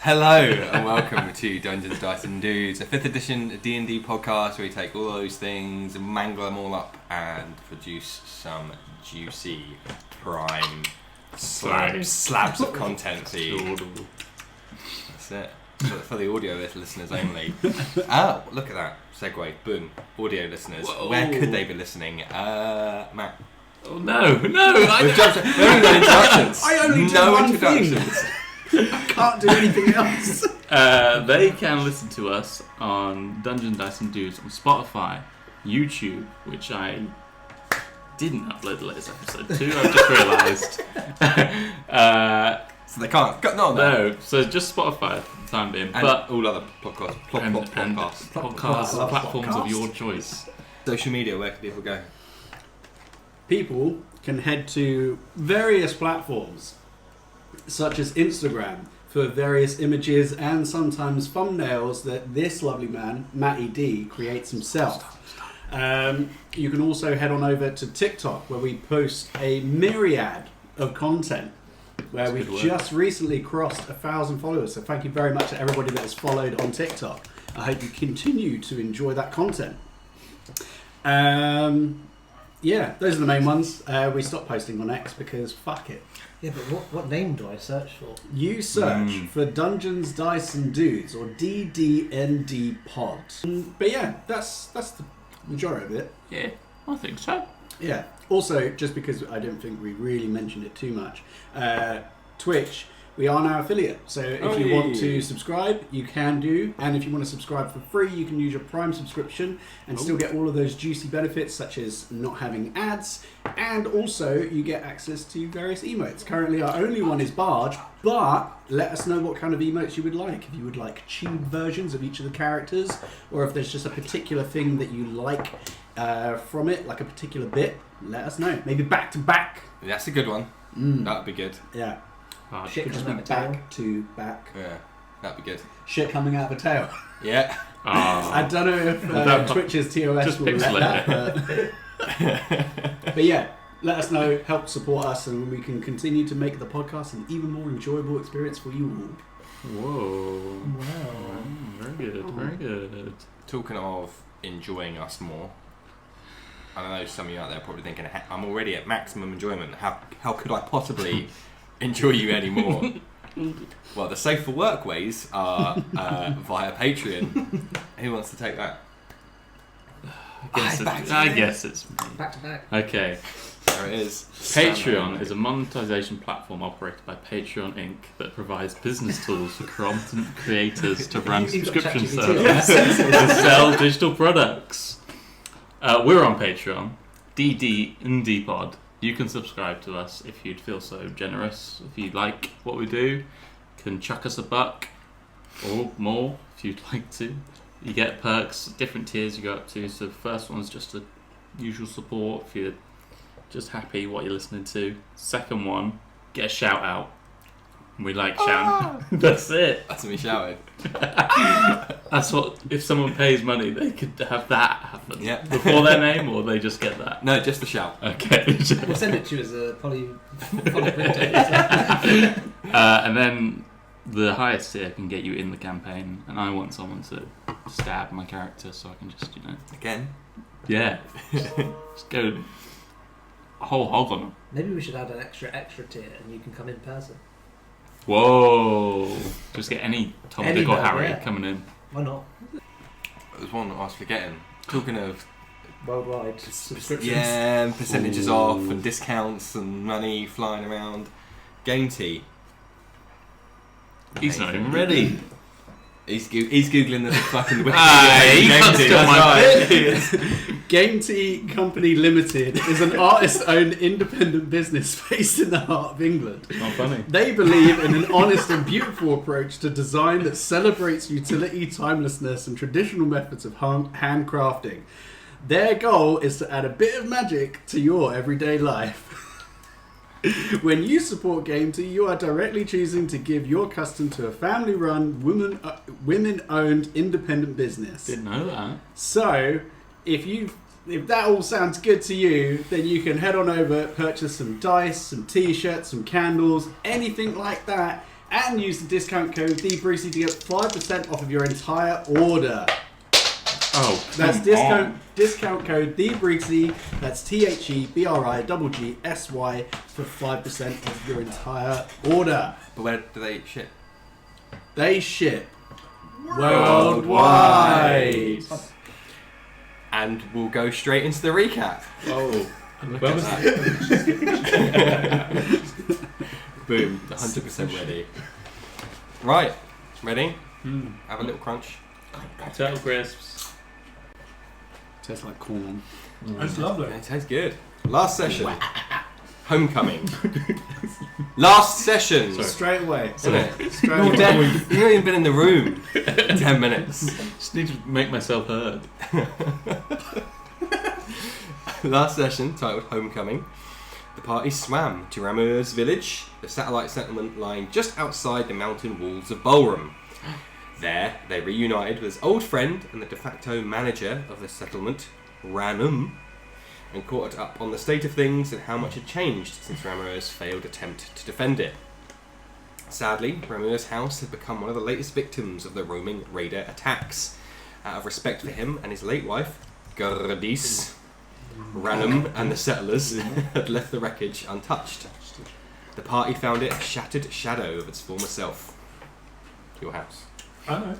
Hello and welcome to Dungeons, Dice and Dudes, a 5th edition D&D podcast where we take all those things and mangle them all up and produce some juicy prime slabs of content for you. That's it. For the audio listeners only. Oh, look at that. Segue. Boom. Audio listeners. Whoa. Where could they be listening? Matt. Oh, no. We've no introductions. I only do no one introductions. Thing. I can't do anything else. They can listen to us on Dungeons, Dice and Dudes on Spotify, YouTube, which I didn't upload the latest episode to, I've just realised. So they can't. No, so just Spotify for the time being. And but all other podcasts. Podcasts, platforms of your choice. Social media, where can people go? People can head to various platforms, such as Instagram, for various images and sometimes thumbnails that this lovely man, Matty D, creates himself. You can also head on over to TikTok, where we post a myriad of content, where we've just recently crossed 1,000 followers. So thank you very much to everybody that has followed on TikTok. I hope you continue to enjoy that content. Yeah, those are the main ones. We stopped posting on X because fuck it. Yeah, but what name do I search for? You search for Dungeons, Dice and Dudes, or DDND Pod. But yeah, that's the majority of it. Yeah, I think so. Yeah. Also, just because I don't think we really mentioned it too much, Twitch, we are now affiliate. So if you want to subscribe, you can do. And if you want to subscribe for free, you can use your Prime subscription and still get all of those juicy benefits, such as not having ads. And also, you get access to various emotes. Currently, our only one is Barge, but let us know what kind of emotes you would like. If you would like tube versions of each of the characters, or if there's just a particular thing that you like from it, like a particular bit, let us know. Maybe back to back. That's a good one. That would be good. Yeah. Shit Could just coming be out of a back to back. Yeah, that'd be good. Shit coming out of a tail. Yeah. I don't know if Twitch's TOS just will let that, but yeah, let us know, help support us, and we can continue to make the podcast an even more enjoyable experience for you all. Whoa. Wow. Very good, very good. Talking of enjoying us more, I know some of you out there are probably thinking, I'm already at maximum enjoyment. How could I possibly enjoy you anymore? Well, the safe for work ways are via Patreon. Who wants to take that? I guess it's me. Back to back. Okay. There it is. Patreon is a monetization platform operated by Patreon Inc. that provides business tools for content creators to run subscription services to sell digital products. We're on Patreon, DD Pod. You can subscribe to us if you'd feel so generous. If you like what we do, can chuck us a buck or more if you'd like to. You get perks, different tiers you go up to. So the first one's just the usual support if you're just happy what you're listening to. Second one, get a shout out. We like shouting. That's it. That's me shouting. That's what, if someone pays money, they could have that happen. Yeah. Before their name, or they just get that? No, just the shout. Okay. We'll send it to you as a poly And then the highest tier can get you in the campaign, and I want someone to stab my character so I can just, Again? Yeah. Just go whole hog on them. Maybe we should add an extra tier and you can come in person. Whoa. Just get any Tom, Dick or Anybody, Harry coming in. Why not? There's one I was forgetting. Talking of Worldwide subscriptions. yeah, and percentages off and discounts and money flying around. Game Tea. He's not even ready. He's googling the fucking He can't steal my bit. Game Tea Company Limited is an artist-owned independent business based in the heart of England. Not funny. They believe in an honest and beautiful approach to design that celebrates utility, timelessness, and traditional methods of handcrafting. Their goal is to add a bit of magic to your everyday life. When you support Game Tea, you are directly choosing to give your custom to a family-run, women-owned independent business. Didn't know that. So, if that all sounds good to you, then you can head on over, purchase some dice, some t-shirts, some candles, anything like that, and use the discount code TheBrucey to get 5% off of your entire order. Oh, That's come discount code TheBrucey. That's TheBrugsy for 5% off your entire order. But where do they ship? They ship worldwide. And we'll go straight into the recap. Oh. Look at that. Boom, 100% ready. Right, ready? Have a little crunch. Turtle crisps. Tastes like corn. That's lovely. It tastes good. Last session. Homecoming. Last session. Sorry. Straight away. Isn't it? Straight You're away. dead. You've not even been in the room 10 minutes. Just need to make myself heard. Last session, titled Homecoming, the party swam to Ramir's village, the satellite settlement lying just outside the mountain walls of Ballroom. There, they reunited with his old friend and the de facto manager of the settlement, Ranum, and caught up on the state of things and how much had changed since Ramir's failed attempt to defend it. Sadly, Ramir's house had become one of the latest victims of the roaming raider attacks. Out of respect for him and his late wife, Gardis, Ranum and the settlers had left the wreckage untouched. The party found it a shattered shadow of its former self. Your house. I know.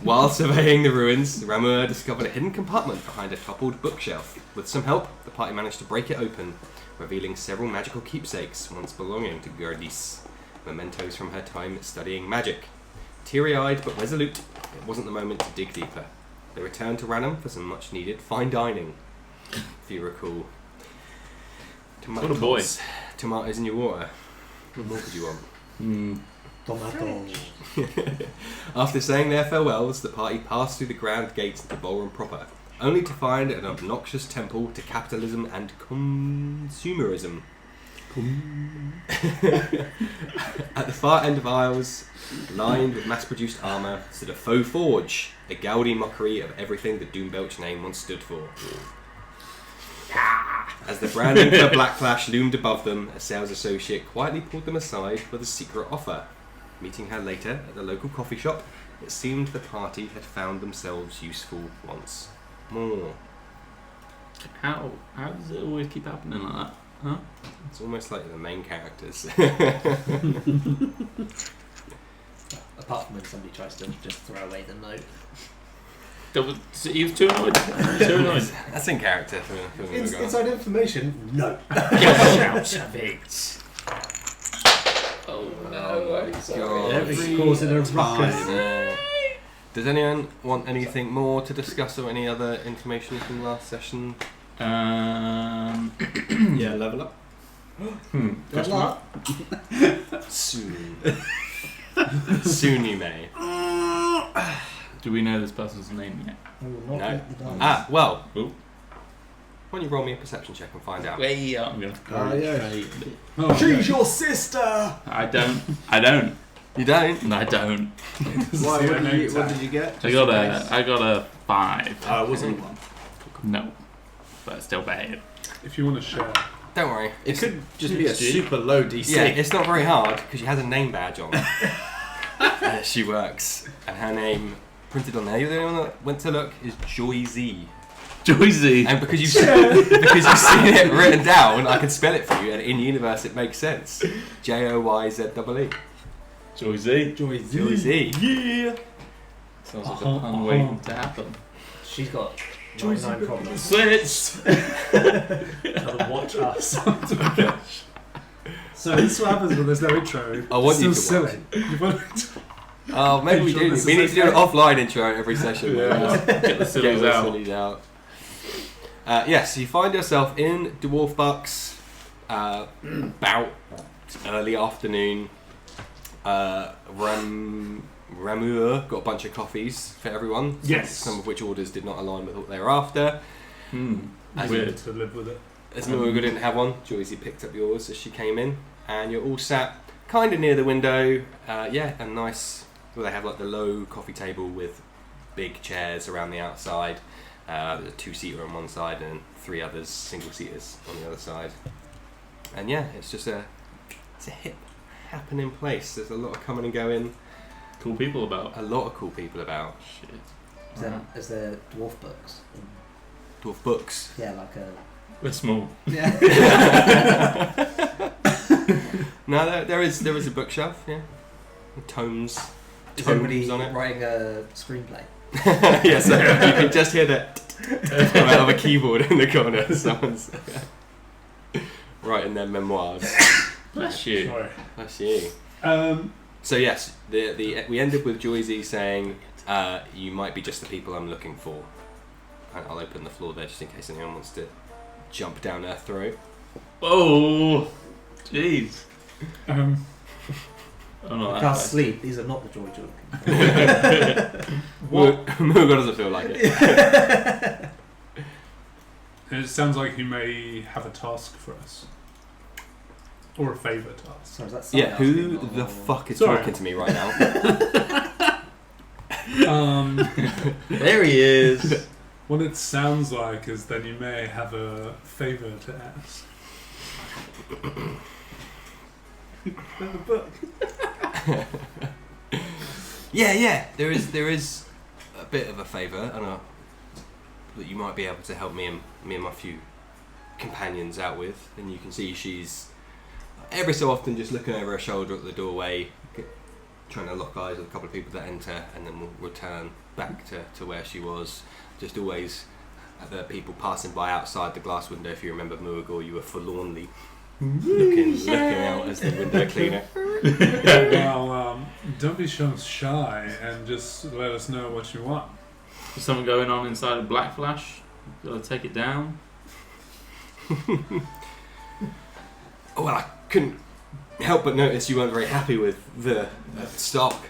While surveying the ruins, Ramur discovered a hidden compartment behind a toppled bookshelf. With some help, the party managed to break it open, revealing several magical keepsakes once belonging to Gardis, mementos from her time studying magic. Teary-eyed but resolute, it wasn't the moment to dig deeper. They returned to Ranum for some much-needed fine dining. If you recall. What a boy. Tomatoes in your water. What more could you want? Tomato. After saying their farewells, the party passed through the grand gates into Ballroom proper, only to find an obnoxious temple to capitalism and consumerism. At the far end of aisles, lined with mass-produced armour, stood a faux forge, a gaudy mockery of everything the Doombelch name once stood for. As the branding for Black Flash loomed above them, a sales associate quietly pulled them aside with a secret offer. Meeting her later at the local coffee shop, it seemed the party had found themselves useful once more. How does it always keep happening like that? Huh? It's almost like the main characters. Apart from when somebody tries to just throw away the note. He was too annoyed. Too annoyed. That's in character for Inside information? No. Oh no. God. Every causing a ruckus. Does anyone want anything more to discuss or any other information from last session? Yeah, level up. Good luck. Soon. Soon you may. Do we know this person's name yet? No. Well. Ooh. Why don't you roll me a perception check and find out? Way up. I'm gonna Yeah. She's your sister! I don't. You don't? I don't. Why, what did you get? I got a 5. It wasn't one. No. But still bad. If you want to share. Don't worry. It could just be a super low DC. Yeah, it's not very hard because she has a name badge on. She works, and her name printed on there. You're the only one that went to look. Is Joyzee. Joyzee. And because you've seen it written down, I can spell it for you, and in universe it makes sense. Joyzee. Joyzee. Joyzee. Yeah. Sounds like a pun waiting to happen. She's got 99 problems. Switch. Watch us. So this is what happens when there's no intro. I want you Still to silly. Oh, maybe we Sure do. this We is need to do an okay. offline intro every session. Yeah. Get the sillies out. Yes, you find yourself in Dwarf Bucks, about early afternoon. Ramur got a bunch of coffees for everyone. Yes. Some of which orders did not align with what they were after. As Weird to live with it. As Maruga didn't have one, Joyzee picked up yours as she came in, and you're all sat kind of near the window. A nice. Well, they have like the low coffee table with big chairs around the outside. There's a 2-seater on one side and 3 others, single seaters on the other side. And yeah, it's a hip happening place. There's a lot of coming and going. Cool people about. A lot of cool people about. Shit. Is there dwarf books? Dwarf books. Yeah, like a. We're small. Yeah. No, there is a bookshelf. Yeah, with tomes. Is everybody on it. writing a screenplay? Yes, you can just hear that come out of a keyboard in the corner. Someone's writing their memoirs. Bless you. Sorry. That's you. So yes, we ended with Joyzee saying, "You might be just the people I'm looking for." And I'll open the floor there just in case anyone wants to jump down her throat. Oh, jeez. Um, Oh, no, I can't sleep. These are not the joy children. Mooga doesn't feel like it. it sounds like you may have a task for us. Or a favour task. Sorry, is that Yeah, who sarcasm the or- fuck is Sorry. talking to me right now? There he is. What it sounds like is then you may have a favour to ask. The book. Yeah. There is a bit of a favour. I don't know that you might be able to help me and my few companions out with. And you can see she's every so often just looking over her shoulder at the doorway, trying to lock eyes with a couple of people that enter, and then we'll return back to where she was. Just always the people passing by outside the glass window. If you remember Muagor, you were forlornly looking out as the window cleaner. Well, don't be so shy and just let us know what you want. There's something going on inside of Black Flash. Gotta take it down. Oh, well, I couldn't help but notice you weren't very happy with the stock.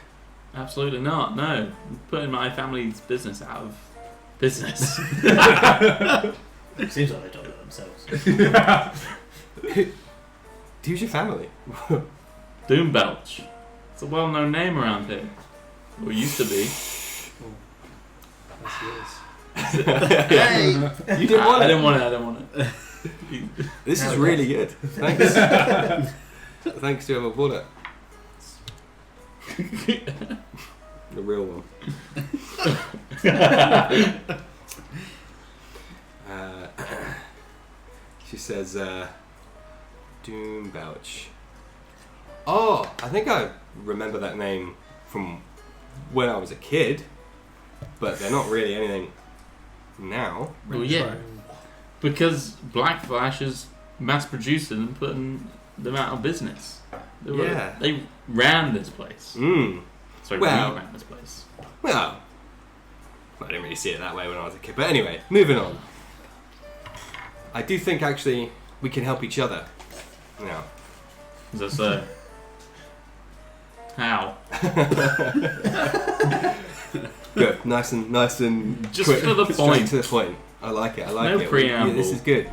Absolutely not. No, I'm putting my family's business out of business. Seems like they don't know themselves. Who's your family? Doombelch. It's a well-known name around here. Or used to be. That's yours. Hey, you didn't want I it. didn't want it. This is No, really good. Thanks. Thanks to whoever bought it. The real one. She says, Doombelch. Oh, I think I remember that name from when I was a kid, but they're not really anything now. Well, yeah. Because Black Flash is mass producing and putting them out of business. They ran this place. Mm. Sorry, Well- we ran this place. Well, I didn't really see it that way when I was a kid. But anyway, moving on. I do think actually we can help each other now. As I say. How? Good, nice and Just quick, to the straight point. to the point. I like it. No it. preamble. Yeah, this is good.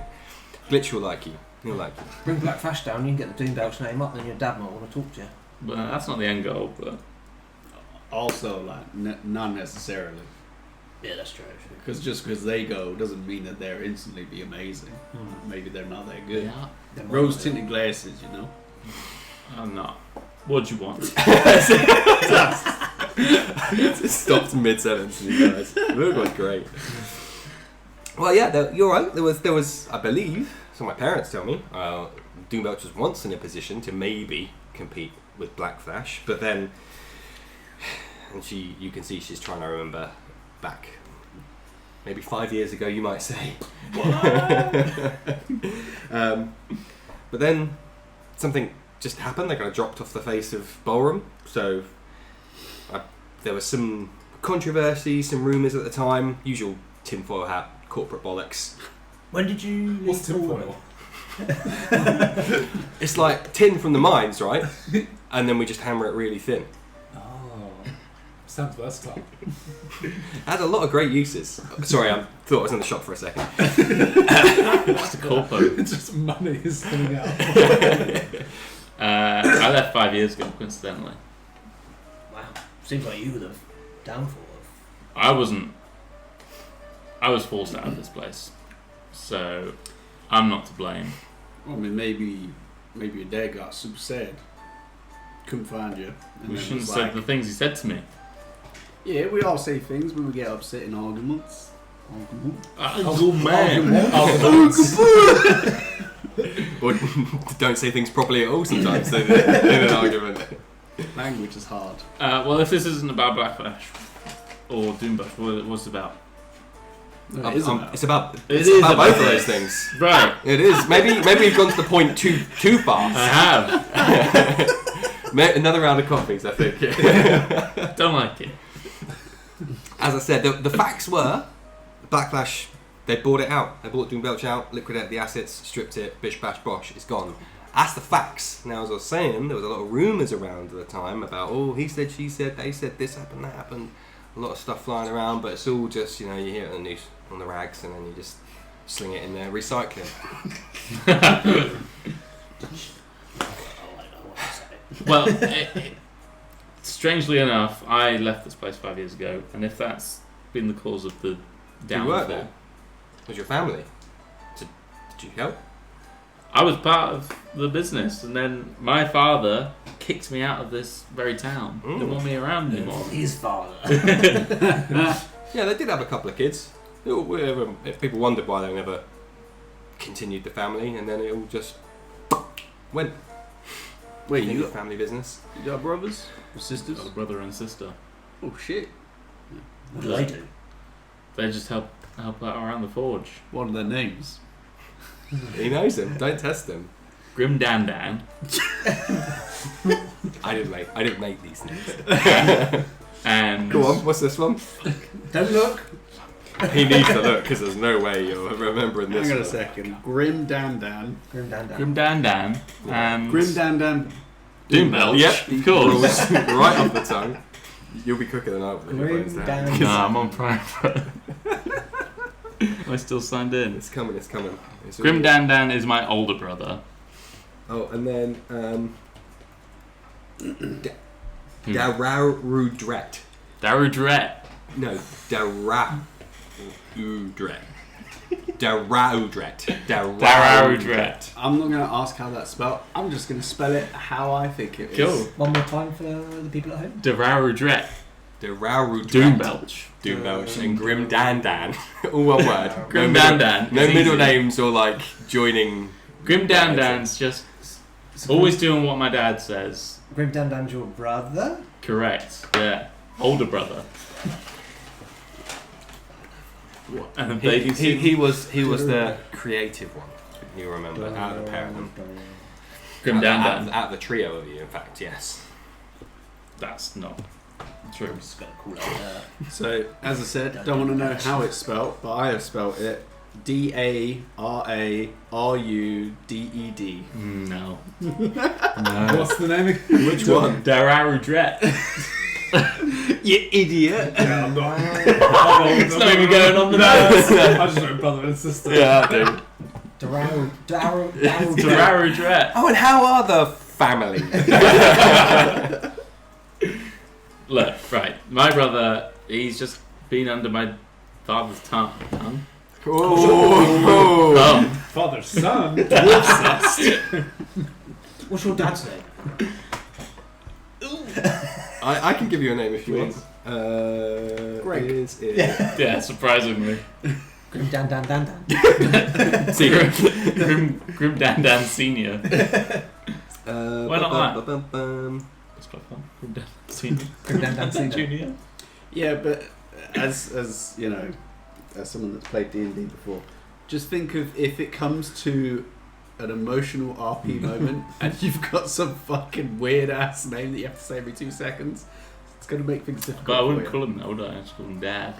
Glitch will like you. He'll like you. Bring Black Flash down, you can get the Doombelch name up, then your dad might want to talk to you. But that's not the end goal. But Also, like, not necessarily. Yeah, that's true. Because just because they go doesn't mean that they'll instantly be amazing. Maybe they're not that good. yeah, Rose tinted glasses, you know? I'm not. What do you want? It stopped mid sentence, you guys. It was great. Well, yeah, you're right. There was, I believe, so my parents tell me, Doombelch was once in a position to maybe compete with Black Flash, but then, and you can see she's trying to remember back, maybe 5 years ago, you might say. But then something just happened. They kind of dropped off the face of Ballroom. So there was some controversy, some rumours at the time. Usual tinfoil hat, corporate bollocks. When did you What's leave tinfoil? It's like tin from the mines, right? And then we just hammer it really thin. Oh, sounds versatile. It had a lot of great uses. Sorry, I thought I was in the shop for a second. Just a corpo. It's just money is coming out. I left 5 years ago, coincidentally. Wow. Seems like you were the downfall of. I wasn't. I was forced out of this place, so I'm not to blame. I mean, maybe your dad got super sad. couldn't find you. And We then shouldn't it's say like, the things he said to me. yeah, we all say things when we get upset in arguments. Or don't say things properly at all sometimes in an argument. Language is hard. Well, if this isn't about Backlash or Doombush, what's it about? No, it is about. It's about It is both about of those things. Right. It is. Maybe we've gone to the point too fast. I have. Another round of coffees, I think. Don't like it. As I said, the facts were Backlash. They bought it out. They bought Doombelch out, liquidated the assets, stripped it, bish bash bosh, it's gone. That's the facts. Now, as I was saying, there was a lot of rumours around at the time about, oh, he said, she said, they said, this happened, that happened. A lot of stuff flying around, but it's all just, you hear it on the news, on the rags, and then you just sling it in there, recycling. Well, strangely enough, I left this place 5 years ago, and if that's been the cause of the You downfall, worked there? Was your family? Did you help? I was part of the business, and then my father kicked me out of this very town. Didn't want me around anymore. His father. Yeah, they did have a couple of kids. If people wondered why they never continued the family, and then it all just went. Wait, Into you got family business. you got brothers or sisters? Got a brother and sister. Oh shit! What do they do? They just help out around the forge. What are their names? He knows him. Don't test him. Grim Dan Dan. I didn't make these names. And Go on. What's this one? Don't look. He needs to look because there's no way you're remembering this. Hang on a one. second. Grim Dan Dan. Grim Dan Dan. Grim Dan Dan. And Grim Dan Dan. Doombelch. Yep, Of course. Rules right off the tongue. You'll be quicker than I will. Grim Dan No, I'm on private. Am I still signed in? It's coming. It's coming. It's all Grim good. Dan Dan is my older brother. Oh, and then Hmm. Dararudret. Darudret. No, Dararudret. Daraudret. Darudret. I'm not going to ask how that's spelled. I'm just going to spell it how I think it is. Cool. One more time for the people at home. Darudret. Daraudret. Doombelch. Doombelch and Grim Dan Dan. All one word. Grim no Dan middle- Dan. No is middle easy. names or like joining. Grim Dan Dan's just always doing what my dad says. Grim Dan Dan's your brother? Correct. Yeah. Older brother. And the baby He was the creative one. You remember out of the pair of them. Grim Dan Dan. Out of the trio of you, in fact, yes. That's not true. I'm just going to call it that. So, as I said, don't want to know how it's spelled, but I have spelled it Dararuded. No. What's the name again? Which one? Darudret. You idiot! Yeah, I'm not. It's not even going on the No, nose. I just wrote brother and sister. Yeah, dude. Darudret. Oh, and how are the family? Look, right. My brother, he's just been under my father's tongue. Oh. Father, son. What's your dad's name? I can give you a name if you want. Greg. Is it? Yeah, surprisingly. Grim Dan Dan Dan Dan. Grim Dan Dan Senior. Why not that? that? That's quite fun. Grim Dan Senior. Grim Dan Dan Senior. Junior. Yeah, but as you know, as someone that's played D&D before, just think of if it comes to an emotional RP moment and you've got some fucking weird ass name that you have to say every 2 seconds, it's going to make things difficult. But I wouldn't for call him that, would I? I'd just call him Dad.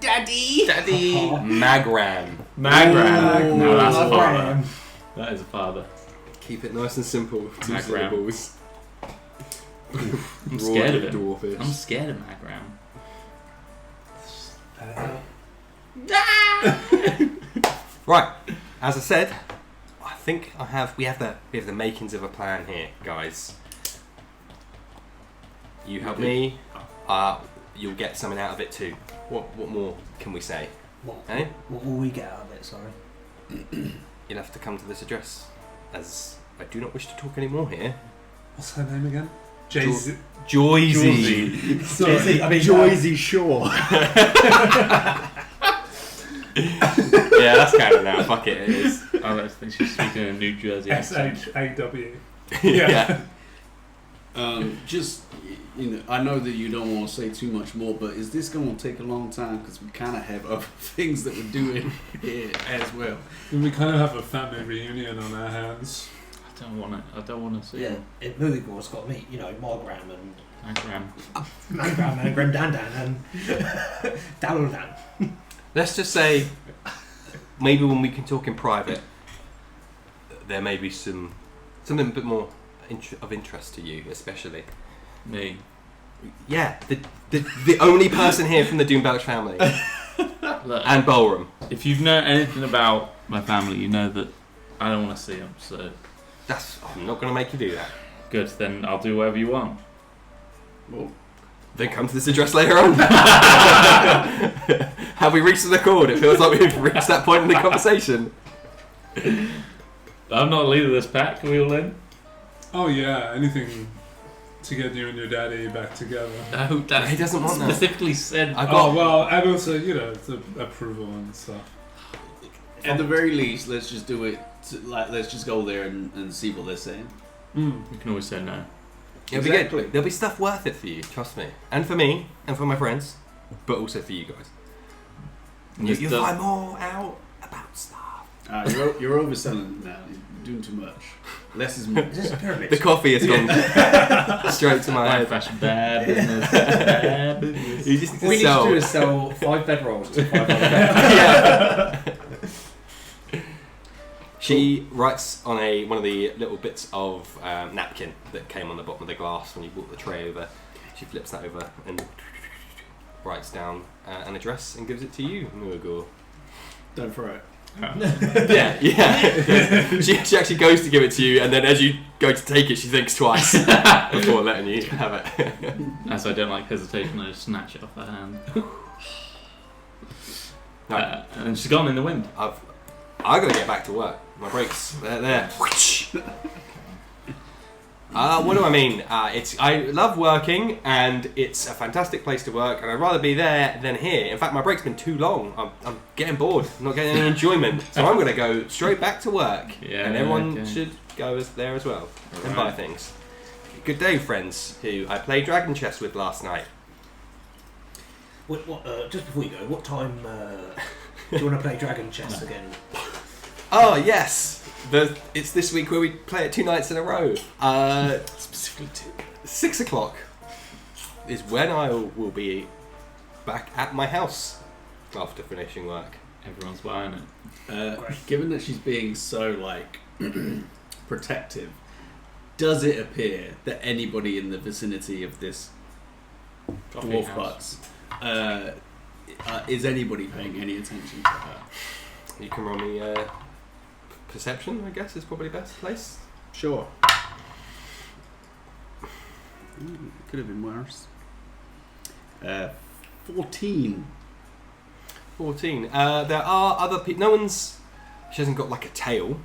Daddy! Daddy Magran. Magran. No, that's a Magran. father. That is a father. Keep it nice and simple. 2 Magran. syllables. I'm scared of him. Dwarfish. I'm scared of Magran. Right. As I said, I think we have the makings of a plan here, guys. You help me. You'll get something out of it too. What more can we say? Eh? What will we get out of it, sorry? You'll have to come to this address, as I do not wish to talk anymore here. What's her name again? Joyzee. Joyzee. Sorry. I mean, Joyzee Shore. Yeah, that's kind of now. Fuck it, it is. Oh, I think she's speaking in a New Jersey accent. SHAW. Yeah. Just, I know that you don't want to say too much more, but is this going to take a long time? Because we kind of have other things that we're doing here as well. We kind of have a family reunion on our hands. I don't want to see Yeah, it. in movie Gore's got to meet, Margram and Agram. Mangram and Grim Dan and Dalodan. Let's just say, maybe when we can talk in private, there may be something a bit more of interest to you, especially. Me. Yeah, the only person here from the Doombelch family. Look, And Ballroom. if you know anything about my family, you know that I don't want to see them. So I'm not going to make you do that. good, then I'll do whatever you want. Well, Then come to this address later on. Have we reached an accord? It feels like we've reached that point in the conversation. I'm not the leader of this pack. Are we all in? Oh yeah, anything to get you and your daddy back together. No, Dad. He doesn't want that. Specifically said. I've got- Oh well, and also the approval and stuff. at the very least, let's just do it. Let's just go there and see what they're saying. You can always say no. It'll be Exactly. good. There'll be stuff worth it for you, trust me. And for me, and for my friends, but also for you guys. You'll find more out about stuff. You're overselling it now. You're doing too much. Less is more. Is this a pyramid? The coffee has gone straight to my head. Fashion bad business. Bad business. You just need to What we need sell. to do is sell 5 bedrolls to 5 Yeah. She writes on one of the little bits of napkin that came on the bottom of the glass when you brought the tray over. She flips that over and writes down an address and gives it to you, Muagor. Don't throw it. Yeah. She actually goes to give it to you, and then as you go to take it, she thinks twice before letting you have it. As I don't like hesitation, I just snatch it off her hand. No, And she's gone in the wind. I've got to get back to work. My brakes, they're there. What do I mean? I love working, and it's a fantastic place to work, and I'd rather be there than here. In fact, my break's been too long. I'm getting bored. I'm not getting any enjoyment. So I'm going to go straight back to work. Yeah, and everyone okay. should go there as well and Right. buy things. Good day, friends, who I played Dragon Chess with last night. Just before you go, what time do you want to play Dragon Chess again? Oh, yes! It's this week where we play it 2 nights in a row. Specifically 6 o'clock is when I will be back at my house after finishing work. Everyone's buying it. Given that she's being so protective, does it appear that anybody in the vicinity of this dwarf house. butts is anybody paying any attention to her? You can roll me perception, I guess, is probably best place. Sure. Could have been worse. 14. 14. There are other people. No one's. She hasn't got like a tail,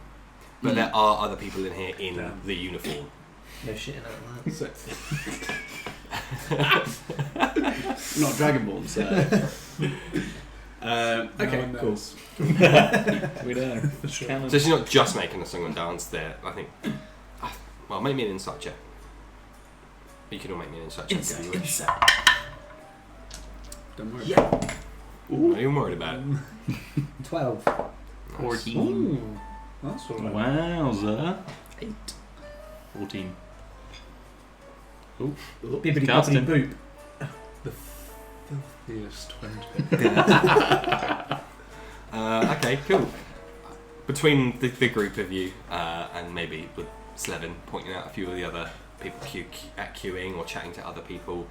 but there are other people in here in the uniform. No shitting out of that. Not Dragonborn, so. Okay, one cool. knows. We know. For sure. Canon. So she's not just making a song and dance there. I think. Well, make me an insight check. You can all make me an insight check if you wish. Don't worry. Yeah. What are you worried about? 12. 14. Ooh, that's all right. Wowza. 8. 14. Bibbidi Casting. bobbidi boop. Filthiest 20. Okay, cool. Between the group of you, and maybe with Slevin pointing out a few of the other people queuing or chatting to other people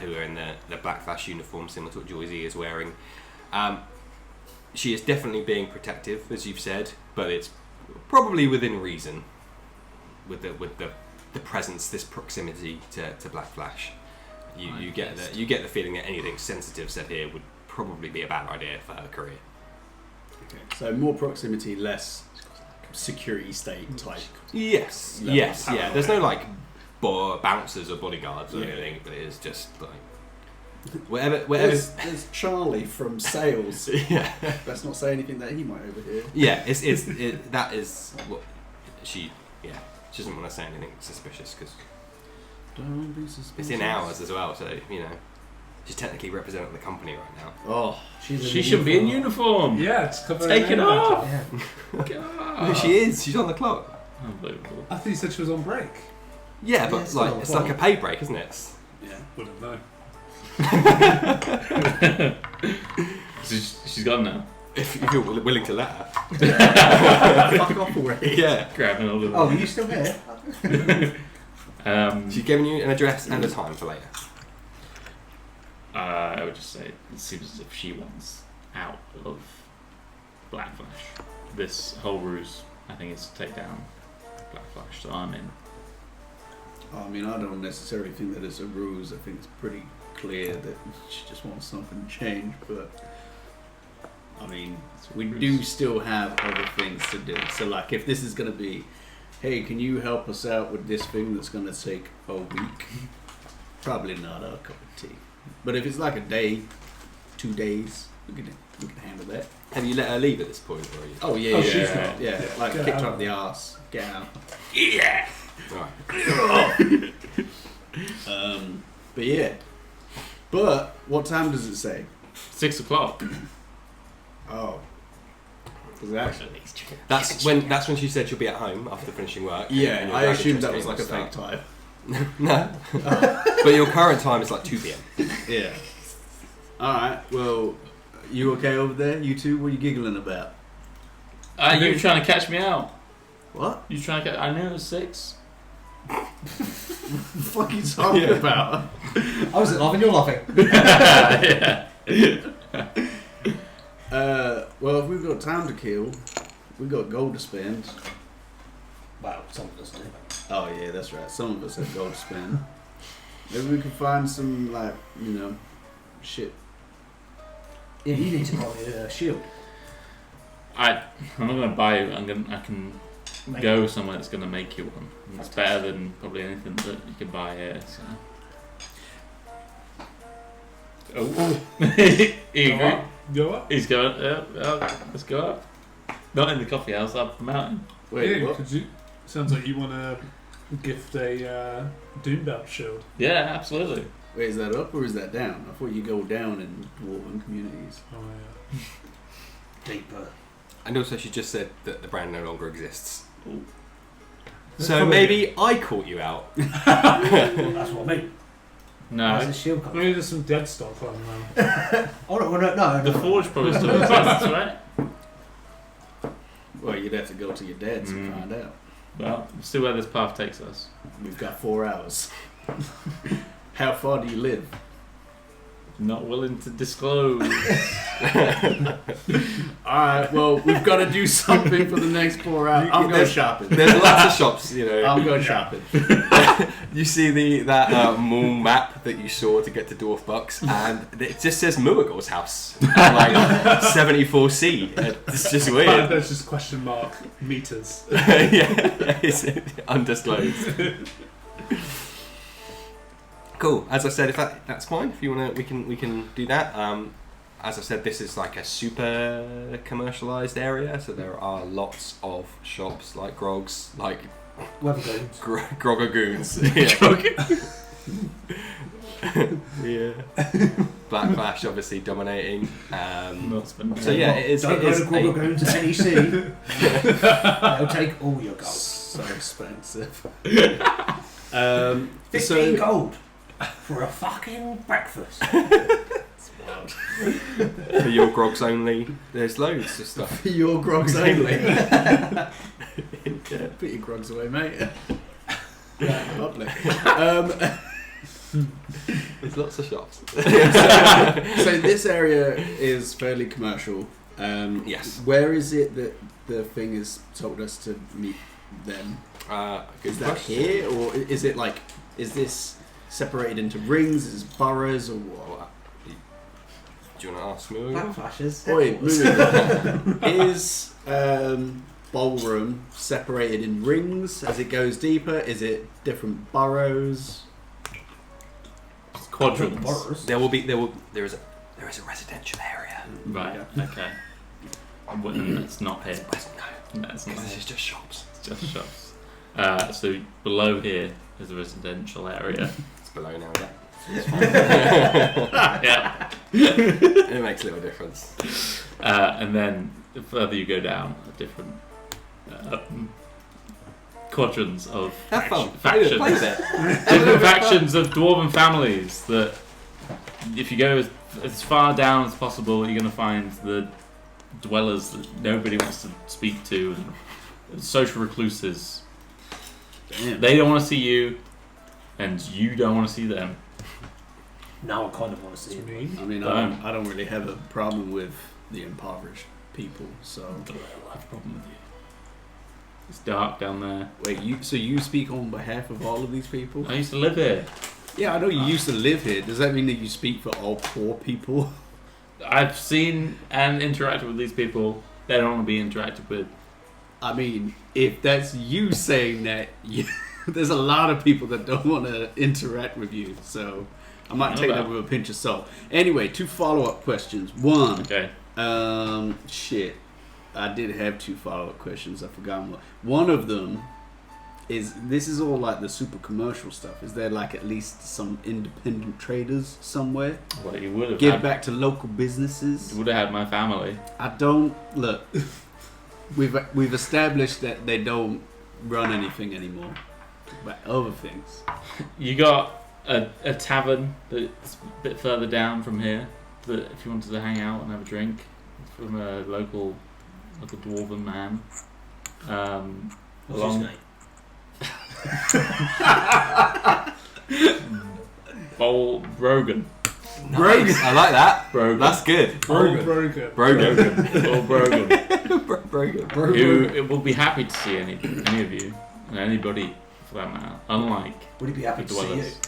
who are in the Black Flash uniform, similar to what Joyzee is wearing, she is definitely being protective, as you've said, but it's probably within reason with the presence, this proximity to Black Flash. You get the feeling that anything sensitive said here would probably be a bad idea for her career. Okay. So more proximity, less security state type. Yes, Level yes, of yeah. power. There's no like bouncers or bodyguards or anything, but it is just like whatever. There's Charlie from sales. Yeah. Let's not say anything that he might overhear. Yeah, that is what she doesn't want to say anything suspicious because Don't be suspicious. it's in hours as well, so she's technically representing the company right now. Oh, She should be in uniform. Yeah, it's covering Take it her off. name. No, she is. She's on the clock. Unbelievable. I thought you said she was on break. Yeah, Yeah, but it's like not it's a like a pay break, isn't it? yeah. Wouldn't know. She's gone now. If you're willing to let her. Fuck off already. Yeah. Grabbing all of them. Oh, are you still here? She's giving you an address and a time for later. I would just say it seems as if she wants out of Black Flash. This whole ruse, I think, is to take down Black Flash, so I'm in. I mean, I don't necessarily think that it's a ruse. I think it's pretty clear that she just wants something to change, but I mean, we do still have other things to do. So, like, if this is going to be, hey, can you help us out with this thing that's going to take a week? Probably not our cup of tea. But if it's like a day, 2 days, we can handle that. Have you let her leave at this point, or are you? Oh yeah, Oh, yeah, she's yeah, not. yeah. Like Get kicked out. her up the arse. Get out. Yeah! Right. But yeah. But what time does it say? 6 o'clock. Oh. Does it actually? That's when she said she'll be at home after finishing work. and Yeah, your I dragon assumed chess that was game like a will fake start. time. No. But your current time is like 2 p.m. Yeah. Alright, well, you okay over there? You two? What are you giggling about? You trying to catch me out? What? You trying to catch... I knew it was 6. What the fuck are you talking about? I wasn't laughing, you're laughing. Yeah. Well, if we've got time to kill, we've got gold to spend. Well, some of us do. Oh yeah, that's right. Some of us have gold to spend. Maybe we can find some, like, shit. Yeah, you need to buy a shield. I'm not going to buy you. I can go somewhere that's going to make you one. And it's better than probably anything that you can buy here. So. Oh. Here you go. Go up. He's going, let's go up. Not in the coffee house, up the mountain. Wait, Yeah, what? could you? Sounds like you want to gift a Doombelt shield. Yeah, absolutely. Wait, is that up or is that down? I thought you go down in dwarven communities. Oh yeah. Deeper. And also, she just said that the brand no longer exists. Ooh. So maybe I caught you out. That's what I mean. No. Where's the shield coming? Maybe there's some dead stock lying around. Oh no. The forge probably still exists, right? Well, you'd have to go to your dad's and Mm. find out. Well, we'll see where this path takes us. We've got 4 hours. How far do you live? Not willing to disclose. Alright, well, we've got to do something for the next 4 hours. I'm going There's- shopping. There's lots of shops, I'm going shopping. You see that mall map that you saw to get to Dwarf Bucks, and it just says Muagor's house, like 74C. It's just weird. There's just question mark meters. Yeah, it's undisclosed. Cool. As I said, if that's fine, if you wanna, we can do that. As I said, this is like a super commercialized area, so there are lots of shops like Groggs, like Weathergoons. Groggagoons. Yeah. Black Flash obviously dominating. Not spending So yeah, it is. Don't It go is to Weathergoons at NEC. They'll take all your gold. So expensive. 15 gold for a fucking breakfast. for your Groggs only. There's loads of stuff. For your grogs only. Put your grogs away, mate. Lovely. There's lots of shops. So this area is fairly commercial. Yes. Where is it that the thing has told us to meet them? Good Is that question. here, or is it like? Is this separated into rings? Is this boroughs, or what? Do you want to ask me? Black flashes. Oi, moving on. Is ballroom separated in rings as it goes deeper? Is it different boroughs? Quadrants. There is a residential area. Right. Okay. Well, it's not here. No, No, it's not this here. is just shops. It's just shops. So below here is a residential area. It's below now, yeah. Yeah. It makes a little difference. And then the further you go down, different quadrants of Have fun. factions. Play with it. Different factions of dwarven families that, if you go as far down as possible, you're going to find the dwellers that nobody wants to speak to, and social recluses. Damn. They don't want to see you, and you don't want to see them. Now I kind of want to see it. I mean, I don't really have a problem with the impoverished people. So I don't have a problem with you. It's dark down there. wait, you speak on behalf of all of these people? I used to live here. Yeah, I know you used to live here. Does that mean that you speak for all poor people? I've seen and interacted with these people. They don't want to be interacted with. I mean, if that's you saying that, there's a lot of people that don't want to interact with you. So I might take that with a pinch of salt. Anyway, 2 follow-up questions. One, Okay. shit. I did have 2 follow-up questions. I forgot one. One of them is, this is all like the super commercial stuff. Is there like at least some independent traders somewhere? Well, you would have Give had, back to local businesses? you would have had my family. I don't look. We've established that they don't run anything anymore, but other things. You got a tavern that's a bit further down from here. That if you wanted to hang out and have a drink, from a local dwarven man. What's his name? Brogan. Nice. I like that. Brogan. That's good. Brogan. Brogan. Brogan. Brogan. Who it will be happy to see any of you and anybody for that matter. Unlike Would he be happy the to see you? dwellers.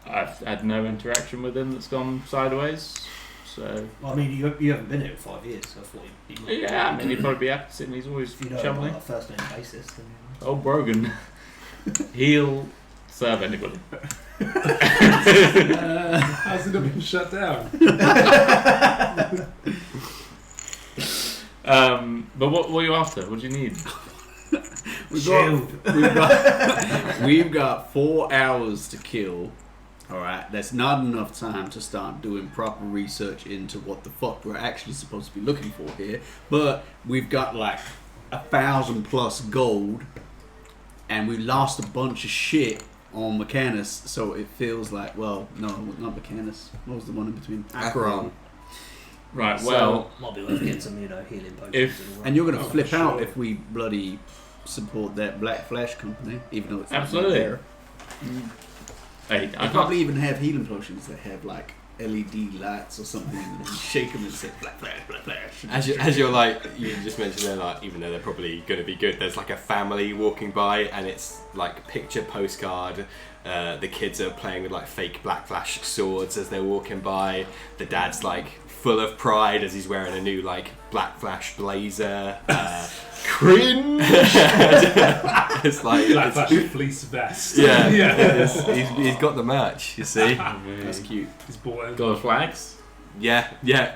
I've had no interaction with him that's gone sideways. So Well, I mean, you haven't been here in 5 years, so I thought he might. yeah, I mean he'd probably be happy to see me. He's always If you know him chummy. on a first name basis, then. Oh, Brogan. He'll serve anybody. How's it not been shut down? But what are you after? What do you need? We've got 4 hours to kill. Alright, that's not enough time to start doing proper research into what the fuck we're actually supposed to be looking for here. But we've got like 1,000+ gold, and we lost a bunch of shit on Mechanus, so it feels like, well, no, not Mechanus. What was the one in between? Acheron. Right, So- well, Might be worth getting some, healing potions. If- And you're gonna Oh, flip out sure. if we bloody support that Black Flash company, even though it's not Absolutely. there. hey, They I can't. probably even have healing potions that have like LED lights or something in them. You shake them and say Black Flash, Black Flash. As you're like, you just mentioned they're like, even though they're probably going to be good, there's like a family walking by and it's like picture postcard. The kids are playing with like fake Black Flash swords as they're walking by. The dad's like full of pride as he's wearing a new like Black Flash blazer. Cringe! It's like, Black Flash fleece vest. yeah, Yeah. he's got the merch, you see. That's cute. He's bought in. Got the flags? Yeah,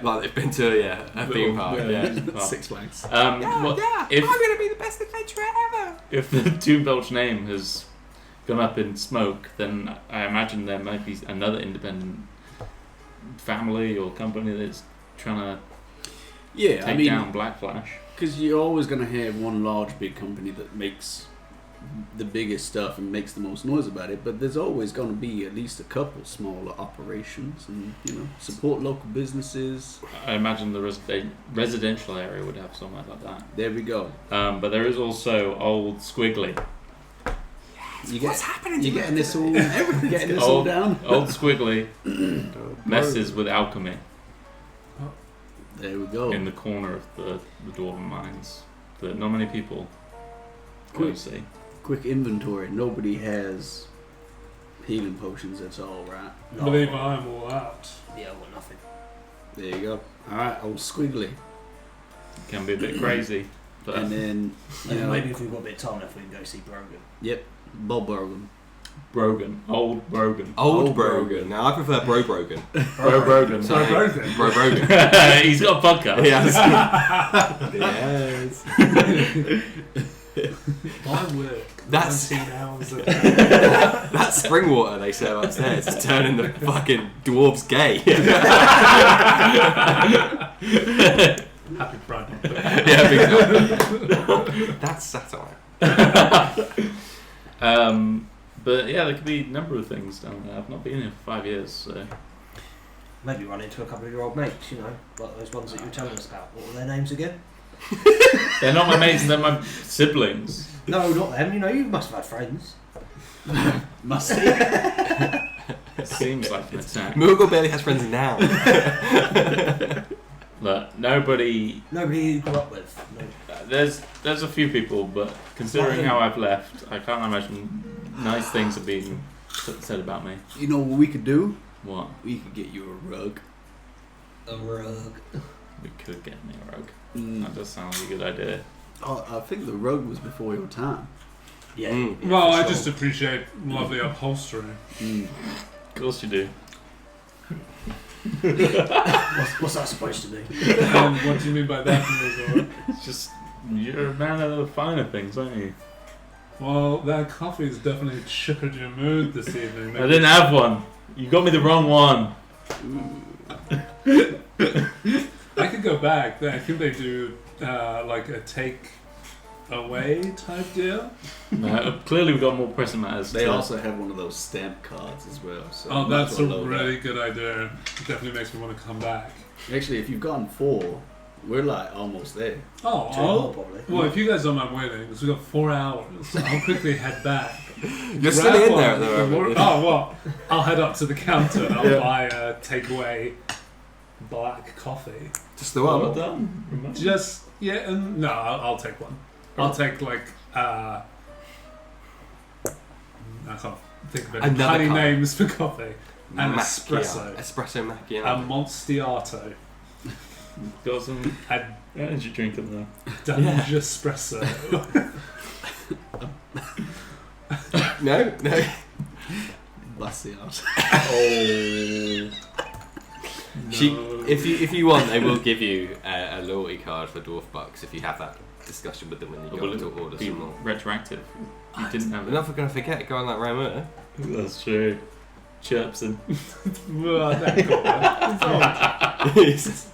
like they've been to a theme park. Yeah. Well, Six Flags. If, I'm gonna be the best adventurer ever. if the Doombelch name has gone up in smoke, then I imagine there might be another independent family or company that's trying to Yeah, I take mean, down Black Flash. because you're always going to have one large big company that makes the biggest stuff and makes the most noise about it, but there's always going to be at least a couple smaller operations and, support local businesses. I imagine the residential area would have somewhere like that. There we go. But there is also Old Squiggly. What's happening? You're getting this all, all down? Old Squiggly messes with alchemy There we go. in the corner of the Dwarven mines that not many people Cool. see. Quick inventory. Nobody has healing potions at all, right? I believe I'm all out. Yeah, I've got nothing. There you go. Alright, old Squiggly. Can be a bit crazy. But And then, you know, maybe if we've got a bit of time left, we can go see Brogan. yep, Bob Brogan. Brogan, old Brogan. Old Brogan. Now I prefer Bro Brogan. Bro Brogan. So Brogan. Bro Brogan. He's got a podcast. Yes. Yes. My work. That's- 19 hours a day. That spring water they serve upstairs is turning the fucking dwarves gay. Happy Friday. Yeah, big time. That's satire. But yeah, there could be a number of things down there. I've not been here for 5 years, so Maybe run into a couple of your old mates, you know, like those ones that you were telling us about. What were their names again? they're not my mates, they're my siblings. No, not them. You know, you must have had friends. Must be. It seems like an attack. Moogle barely has friends now. Look, nobody. Nobody you grew up with. No. There's a few people, but considering how I've left, I can't imagine nice things have been said about me. You know what we could do? What? We could get you a rug. A rug. We could get me a rug. Mm. That does sound like a good idea. Oh, I think the rug was before your time. Yeah. Mm. yeah, Well, for I sure. just appreciate lovely upholstery. Mm. Of course you do. What's that supposed to be? What do you mean by that, Moogle? It's just you're a man of the finer things, aren't you? Well, that coffee's definitely chippered your mood this evening. I didn't have one. You got me the wrong one. I could go back. I think they do like a take away type deal. No, clearly we've got more pressing matters. They to- also have one of those stamp cards as well. So Oh, might that's as a well load really good idea. It definitely makes me want to come back. up. Actually, if you've gotten 4, we're like almost there. Oh, Two more, I'll, probably. well, if you guys don't mind waiting, because we've got 4 hours, I'll quickly head back. You're still Grab in there at one the of moment. Oh, well, I'll head up to the counter and I'll Yeah. buy a takeaway black coffee. Just the Well one. done. Just, yeah, and no, I'll take one. I'll take like, I can't think of any Another tiny cup. names for coffee. And Macchiato. espresso. Espresso A macchiato. Monstiato. Got some A energy drink in there. Dangespresso. No, no. Bust it out. Oh. If you want, they will give you a loyalty card for Dwarf Bucks if you have that discussion with them when you go Will to it order be some more. retroactive? You didn't have We're it. not going to forget going like Ramur. That's true. Chirps and Well, that got Yes.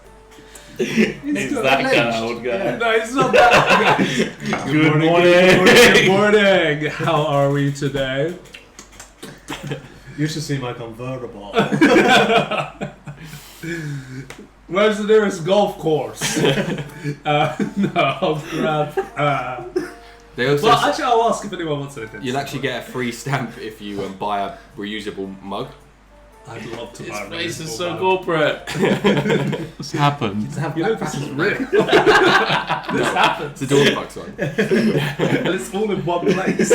Is that kind of old guy? No, it's not that. Guys. Good morning. Good morning. How are we today? You should see my convertible. Where's the nearest golf course? No, I'll grab. They also Well, actually, I'll ask if anyone wants anything. you'll actually get a free stamp if you buy a reusable mug. I'd love to His buy a face is reusable so mug. corporate. What's happened? You know, this is real. This happens. It's a Dwarf Bucks one. And it's all in one place.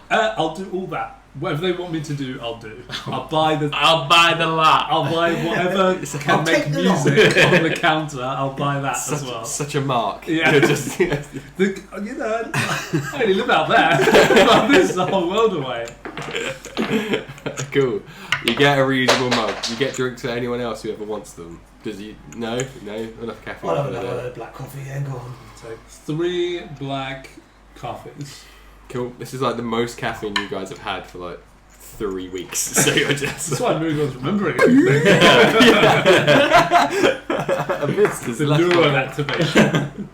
I'll do all that. Whatever they want me to do, I'll do. I'll buy the lot. I'll buy whatever can I'll make take the lot. music on the counter. I'll buy that as well. Such a mark. Yeah. You're just, You know, I only live out there. But this is a whole world away. cool. You get a reusable mug. You get drinks for anyone else who ever wants them. Does you? No, enough caffeine. I'll have for that. another black coffee, yeah, go on. So 3 black coffees. Cool. This is like the most caffeine you guys have had for like 3 weeks. So you're just That's why Moogo's remembering everything. a mist is The left neuron behind. activation.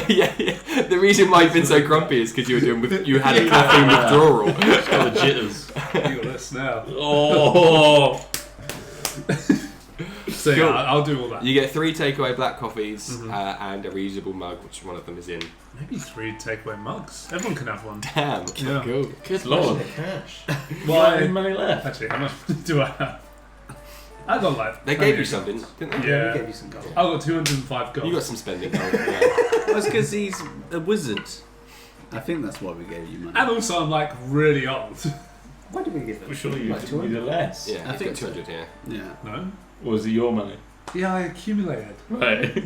yeah. The reason why you've been so grumpy is because you had a caffeine withdrawal. It's got the jitters. You got this now. Oh. So yeah, Cool. I'll do all that. You get 3 takeaway black coffees Mhm. and a reusable mug, which one of them is in. Maybe 3 takeaway mugs. Everyone can have one. Damn. Yeah. Cool. Good lord. Cash. Why any money left? Actually, how much money do I have? I got like. They gave you something, didn't they? Yeah. We gave you some gold. I got 205 gold. You got some spending. Yeah. That's because he's a wizard. I think that's why we gave you money. And also, I'm like really old. Why did we give them? Well, surely you Like did 200? less. Yeah, I he's think got 200 here. Yeah. No? Or was it your money? Yeah, I accumulated. Right.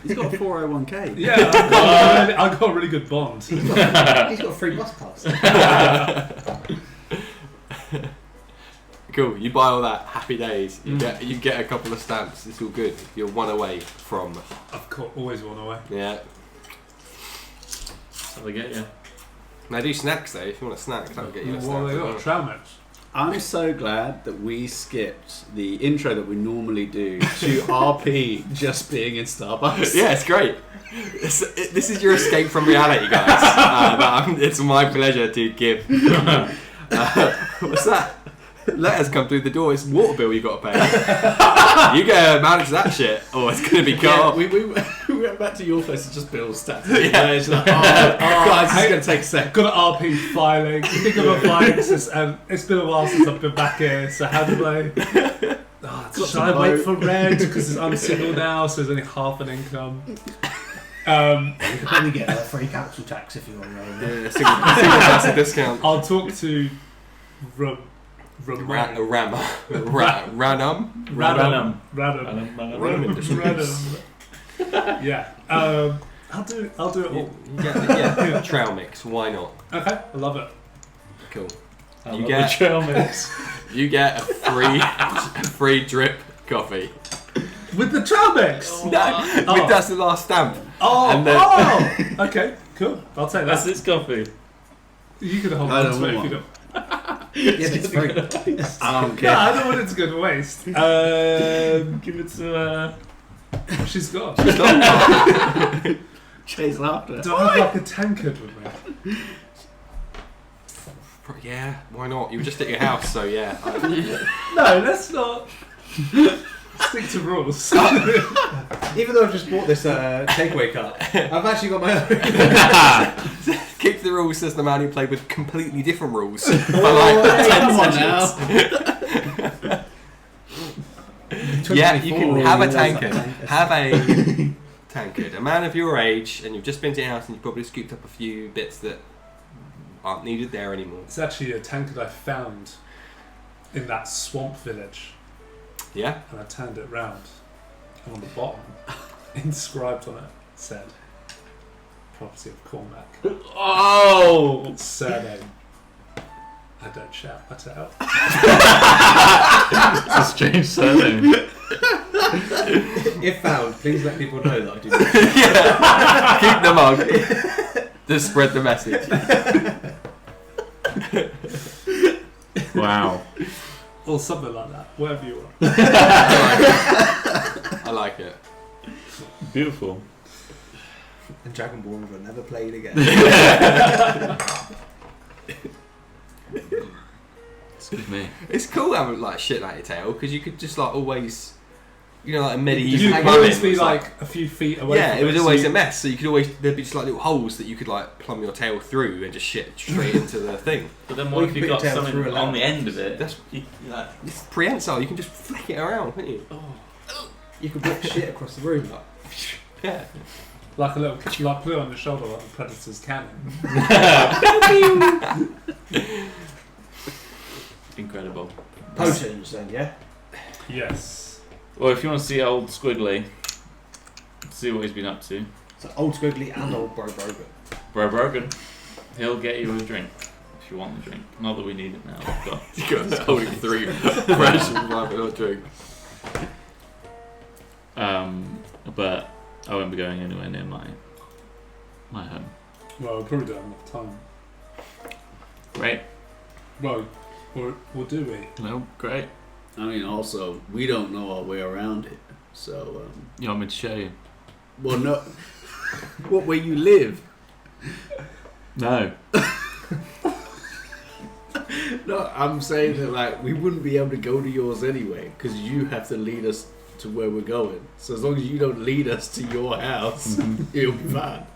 He's got a 401k. Yeah, I've got a really good bond. He's got a free bus pass. Cool. You buy all that. Happy days. You get a couple of stamps. It's all good. You're one away from. I've always one away. Yeah. So they get you. Now do snacks though. If you want a snack, that'll get you a snack. Well, they as got well. trail mix. I'm so glad that we skipped the intro that we normally do to RP just being in Starbucks. Yeah, it's great. This is your escape from reality, guys. It's my pleasure to give. What's that? Letters come through the door. It's water bill you got to pay. You gotta manage that shit, or it's gonna be cut off. We went back to your place and just bills stacked. Yeah. It's like, guys, this is going to take a sec. Got an RP filing. You think I'm applying this, it's been a while since I've been back here, so how do I... should I wait for Red? Because I'm single now, so there's only half an income. You could probably get a free council tax if you want to. Yeah, single class discount. I'll talk to Ranum. Yeah. I'll do it all. Yeah, trail mix. Why not? Okay, I love it. Cool. I You love get- the trail mix. You get a free drip coffee. With the trail mix. No, that's the last stamp. And then- Okay, cool. I'll take That's that. its coffee. You can hold I on don't to it if want you don't. Yeah, but it's free. I don't No, care. I don't want it to go to waste. Give it to She's got. Chase laughter. Do I have like a tankard with me? Yeah, why not? You were just at your house, so yeah. No, let's not. Stick to rules. Even though I've just bought this takeaway cup, I've actually got my own. Keep the rules, says the man who played with completely different rules. Hey, come on now. Yeah, you can have a tankard. tankard. Have a tankard. A man of your age, and you've just been to your house and you've probably scooped up a few bits that aren't needed there anymore. It's actually a tankard I found in that swamp village, Yeah? and I turned it round. And on the bottom, inscribed on it, said, "Property of Cormac." Oh! Surname. I don't shout, I tell. It's a strange surname. If found, please let people know that I do. Keep the mug. Just spread the message. Wow. Or something like that, whatever you want. I like it. Beautiful. And Dragonborn will never play it again. Excuse me. It's cool having like shit like your tail because you could just like always, like a You medieval could plumbing always be was, like a few feet away yeah, from it was so always you- a mess. So you could always there'd be just like little holes that you could like plumb your tail through and just shit straight into the thing. But then Or what you if can you put got your tail something through a on ladder. the end of it? That's Like, it's prehensile. You can just flick it around, couldn't you? You could whip shit across the room. Yeah. Like a little, like put it on your shoulder like the Predator's cannon. incredible. Potions then, yeah? Yes. Well, if you want to see old Squiggly, see what he's been up to. So old Squiggly and old Bro Brogan. Bro Brogan, he'll get you a drink if you want the drink. Not that we need it now. We've got You got holding 3 fresh rather not drink. but I won't be going anywhere near my home. Well, we probably don't have enough time. Great. Well, or do we? No, great. I mean, also, we don't know our way around it. So, You want me to show you? well, no. What way you live? No. No, I'm saying that like we wouldn't be able to go to yours anyway because you have to lead us to where we're going. So as long as you don't lead us to your house, it'll be fine.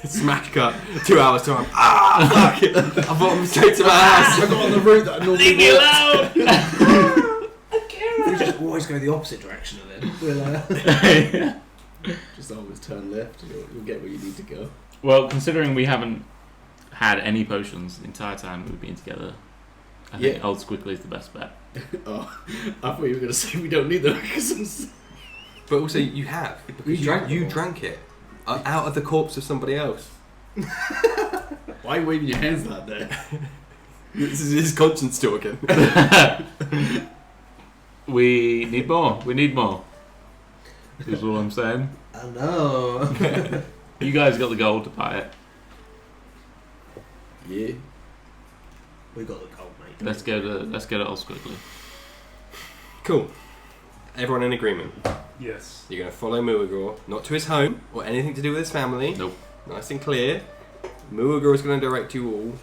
Smash cut. 2 hours time. Ah, fuck it. I brought him straight to my house. I got on the route that I normally Leave me walk. alone! We just always go the opposite direction of it. We'll, Just always turn left. You'll get where you need to go. Well, considering we haven't had any potions the entire time we've been together, I think Yeah. Old Squiggly is the best bet. Oh, I thought you were going to say we don't need them because But also, you have. Because you drank it out of the corpse of somebody else. Why are you waving your hands like that? This is his conscience talking. We need more. We need more. Is all I'm saying. I know. You guys got the gold to buy it. Yeah. We got the gold, mate. Let's get it all quickly. Cool. Everyone in agreement? Yes. You're going to follow Muagor, not to his home or anything to do with his family. Nope. Nice and clear. Muagor is going to direct you all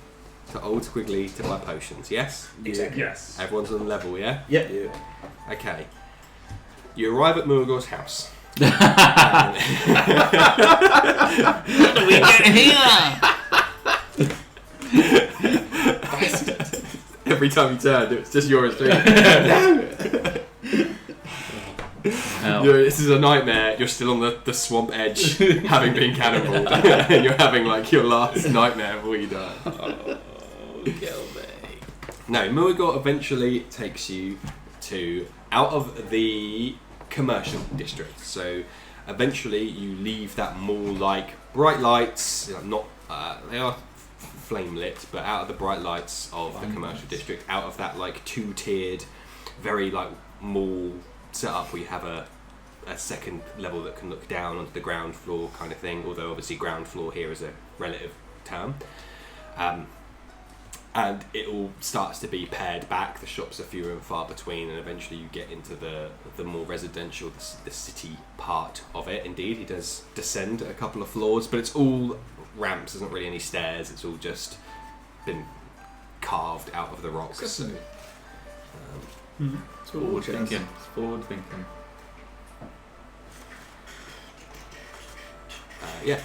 to Old Squiggly to buy potions, yes? Exactly. Yes. Everyone's on level, yeah? Yep. Yeah. Okay. You arrive at Muagor's house. How do we get here? Every time you turn, it's just yours. This is a nightmare. You're still on the swamp edge, having been canniballed, and you're having like your last nightmare before you die. Oh, kill me. No, Muagor eventually takes you to out of the commercial district. So eventually you leave that mall-like bright lights. Not they are flame lit, but out of the bright lights of the commercial district, out of that like two-tiered, very like mall setup where you have a second level that can look down onto the ground floor kind of thing, although obviously ground floor here is a relative term. And it all starts to be pared back, the shops are fewer and far between, and eventually you get into the more residential, the city part of it. Indeed, he does descend a couple of floors, but it's all ramps, there's not really any stairs, it's all just been carved out of the rocks. It's forward thinking. It's forward thinking. Yeah.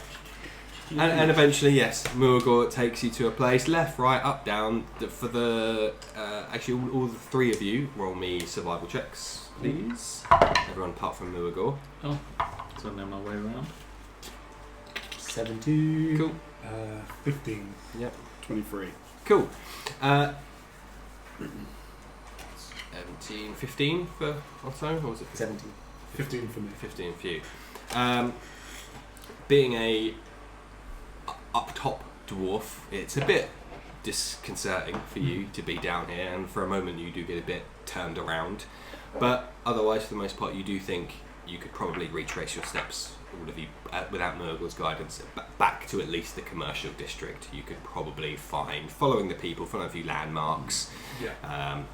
And eventually, yes, Muagor takes you to a place, left, right, up, down. For the actually, all the three of you, roll me survival checks, please. Everyone apart from Muagor. Oh, so I know my way around. 17. Cool. 15. Yep. 23. Cool. 17, 15 for Otto, or was it 17. 15 for me. 15 for you. Being a up top dwarf, it's a bit disconcerting for you to be down here, and for a moment you do get a bit turned around, but otherwise for the most part you do think you could probably retrace your steps, all of you, without Murgle's guidance, back to at least the commercial district. You could probably find, following the people, following a few landmarks,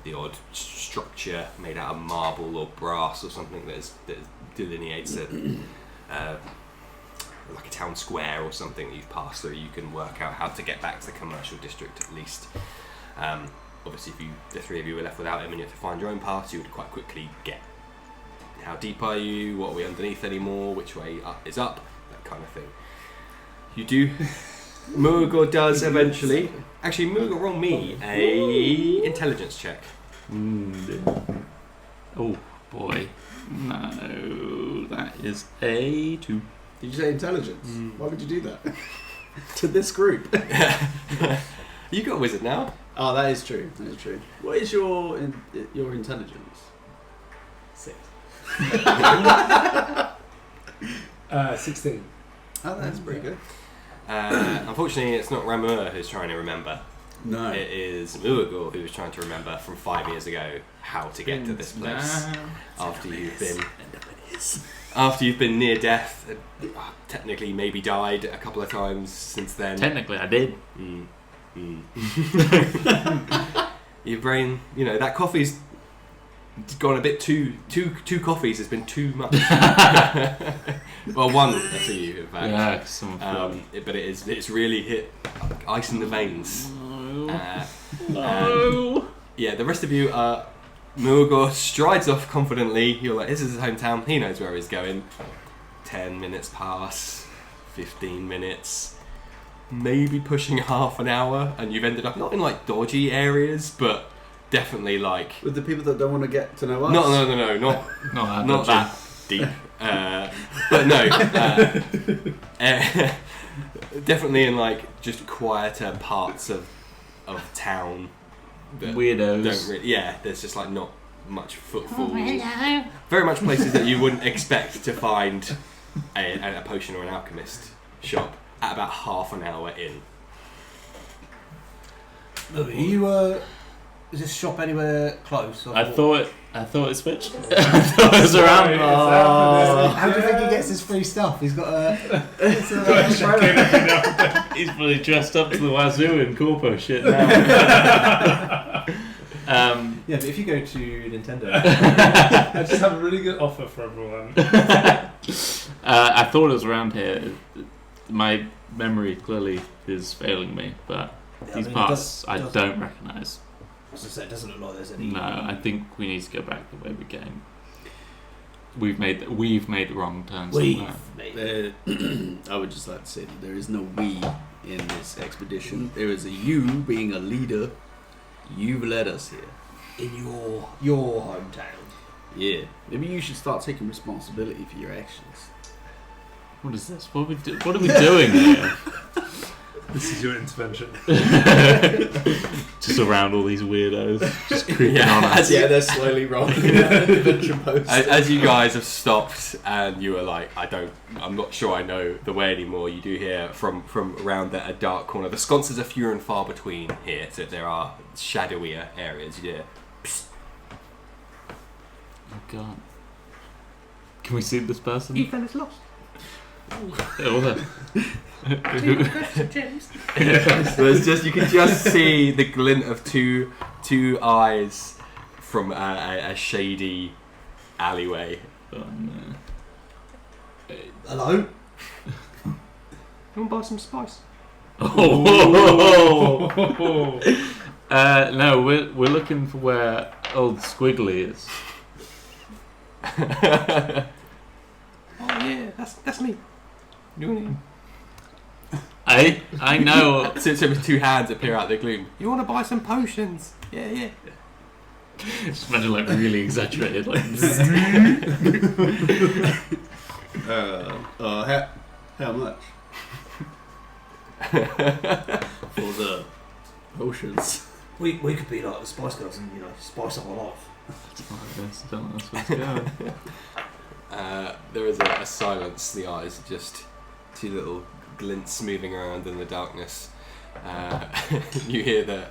the odd structure made out of marble or brass or something that delineates it, like a town square or something that you've passed through. You can work out how to get back to the commercial district at least. Obviously, if the three of you were left without him and you had to find your own path, you would quite quickly get how deep are you, what are we underneath anymore, which way up is up, that kind of thing. You do. Muagor does eventually. Actually, Muagor, roll me a intelligence check. Oh boy, no, that is a 2. Did you say intelligence? Why would you do that? To this group? You got a wizard now. Oh, that is true. That is true. What is your intelligence? 6. 16. Oh, that's pretty good. Unfortunately, it's not Ramur who's trying to remember. No. It is Muagor who's trying to remember from 5 years ago how to get to this place after you've been near death. Technically, maybe died a couple of times since then. Technically, I did. Your brain, that coffee's gone a bit too coffees has been too much. Well, one for you, in fact. Yeah, but it's really hit ice in the veins. No. Yeah, the rest of you are. Muagor strides off confidently. You're like, this is his hometown. He knows where he's going. 10 minutes pass. 15 minutes. Maybe pushing half an hour, and you've ended up not in like dodgy areas, but definitely like With the people that don't want to get to know us? No, not that deep. But no, definitely in like just quieter parts of town. That Weirdos. don't really, there's just like not much footfall. Very much places that you wouldn't expect to find a potion or an alchemist shop at about half an hour in. Look, are you is this shop anywhere close? I thought it switched. I thought it was around. How do you think he gets his free stuff? He's got a. He's probably dressed up to the wazoo in corpo shit now. Yeah, but if you go to Nintendo, I just have a really good offer for everyone. I thought it was around here. My memory clearly is failing me, but these parts I don't recognise. As I say, it doesn't look like there's any. No, I think we need to go back the way we came. We've made the wrong turn somewhere. I would just like to say that there is no we in this expedition. There is a you being a leader. You've led us here. In your hometown. Yeah. Maybe you should start taking responsibility for your actions. What is this? What are we doing here? This is your intervention. Just around all these weirdos, just creeping on us. They're slowly rolling adventure posts. As you guys have stopped and you are like, I'm not sure I know the way anymore, you do hear from around a dark corner. The sconces are few and far between here, so there are shadowier areas. You hear, psst. Oh god. Can we see this person? Ethan is lost. There's just, you can just see the glint of two eyes from a shady alleyway. Oh, no. Hello? You want to buy some spice? Oh. No, we're looking for where old Squiggly is. Oh yeah, that's me. I know. So with two hands appear out of the gloom. You want to buy some potions? Yeah. Just imagine like really exaggerated, like. How much? For the potions. We could be like the Spice Girls and spice up our life. Don't know what's going. There is a silence. The eyes are just two little glints moving around in the darkness. You hear the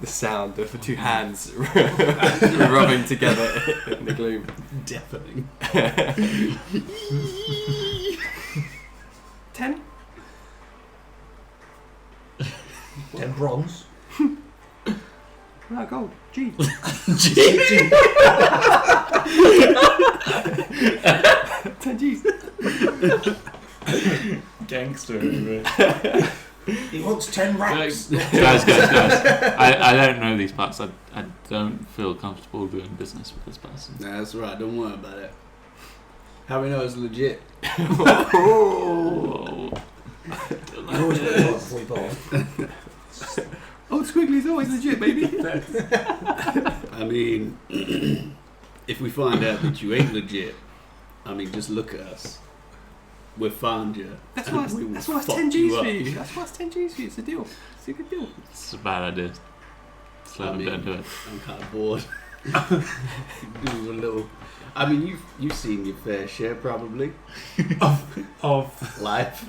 sound of the two hands rubbing together in the gloom. Deafening. 10? 10 bronze. No, gold. G. 10 G's. Gangster. Anyway. He wants 10 racks. Guys. I don't know these parts. I don't feel comfortable doing business with this person. Nah, that's right. Don't worry about it. How we know it's legit? Oh. You always got to buy before you buy. Old Squiggly's always legit, baby. I mean, if we find out that you ain't legit, just look at us. We'll find you. That's why it's 10 G's for you. That's why it's 10 G's for you. It's a deal. It's a good deal. It's a bad idea. Slowly don't do it. I'm kind of bored. Do a little. You've seen your fair share probably Of life.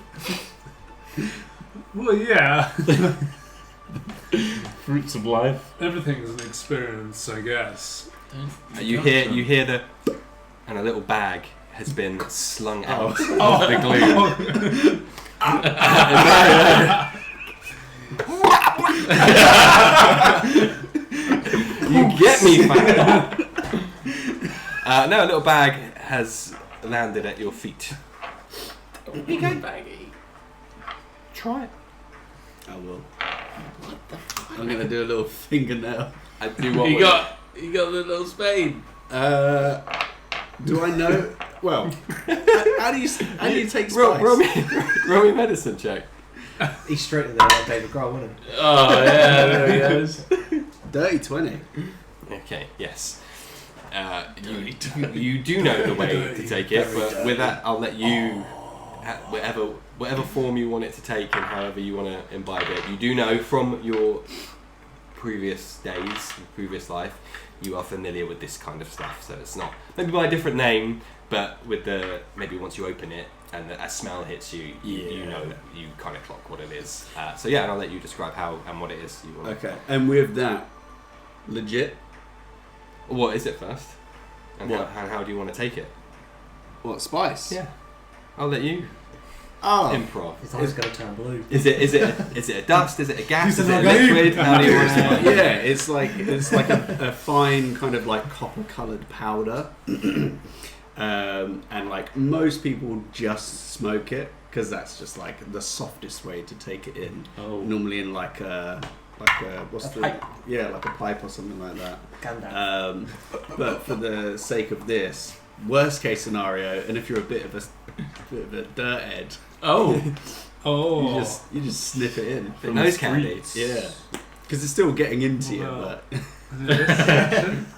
well, yeah. Fruits of life. Everything is an experience, I guess. You hear the, and a little bag has been slung out of Oh. the gloom. You get me, man. No, a little bag has landed at your feet. Here you go, baggy. Try it. I will. I'm gonna do a little fingernail. I do what You got the little spade. Do I know? Well, how do you take spice? roll me a medicine check. He's straight in there like David Grohl, isn't he? Oh yeah, there he goes. Dirty 20. Okay, yes. You do know the way to take it, but with that, I'll let you, whatever form you want it to take and however you want to imbibe it. You do know from your previous days, previous life, you are familiar with this kind of stuff. So it's not maybe by a different name, but with the maybe once you open it and a smell hits you, you know that you kind of clock what it is. So yeah, and I'll let you describe how and what it is you want. Okay, and with that, legit. What is it first? And What? how do you want to take it? What, spice? Yeah, I'll let you Oh, improv. His eyes going to turn blue. Is it a dust? Is it a gas? Use Is it a the logo. liquid? How do you want to? yeah, it's like a fine kind of like copper coloured powder, and like most people just smoke it because that's just like the softest way to take it in. Oh. Normally in like a what's A the pipe. yeah, like a pipe or something like that. Gandalf. But for the sake of this, worst case scenario, and if you're a bit of a dirt head, Oh. Oh. you just sniff it in. Bit nose candy. Yeah, because it's still getting into you, Wow.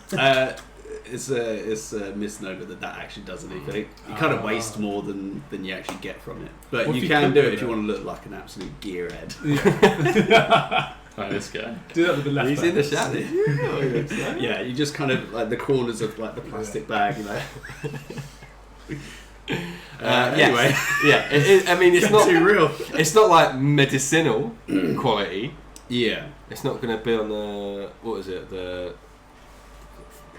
but. It's a misnomer that actually does anything. You kind of waste more than you actually get from it. But What if you you can cook do with it if you it? want to look like an absolute gearhead. Like this guy. Do that with the left You see the hand. shady? Yeah, you just kind of like the corners of like the plastic bag, you know. Anyway, Yeah. I mean, it's get not. too real. It's not like medicinal quality. Yeah, It's not going to be on the the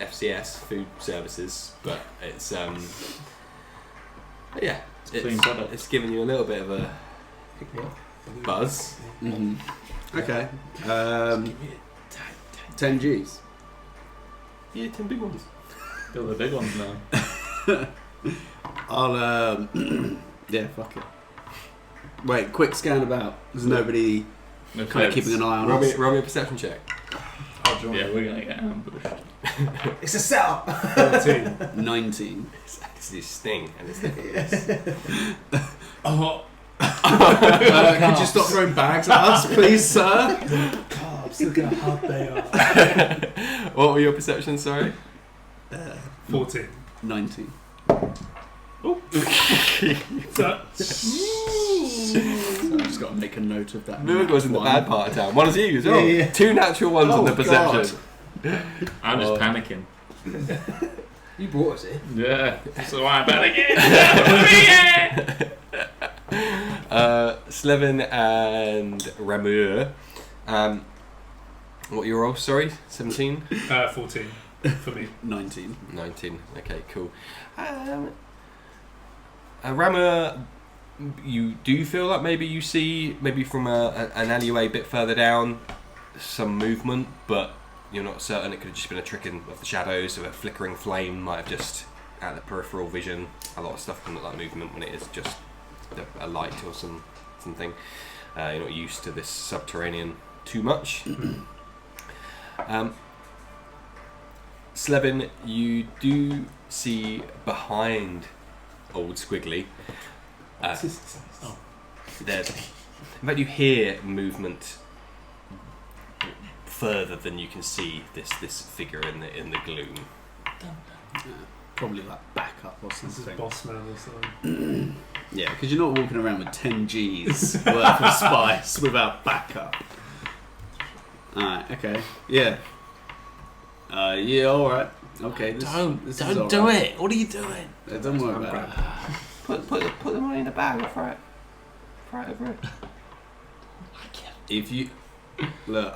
FCS Food Services, but it's yeah, Clean product. it's giving you a little bit of a buzz. mm-hmm. Okay. 10 G's. Yeah, 10 big ones. Got the big ones now. I'll yeah, fuck it. Wait, quick scan about. There's nobody No kind of keeping an eye on Roll us. me a perception check. I'll join. Yeah, we're gonna get ambushed. It's a setup. 14. 19. It's this sting, and it's Oh. Could you stop throwing bags at us, please, sir? Carbs, look how hard they are. What were your perceptions? Sorry. 14. 19. So, So I've just got to make a note of that. Miracle was in the one. bad part of town. One is you as well. Yeah. 2 natural ones on Oh, the perception. I'm just Oh. panicking. You brought us here. Yeah, so I'm panicking. Slevin and Ramur. What your roll? Sorry, 17? 14 for me. 19. 19. Okay, cool. Ramur, you do feel like maybe you see, maybe from an alleyway a bit further down, some movement, but you're not certain. It could have just been a trick of the shadows, of a flickering flame might have just, at the peripheral vision, a lot of stuff can look like movement when it is just a light or something. You're not used to this subterranean too much. Slevin, you do see behind Old Squiggly. There's, in fact, you hear movement further than you can see this figure in the gloom. Probably like backup or This is something. boss man or something. Yeah, because you're not walking around with 10 G's worth of spice without backup. Alright, okay. Yeah. Yeah, alright. Okay. This is Don't do alright. it. What are you doing? Don't worry about it. Put the money in the bag and throw it over it. If you look,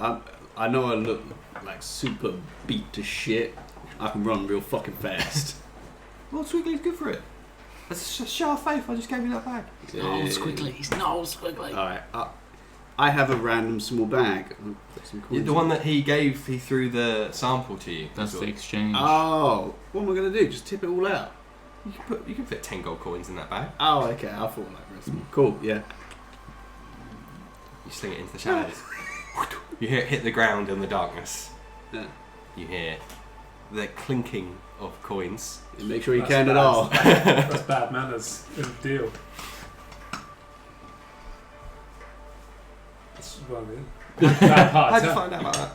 I know I look like super beat to shit. I can run real fucking fast. Well, Squiggly's good for it. That's a show of faith. I just gave you that bag. He's no squiggly. Alright, I have a random small bag. I'll put some coins The in. one that he threw the sample to you. That's the exchange. Oh, what am I going to do? Just tip it all out? You can fit 10 gold coins in that bag. Oh, okay. I thought like real small. Cool, yeah. You sling it into the shadows. You hear it hit the ground in the darkness. Yeah. You hear the clinking of coins. Make sure you That's count it bad. all. That's bad manners in the deal. That's well, yeah. Bad part. How'd you find out about that?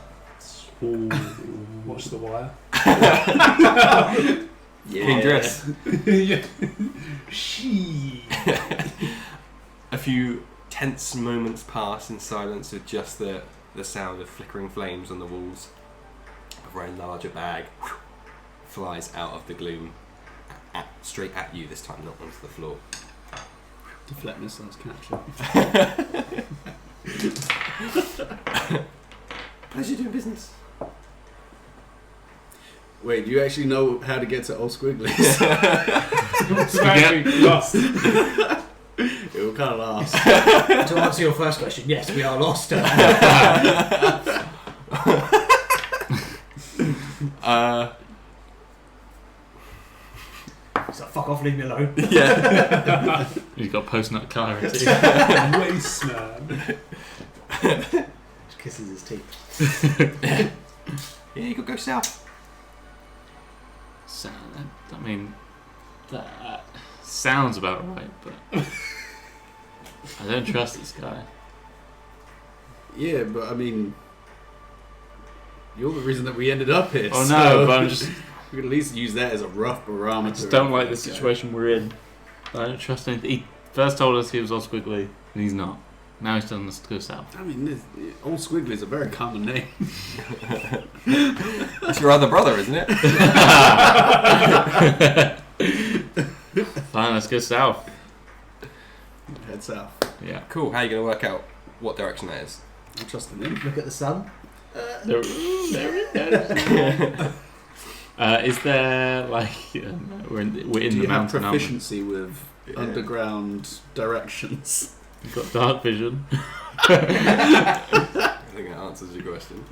Watch The Wire. Pink dress. Yeah. She. A few tense moments pass in silence with just the the sound of flickering flames on the walls before a larger bag flies out of the gloom, straight at you this time, not onto the floor. Deflect missiles, capture. Pleasure doing business. Wait, do you actually know how to get to Old Squigglies? Zachary, lost. It will kind of last. To answer your first question, yes, we are lost. So fuck off, leave me alone. Yeah. He's got post-nut clarity. Waste man. Just kisses his teeth. Yeah, you could go south. So, I mean, that sounds about right, but I don't trust this guy. Yeah, but I mean, you're the reason that we ended up here. Oh so no, but I'm just, we could at least use that as a rough barometer. I just don't like the Okay. situation we're in. I don't trust anything. He first told us he was all squiggly, and he's not. Now he's telling us to go south. I mean, Old Squiggly is a very common name. That's your other brother, isn't it? Fine, let's go south. Head south. Yeah. Cool. How are you going to work out what direction that is? I'm trusting him. Look at the sun. There is there like we're in Do the you have mountain? aren't we? proficiency with underground directions? You've got dark vision. I think that answers your question.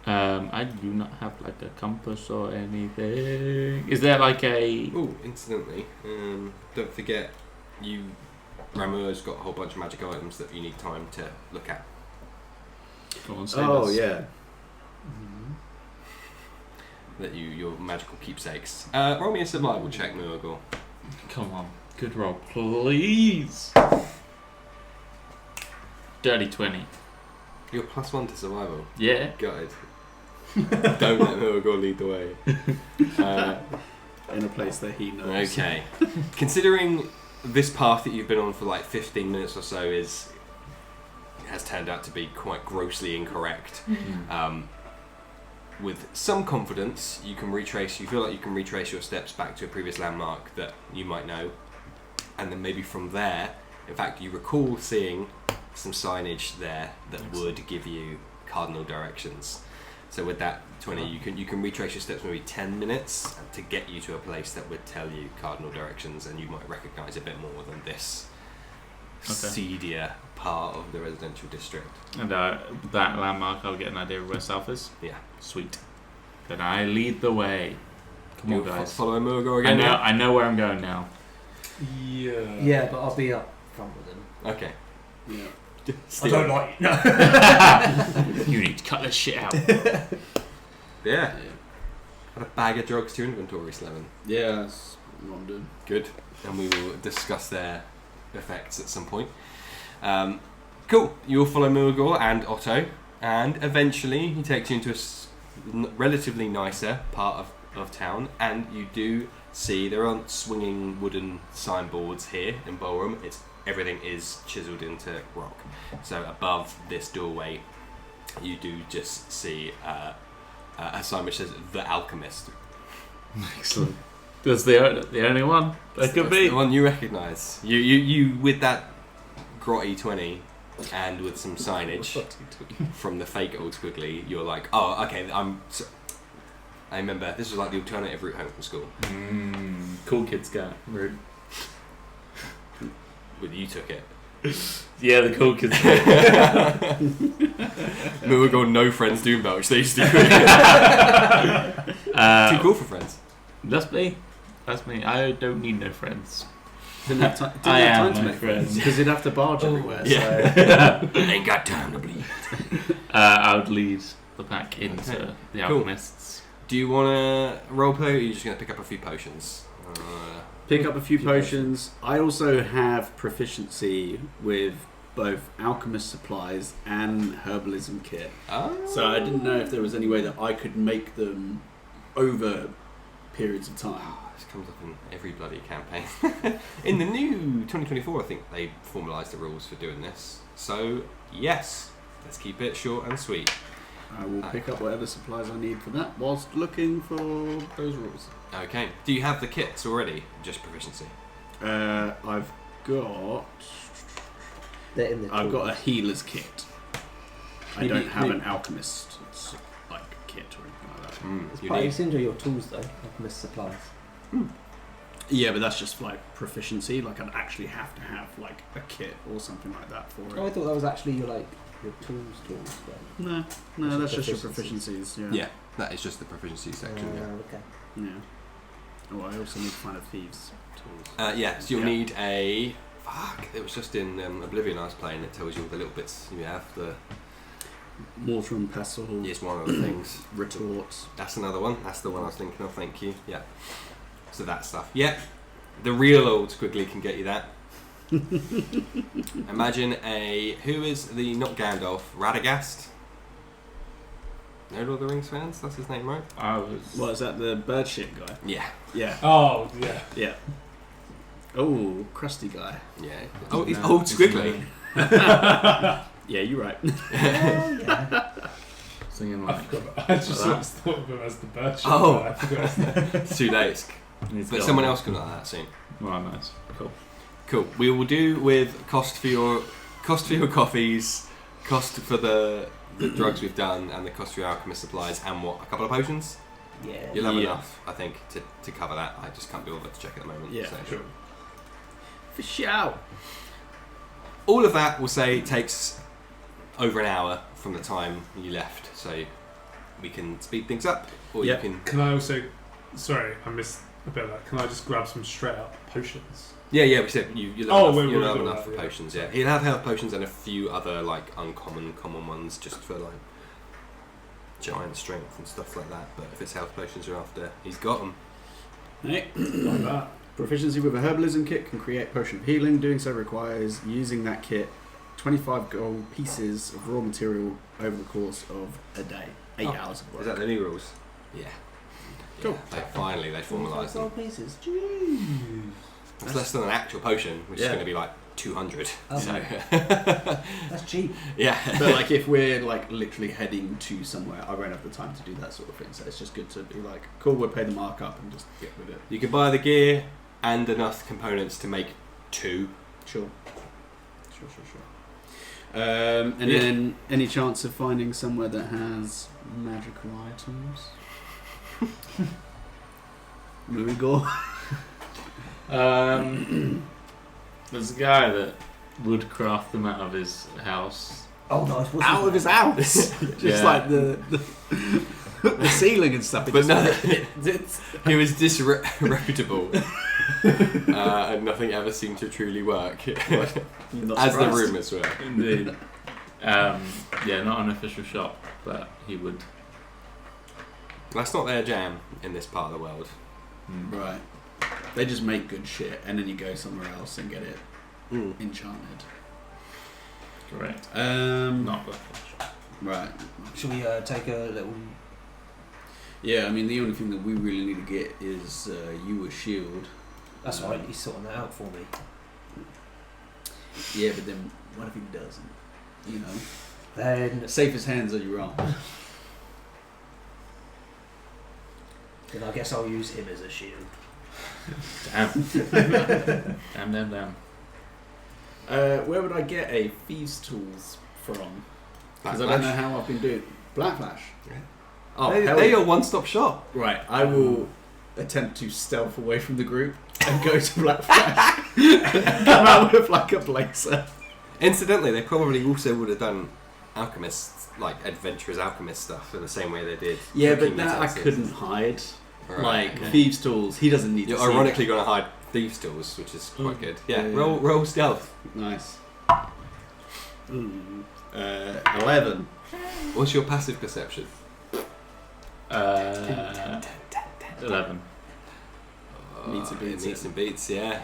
I do not have like a compass or anything. Is there like a? Oh, incidentally, don't forget, Ramua's got a whole bunch of magic items that you need time to look at. Go on, save Oh us. yeah. That your magical keepsakes. Roll me a survival check, Murgle. Come on, good roll, please. Dirty 20. You're +1 to survival. Yeah. Got it. Don't let Murgle lead the way. In a place that he knows. Okay. Considering this path that you've been on for like 15 minutes or so has turned out to be quite grossly incorrect. With some confidence, you feel like you can retrace your steps back to a previous landmark that you might know, and then maybe from there, in fact, you recall seeing some signage there that would give you cardinal directions. So with that 20, you can retrace your steps maybe 10 minutes to get you to a place that would tell you cardinal directions, and you might recognise a bit more than this seedier part of the residential district. And that landmark, I'll get an idea of where south is. Yeah. Sweet. Then I lead the way. Come on, You'll guys. follow Murgo again. I know where I'm going now. Yeah. Yeah, but I'll be up front with him. Okay. Yeah. I don't like you. No. You need to cut this shit out. Yeah. Add a bag of drugs to your inventory, Slevin. Yeah, that's what I'm doing. Good. And we will discuss their effects at some point. Cool. You'll follow Murgor and Otto, and eventually he takes you into a relatively nicer part of town, and you do see there aren't swinging wooden signboards here in Ballroom. Everything is chiseled into rock. So above this doorway, you do just see a sign which says "The Alchemist." Excellent. That's the only one that could That's be. the one you recognise. You with that grotty 20 and with some signage from the fake Old Squiggly, you're like, oh, okay. I remember this was like the alternative route home from school. Cool kids go route. Well, you took it. Yeah, the cool kids. We were going no friends Doombelch. They used to do too cool for friends. That's me. That's me. I don't need no friends. Didn't have time to my make friend. friends because he'd have to barge everywhere. Yeah. Ain't got time to bleed. I would lead the pack into the Cool. alchemists. Do you want to roleplay, or are you just going to pick up a few potions? Pick up a few potions. I also have proficiency with both alchemist supplies and herbalism kit. So I didn't know if there was any way that I could make them over periods of time. This comes up in every bloody campaign. In the new 2024, I think they formalised the rules for doing this. So, yes. Let's keep it short and sweet. I will pick up whatever supplies I need for that whilst looking for those rules. Okay. Do you have the kits already? Just proficiency. I've got a healer's kit. I don't have an alchemist's like kit or anything like that. It's part of your syndrome, your tools though, alchemist supplies. Yeah, but that's just like proficiency. Like I'd actually have to have like a kit or something like that for it. Oh, I thought that was actually your tools. But No, that's just your proficiencies. Yeah, that is just the proficiency section. Okay. Yeah. Oh, I also need to find a thieves tools. Yeah, so you'll need a. Fuck, it was just in Oblivion I was playing. It tells you all the little bits you have. The mortar and pestle. Yes, one of the things. Retorts. That's another one. That's the one I was thinking of. Thank you. Yeah. So that stuff. Yeah. The real old squiggly can get you that. Imagine who is the not Gandalf? Radagast. No Lord of the Rings fans. That's his name, right? What is that? The bird shit guy. Yeah. Yeah. Oh, yeah. Yeah. Oh, crusty guy. Yeah. Oh, he's old squiggly. Yeah, you're right. Yeah. Singing I like. forgot. I just always thought of him as the bird shit Oh. guy. I forgot his name. It's too late. But someone else can like that soon. Well, nice. Cool. Cool. We will do with cost for your coffees, cost for the drugs we've done, and the cost for your alchemist supplies, and a couple of potions. Yeah. You'll have enough, I think, to cover that. I just can't be bothered to check at the moment. Yeah, so. Sure. For sure. All of that, we'll say, takes over an hour from the time you left, so we can speed things up, or Yep. you can. Can I also... Sorry, I missed a bit of that. Can I just grab some straight up potions? Yeah. We said you'll have we'll enough do enough that, for yeah. potions. Yeah, he'll have health potions and a few other common ones, just for giant strength and stuff like that. But if it's health potions you're after, he's got them. Hey. Like that. Proficiency with a herbalism kit can create potion of healing. Doing so requires using that kit 25 gold pieces of raw material over the course of a day. 8 hours of work. Is that the new rules? Yeah. Cool. Finally, they formalised them. Gold pieces. Jeez. It's less than an actual potion, which is Yeah. going to be 200. Oh. So, That's cheap. yeah. But if we're literally heading to somewhere, I won't have the time to do that sort of thing. So it's just good to be cool, we'll pay the markup and just get with it. You can buy the gear and enough components to make 2. Sure. And then any chance of finding somewhere that has magical items? Louis Gore. There's a guy that would craft them out of his house. Oh, nice. What's Out of his house. Just Yeah. the ceiling and stuff. But no, he was disreputable. And nothing ever seemed to truly work. As the rumours were. Indeed. Yeah, not an official shop, but he would. That's not their jam in this part of the world. Right. They just make good shit and then you go somewhere else and get it enchanted. Correct. Not Not Blackflash. right. Should we take a little... Yeah, I mean the only thing that we really need to get is you a shield. That's right, he's sorting that out for me. Yeah, but then what if he doesn't? You know. Then Safest hands are your own. I guess I'll use him as a shield. Damn. Damn. Where would I get a thieves tools from? Because I don't know Blackflash. how I've been doing. Blackflash. Yeah. Oh, They're your one-stop shop. right. I will attempt to stealth away from the group and go to Blackflash. Come out with a blazer. Incidentally, they probably also would have done alchemists, adventurous alchemist stuff in the same way they did. Yeah, but cooking that I utensils. couldn't hide. Right, okay. Thieves tools, he doesn't need You're to see ironically going to hide thieves' tools, which is quite good. Yeah, Yeah. roll stealth. that. Nice. 11. What's your passive perception? 11. Meets and beats Meets it. and beats, yeah.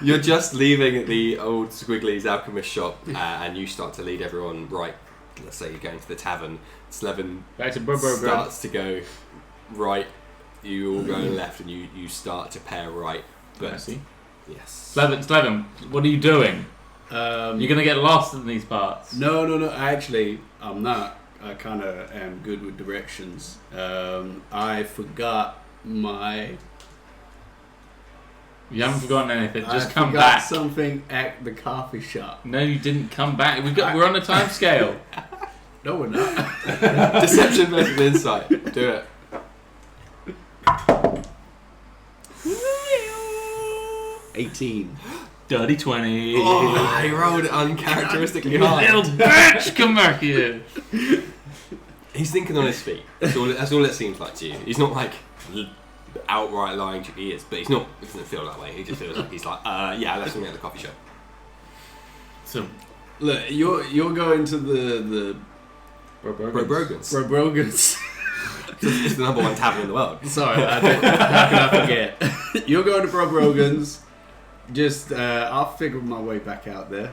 You're just leaving the old Squiggly's alchemist shop and you start to lead everyone right. Let's say you're going to the tavern. Slevin Back to Burberry. starts to go right. You all go left and you start to pair right. I But see. yes. Slevin, what are you doing? You're gonna get lost in these parts. No. Actually, I'm not. I kind of am good with directions. I forgot my. You haven't forgotten anything. Just I come forgot back. something at the coffee shop. No, you didn't come back. We're on a time scale. No, we're not. Deception versus insight. Do it. 18. Dirty 20. Oh, he rolled uncharacteristically high. Little bitch, come back here. He's thinking on his feet. That's all it seems like to you. He's not like outright lying to you. He is, but he's not. He doesn't feel that way. He just feels like he's like, yeah, let's meet at the coffee shop. So, Look, you're going to the Broggs. Broggs. It's the number one tavern in the world. Sorry, how can I forget? You're going to Broggs. Just, I'll figure my way back out there.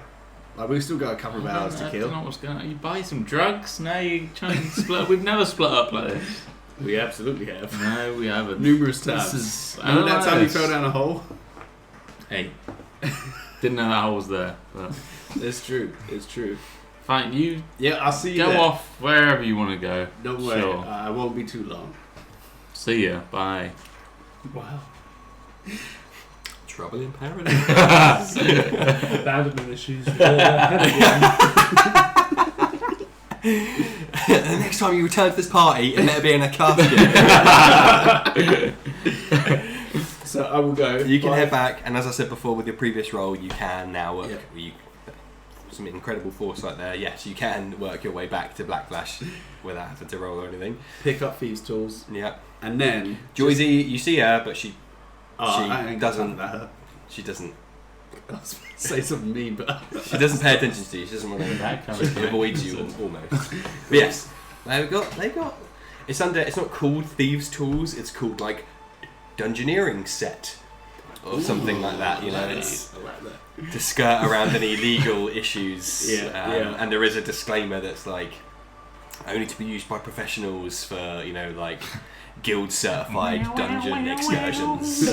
Like, we've still got a couple of hours to I kill. don't know what's going on. You buy some drugs? Now you trying to split up. We've never split up like this. We absolutely have. No, we haven't. Numerous times. This is Remember that time you fell down a hole? Hey. Didn't know that hole was there. But. It's true. It's true. Fine, you Yeah, I'll see you go there. off wherever you want to go. Don't worry. Sure. I won't be too long. See ya. Bye. Wow. Trouble in paradise. Abandonment issues. Again. The next time you return to this party, it better be in a casket. So I will go. You can Bye. head back, and as I said before, with your previous role, you can now work. Yeah. Some incredible foresight there. Yes, you can work your way back to Black Flash without having to roll or anything. Pick up thieves' tools. Yeah. And then... Joyzee, you see her, but she I ain't doesn't. got that. She doesn't. I was about to say something mean, but... She doesn't pay attention to you. She doesn't want to. That kind She of avoids you almost. But yes, they've got. It's not called thieves' tools. It's called like dungeoneering set or something like that. You know, it's I like that. to skirt around any legal issues. Yeah. And there is a disclaimer that's like only to be used by professionals for like guild certified dungeon excursions,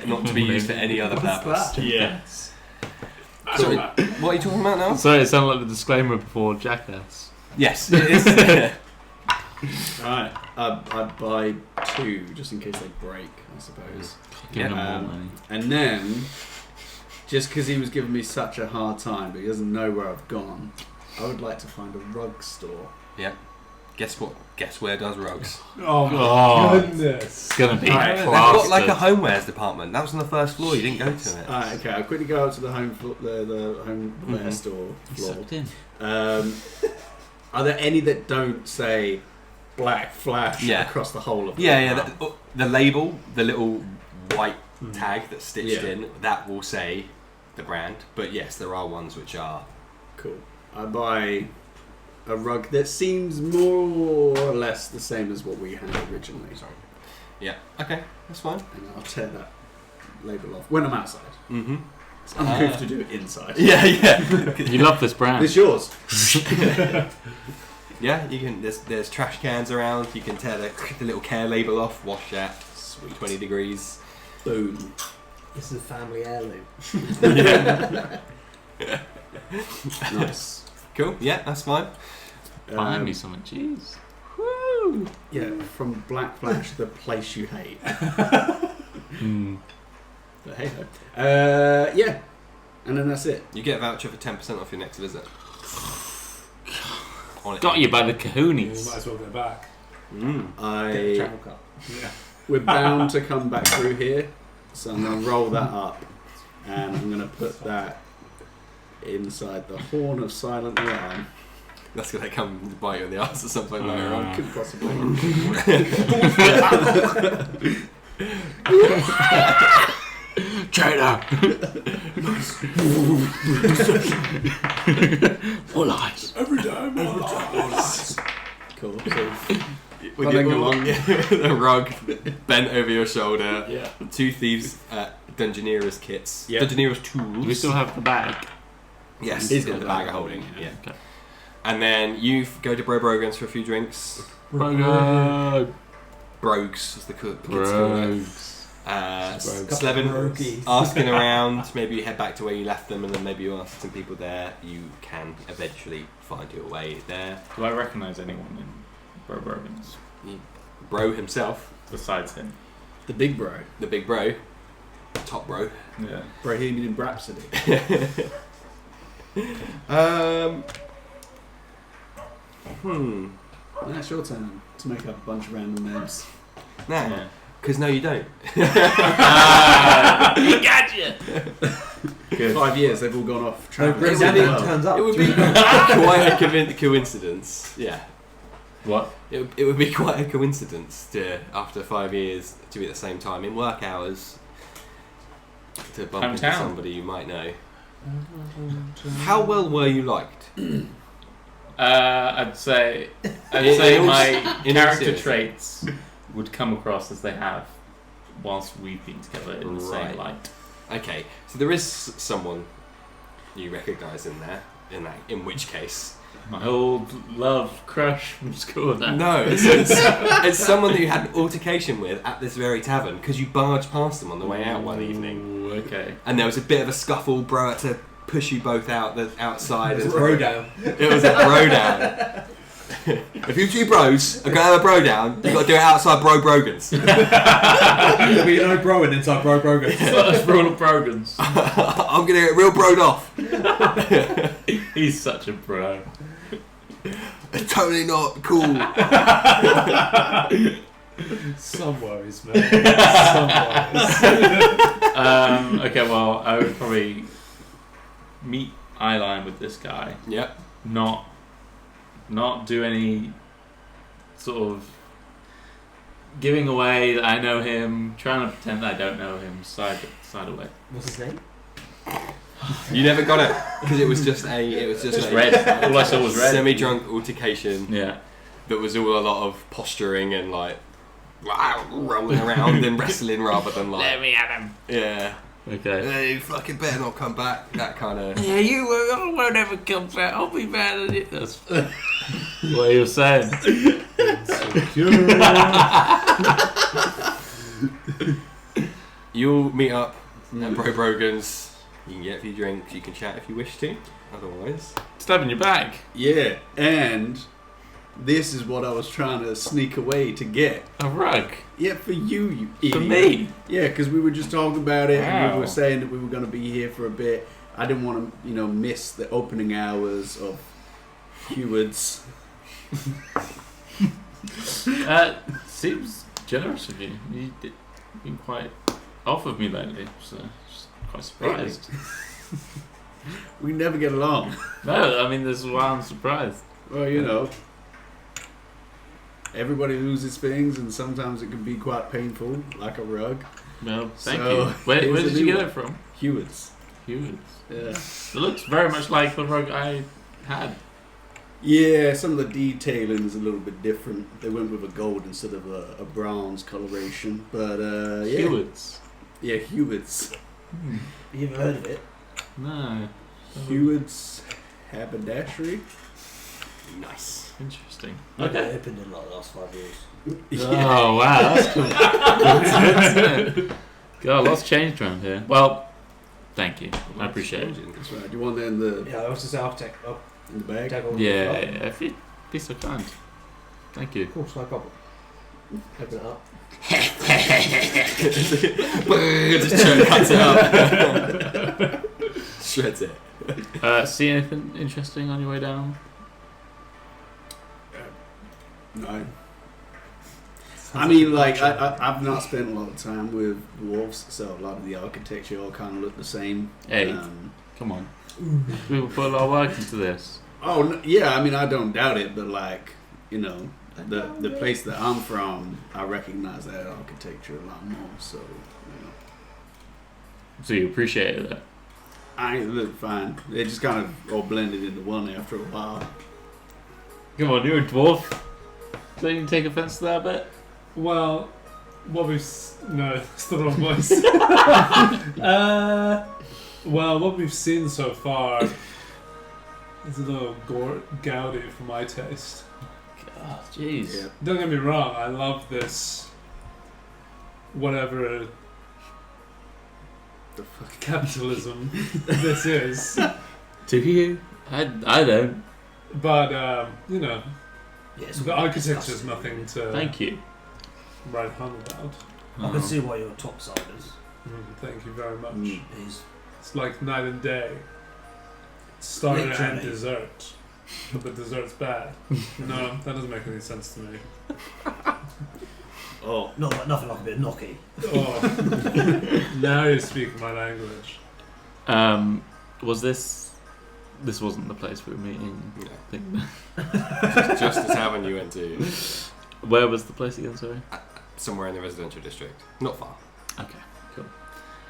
not to be used for any other purpose. Yes. So, what are you talking about now? Sorry, it sounded like the disclaimer before Jackass. Yes, it is. Alright, I'd buy 2 just in case they break, I suppose. Give them Yeah. more money. And then, just because he was giving me such a hard time, but he doesn't know where I've gone, I would like to find a rug store. Yeah. Guess what? Guess where does rugs? Oh my Oh. goodness. It's gonna be Alright, They've got like a plastered. homewares department. That was on the first floor. You didn't go to it. Alright, okay, I'll quickly go up to the the homeware store floor. Sucked in. Are there any that don't say Black Flash Yeah. across the whole of the Yeah. map? The label, the little white tag that's stitched Yeah. in, that will say the brand. But yes, there are ones which are. Cool. I buy a rug that seems more or less the same as what we had originally. Sorry. Yeah. Okay, that's fine. And I'll tear that label off when I'm outside. Mm-hmm. It's uncouth to do it inside. Yeah, yeah. You love this brand. It's yours. Yeah, you can. There's trash cans around. You can tear the little care label off. Wash that. Sweet. 20 degrees. Boom. This is a family heirloom. Nice. Cool. Yeah, that's fine. Find me something. Jeez. Woo! Yeah, from Black Flash, the place you hate. But hey ho. Yeah. And then that's it. You get a voucher for 10% off your next visit. On it. Got you by the You kahoonies. might as well go back. Mm. Get the travel cup. Yeah. We're bound to come back through here, so I'm going to roll that up, and I'm going to put that inside the horn of Silent Realm. That's gonna come to bite you in the ass or something later on. Could possibly. Traitor! All eyes. Every time. Cool. So, With Running your along. the rug bent over your shoulder. yeah. 2 thieves Dungeoneer's kits. Yeah. Dungeoneer's tools. Do we still have the bag? Yes, He's in got the the bag bag of holding. holding, Yeah. Okay. And then you go to Broggs for a few drinks. Broggs. Broggs is the kids call it. Broggs. Slevin asking around, maybe you head back to where you left them and then maybe you ask some people there. You can eventually find your way there. Do I recognise anyone in Broggs? Bro himself. Besides him. The big bro. The big bro. Top bro. Yeah. Bohemian Rhapsody. That's your turn to make up a bunch of random names. No, because no, you don't. You gotcha! Good. 5 years, they've all gone off. Danilo turns up. It would be quite a coincidence. Yeah. What? It would be quite a coincidence to, after 5 years, to be at the same time in work hours, to bump into somebody you might know. How well were you liked? I'd say my character traits would come across as they have whilst we've been together in the same light. Okay, so there is someone you recognise in there, in which case... My old love crush from school. No, it's someone that you had an altercation with at this very tavern because you barged past them on the way out one evening. Ooh, okay. And there was a bit of a scuffle, bro, had to push you both out outside. It was a bro down. It was a bro down. If you two bros are going to have a bro down, you've got to do it outside Bro Brogans. But you know broing inside Bro Brogans. That's Bro Brogans. I'm going to get real broed off. He's such a bro. It's totally not cool. Some worries, man. Some worries. Okay, well, I would probably meet Eyeline with this guy. Yep. Not do any sort of giving away that I know him, trying to pretend that I don't know him, side away. What's his name? You never got it because it was just Just red. All I saw was red. Semi-drunk altercation. Yeah. That was all a lot of posturing and like rolling around and wrestling rather than like. Let me at him. Yeah. Okay. Hey, you fucking better not come back. That kind of. Yeah, I won't ever come back. I'll be mad at it. That's what he was saying. You'll meet up at Bro Brogan's. You can get a few drinks. You can chat if you wish to. Otherwise, Stab in your back. Yeah, and this is what I was trying to sneak away to get. A rug. Yeah, for you idiot. For me. Yeah, because we were just talking about it and we Wow. were saying that we were going to be here for a bit. I didn't want to, miss the opening hours of Heward's. Seems generous of you. You've been quite off of me lately, so just quite surprised. We never get along. No, I mean, this is why I'm surprised. Well, everybody loses things and sometimes it can be quite painful, like a rug. Well, thank So, you. Where here's did a you new get one. it from? Heward's. Heward's. Yeah. It looks very much like the rug I had. Yeah, some of the detailing is a little bit different. They went with a gold instead of a bronze coloration. But, yeah. Heward's. Yeah, Heward's. You ever heard of it? No. Heward's haberdashery. nice. Interesting. They've Okay. opened in like the last 5 years. Oh, wow. That's cool. That's good, isn't it? God, lots changed around here. Well, thank you. I appreciate it. That's right. Do you want that in the Yeah, I was just I'll take in the bag? all Yeah, the if you'd be so kind. Thank you. Of course, no problem. Open it up. Just cuts it up. Shreds it. See anything interesting on your way down? No. I mean, like, I've not spent a lot of time with dwarves, so a lot of the architecture all kind of look the same. Hey, come on. We will put a lot of work into this. Oh, yeah, I mean, I don't doubt it, but, like, the place that I'm from, I recognize that architecture a lot more, so, So you appreciated it? I look fine. It just kind of all blended into one after a while. Come on, you're a dwarf. Don't you take offense to that bit? Well, what we've no, it's the wrong voice. Well, what we've seen so far is a little gaudy for my taste. God, jeez. Yeah. Don't get me wrong, I love this. Whatever the fucking capitalism this is. Do you? I don't. But, you know, Yeah, it's the all architecture is disgusting. nothing to Thank you. write home about. I can see why you're topsiders. Thank you very much. Is It's like night and day. Starter and Literally. dessert. But the dessert's bad. No, that doesn't make any sense to me. Oh, nothing like a bit of gnocchi. Oh, now you're speaking my language. Was this wasn't the place we were meeting? No. I think. Justice Avenue went to Where was the place again? Sorry. somewhere in the residential district. Not far. Okay, cool.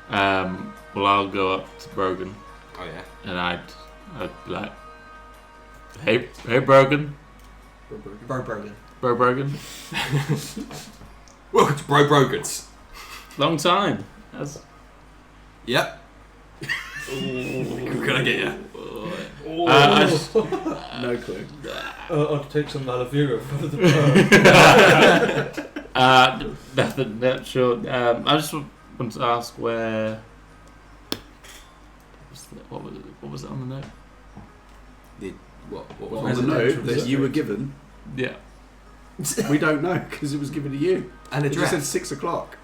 Well, I'll go up to Brogan, Oh yeah. and I'd be like, hey, Brogan, Bro Brogan. Bro Brogan, Welcome to Brogans. long time. That's Yep. Who can I get you? I just, no clue. I'll take some Malavira for the nothing. Not sure. I just want to ask where. What was it on the note? What On was the it? note that you were given, Yeah. we don't know because it was given to you. An It just said address 6 o'clock.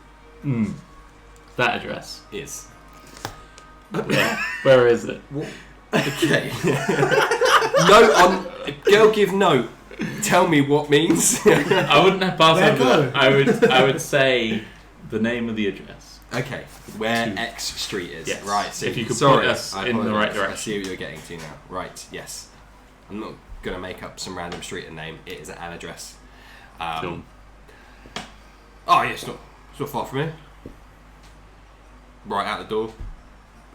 That address. is. Where is it? Okay. Note on. Girl give note. Tell me what means. I wouldn't have passed Where over go? that. I would say the name of the address. Okay. Where To- X Street is. Yes. Right. So If you could sorry, point us I in the right apologise. I direction. see what you're getting to now. Right. Yes. I'm not gonna make up some random street and name. It is an address. Cool. Oh yeah, it's not far from here. Right out the door,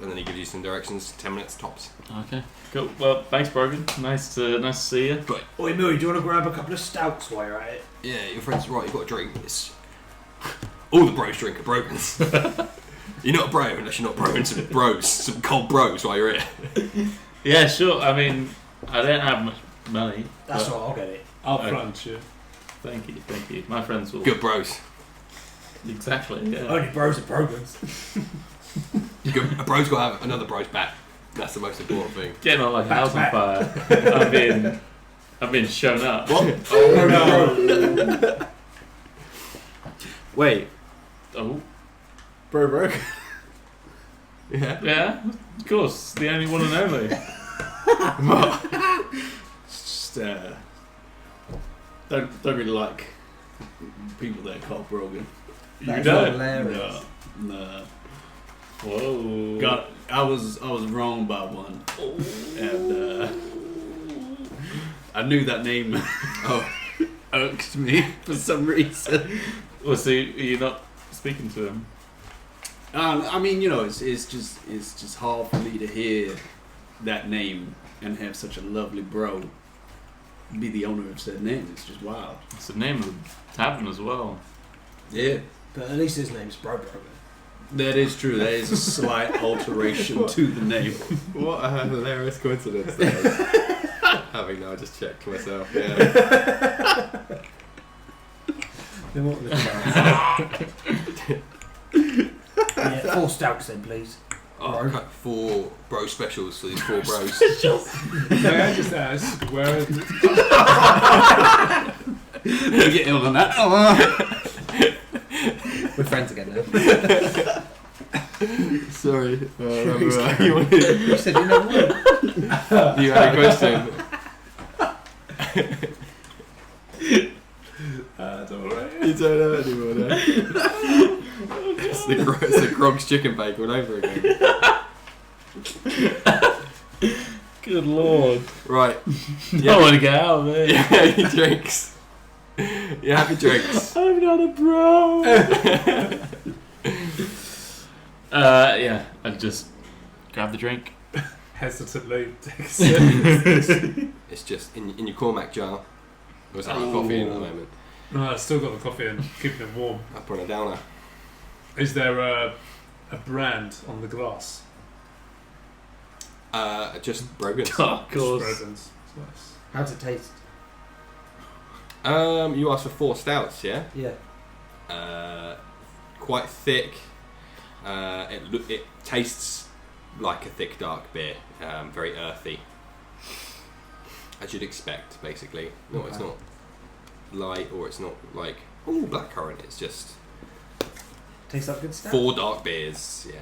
and then he gives you some directions. 10 minutes tops. Okay. Cool. Well, thanks, Brogan. Nice to see you. Oi, Millie, do you want to grab a couple of stouts while you're at it? Yeah, your friend's right. You've got a drink. It's all the bros drink are Brogans. You're not a bro unless you're not broing some bros, some cold bros while you're here. Yeah, sure. I mean, I don't have much money. That's but all right, I'll get it. I'll Okay. front you. Thank you. My friends will. Good bros. Exactly. Yeah. Only bros are Brogans. A bro's got to have another bro's back. That's the most important thing. Getting on like a house on Back. fire. I've been shown up. What? Oh no. Wait, Oh. bro. Yeah. Yeah. Of course. The only one and only. Just, don't really like people that are called Brogan. You That's don't. hilarious. No. Whoa. I was wrong by one, and I knew that name irked me for some reason. Well, so you're not speaking to him? I mean, you know, it's just hard for me to hear that name and have such a lovely bro be the owner of said name. It's just wild. It's the name of the tavern as well. Yeah, But at least his name's Bro Brogan. that is true. That is a slight alteration to the name. What a hilarious coincidence that is. Having now just checked myself. Yeah. Yeah, 4 stouts then, please. Oh, cut 4 bro specials for these 4 bros. May I just ask, where is it? You get ill on that. We're friends again now. Sorry. You said you know what? You had a question. That's alright. You don't know anymore now. It's the Broggs chicken bake all over again. Good lord. Right. I want to get out of there. You have your drinks. You have your drinks. I'm not a bro. Yeah, I just grab the drink. Hesitantly take a sip. It's just in your Cormac jar. Or is that your coffee in at the moment? No, I've still got the coffee and keeping it warm. Up on a downer. Is there a brand on the glass? Just Brogans. Of course. Brogans. Nice. How's it taste? You asked for 4 stouts, yeah? Yeah. Quite thick. It tastes like a thick dark beer, very earthy, as you'd expect, basically. No, it's not light, or it's not like blackcurrant. It's just Tastes like good stout. 4 dark beers. Yeah,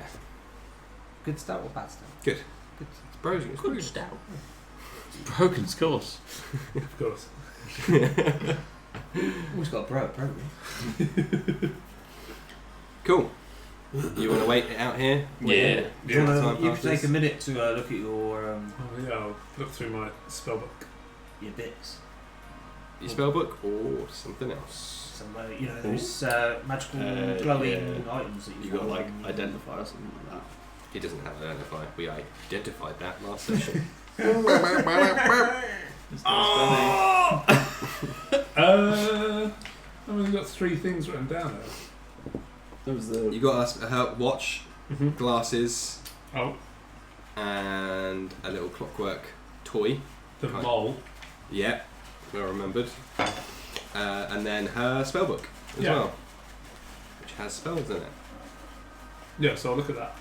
Good stout or bad stout? good. Good. It's broken. It's Good broken. stout. Broken, of course. Of course. Always got a bro, haven't we? Cool. You want to wait it out here? Yeah. Yeah. Time You can passes. take a minute to look at your Oh, yeah, I'll look through my spellbook. bits. Your spell book or something else. Some those magical glowing items that You you've got like on- identify or something like that. He doesn't have identify. We identified that last session. I've only got 3 things written down there. That was the. You got a watch, Mm-hmm. glasses, Oh, and a little clockwork toy. the Right. mole. Yeah, well remembered. And then her spellbook as Yeah. well, which has spells in it. Yeah, so I'll look at that.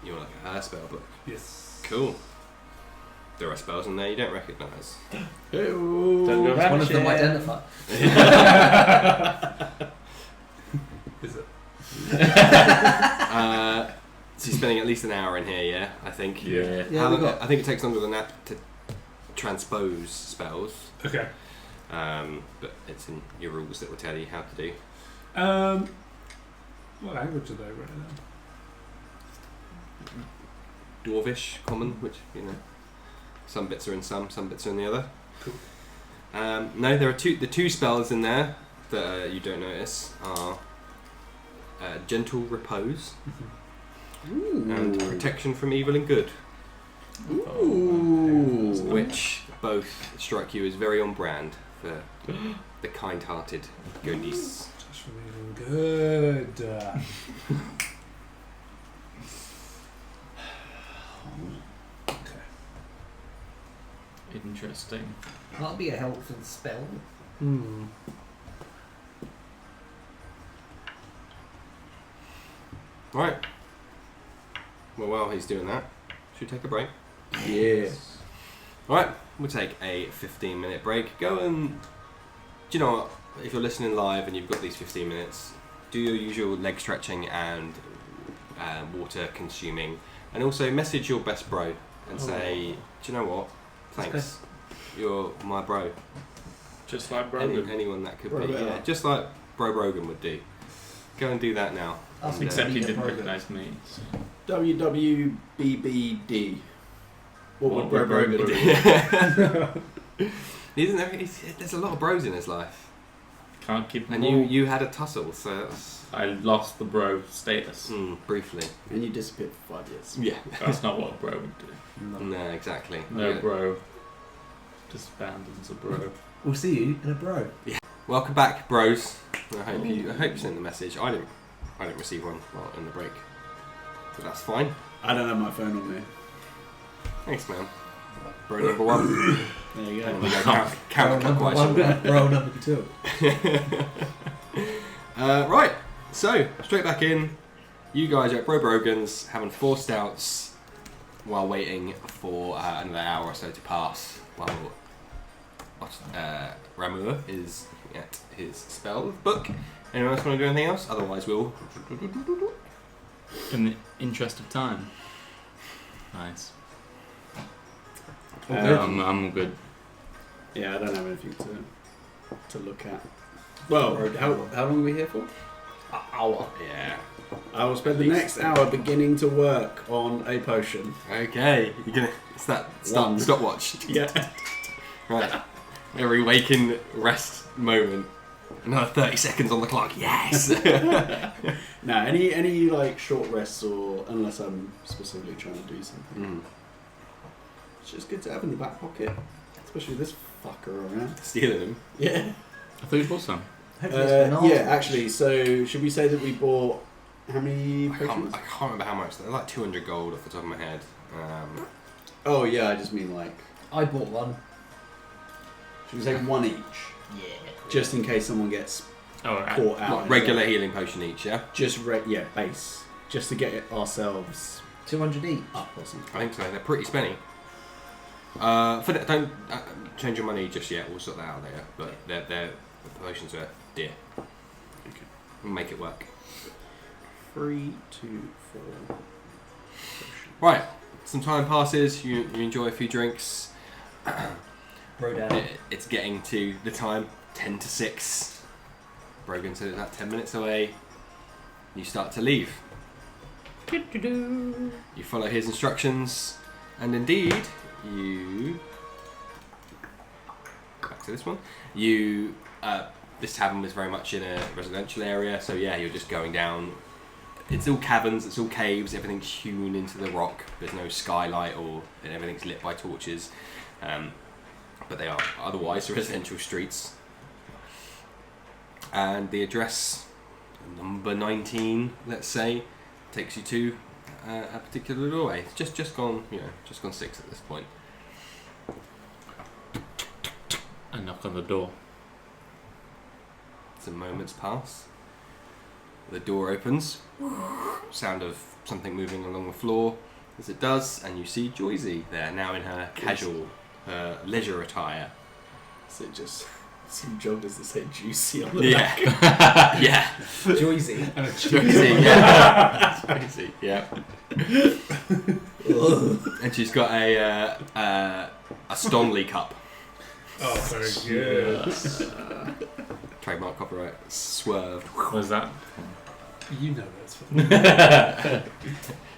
You want to look at her spellbook? Yes. Cool. There are spells in there you don't recognise. Don't go One of them Vanishing. identify. Is it? So you're spending at least an hour in here, yeah? I think. Yeah. Yeah, How we long- got- I think it takes longer than that to transpose spells. Okay. But it's in your rules that will tell you how to do. What language are they written in? Dwarvish, common, which, some bits are in some bits are in the other. Cool. No, there are the 2 spells in there that you don't notice are Gentle Repose and Protection from Evil and Good, Ooh. which both strike you as very on brand for the kind-hearted goodies. Just for me, good. Okay. Interesting. That'll be a helpful spell. Right. Well, while he's doing that, should we take a break? Yeah. Alright, we'll take a 15-minute break. Go and... Do you know what? If you're listening live and you've got these 15 minutes, do your usual leg stretching and water consuming. And also message your best bro and say, do you know what? Thanks. You're my bro. Just like Brogan. Anyone that could Bro be. better. Yeah, just like Bro Brogan would do. Go and do that now. Ask And, me Except he Yeah, didn't Brogan. recognise me. So. WWBBD. What would What Bro would Brogan Brogan do? There's a lot of bros in his life. Can't keep them And all. you had a tussle, so that's... I lost the bro status. briefly. And you disappeared for 5 years. Yeah. That's not what a bro would do. No, exactly. No Yeah. bro disbands a bro. We'll see you in a bro. Welcome back, bros. I hope you sent the message. I didn't receive one while in the break, but that's fine. I don't have my phone on me. Thanks, man. Bro number 1. There you And go. we go counterclockwise. Bro number 2. Right, so straight back in. You guys are at Bro Brogan's having 4 stouts while waiting for another hour or so to pass while Ramur is looking at his spell book. Anyone else want to do anything else? Otherwise, we'll. In the interest of time. Nice. I'm good. Yeah, I don't have anything to look at. Well, how long are we here for? An hour. Yeah. I will spend the next hour beginning to work on a potion. Okay. You're gonna. It's that One. stopwatch. Yeah. Right. Every waking rest moment. Another 30 seconds on the clock. Yes. Now, any like short rests or unless I'm specifically trying to do something. It's just good to have in the back pocket, especially this fucker around. Stealing them. Yeah. I thought you bought some. Yeah, actually. So should we say that we bought how many I potions? can't remember how much. They're like 200 gold off the top of my head. Oh yeah, I just mean like. I bought one. Should we say one each? Yeah. Just in case someone gets Alright. caught out. What, regular healing potion each, yeah? Just base. just to get it ourselves 200 each. up or something. I think so. They're pretty spenny. Don't change your money just yet. We'll sort that out later. But the potions are dear. Okay. We'll make it work. 3, 2, 4. Right. Some time passes. You enjoy a few drinks. Bro down. It's getting to the time. 10 to 6. Brogan said it's about 10 minutes away. You start to leave. You follow his instructions, and indeed, you... Back to this one. You... this tavern was very much in a residential area, so yeah, you're just going down. It's all caverns, it's all caves, everything's hewn into the rock. There's no skylight, and everything's lit by torches. But they are otherwise residential streets. And the address, number 19, let's say, takes you to a particular doorway. It's just gone 6 at this point. I knock on the door. Some moments pass. The door opens. Sound of something moving along the floor as it does, and you see Joyzee there, now in her casual, her leisure attire. So just some joggers that say juicy on the back. Yeah. Joyzee. Joyzee, yeah. Joyzee, yeah. And she's got a Stonley cup. Oh, very good. Trademark copyright. Swerved. Where's that? You know that's fun.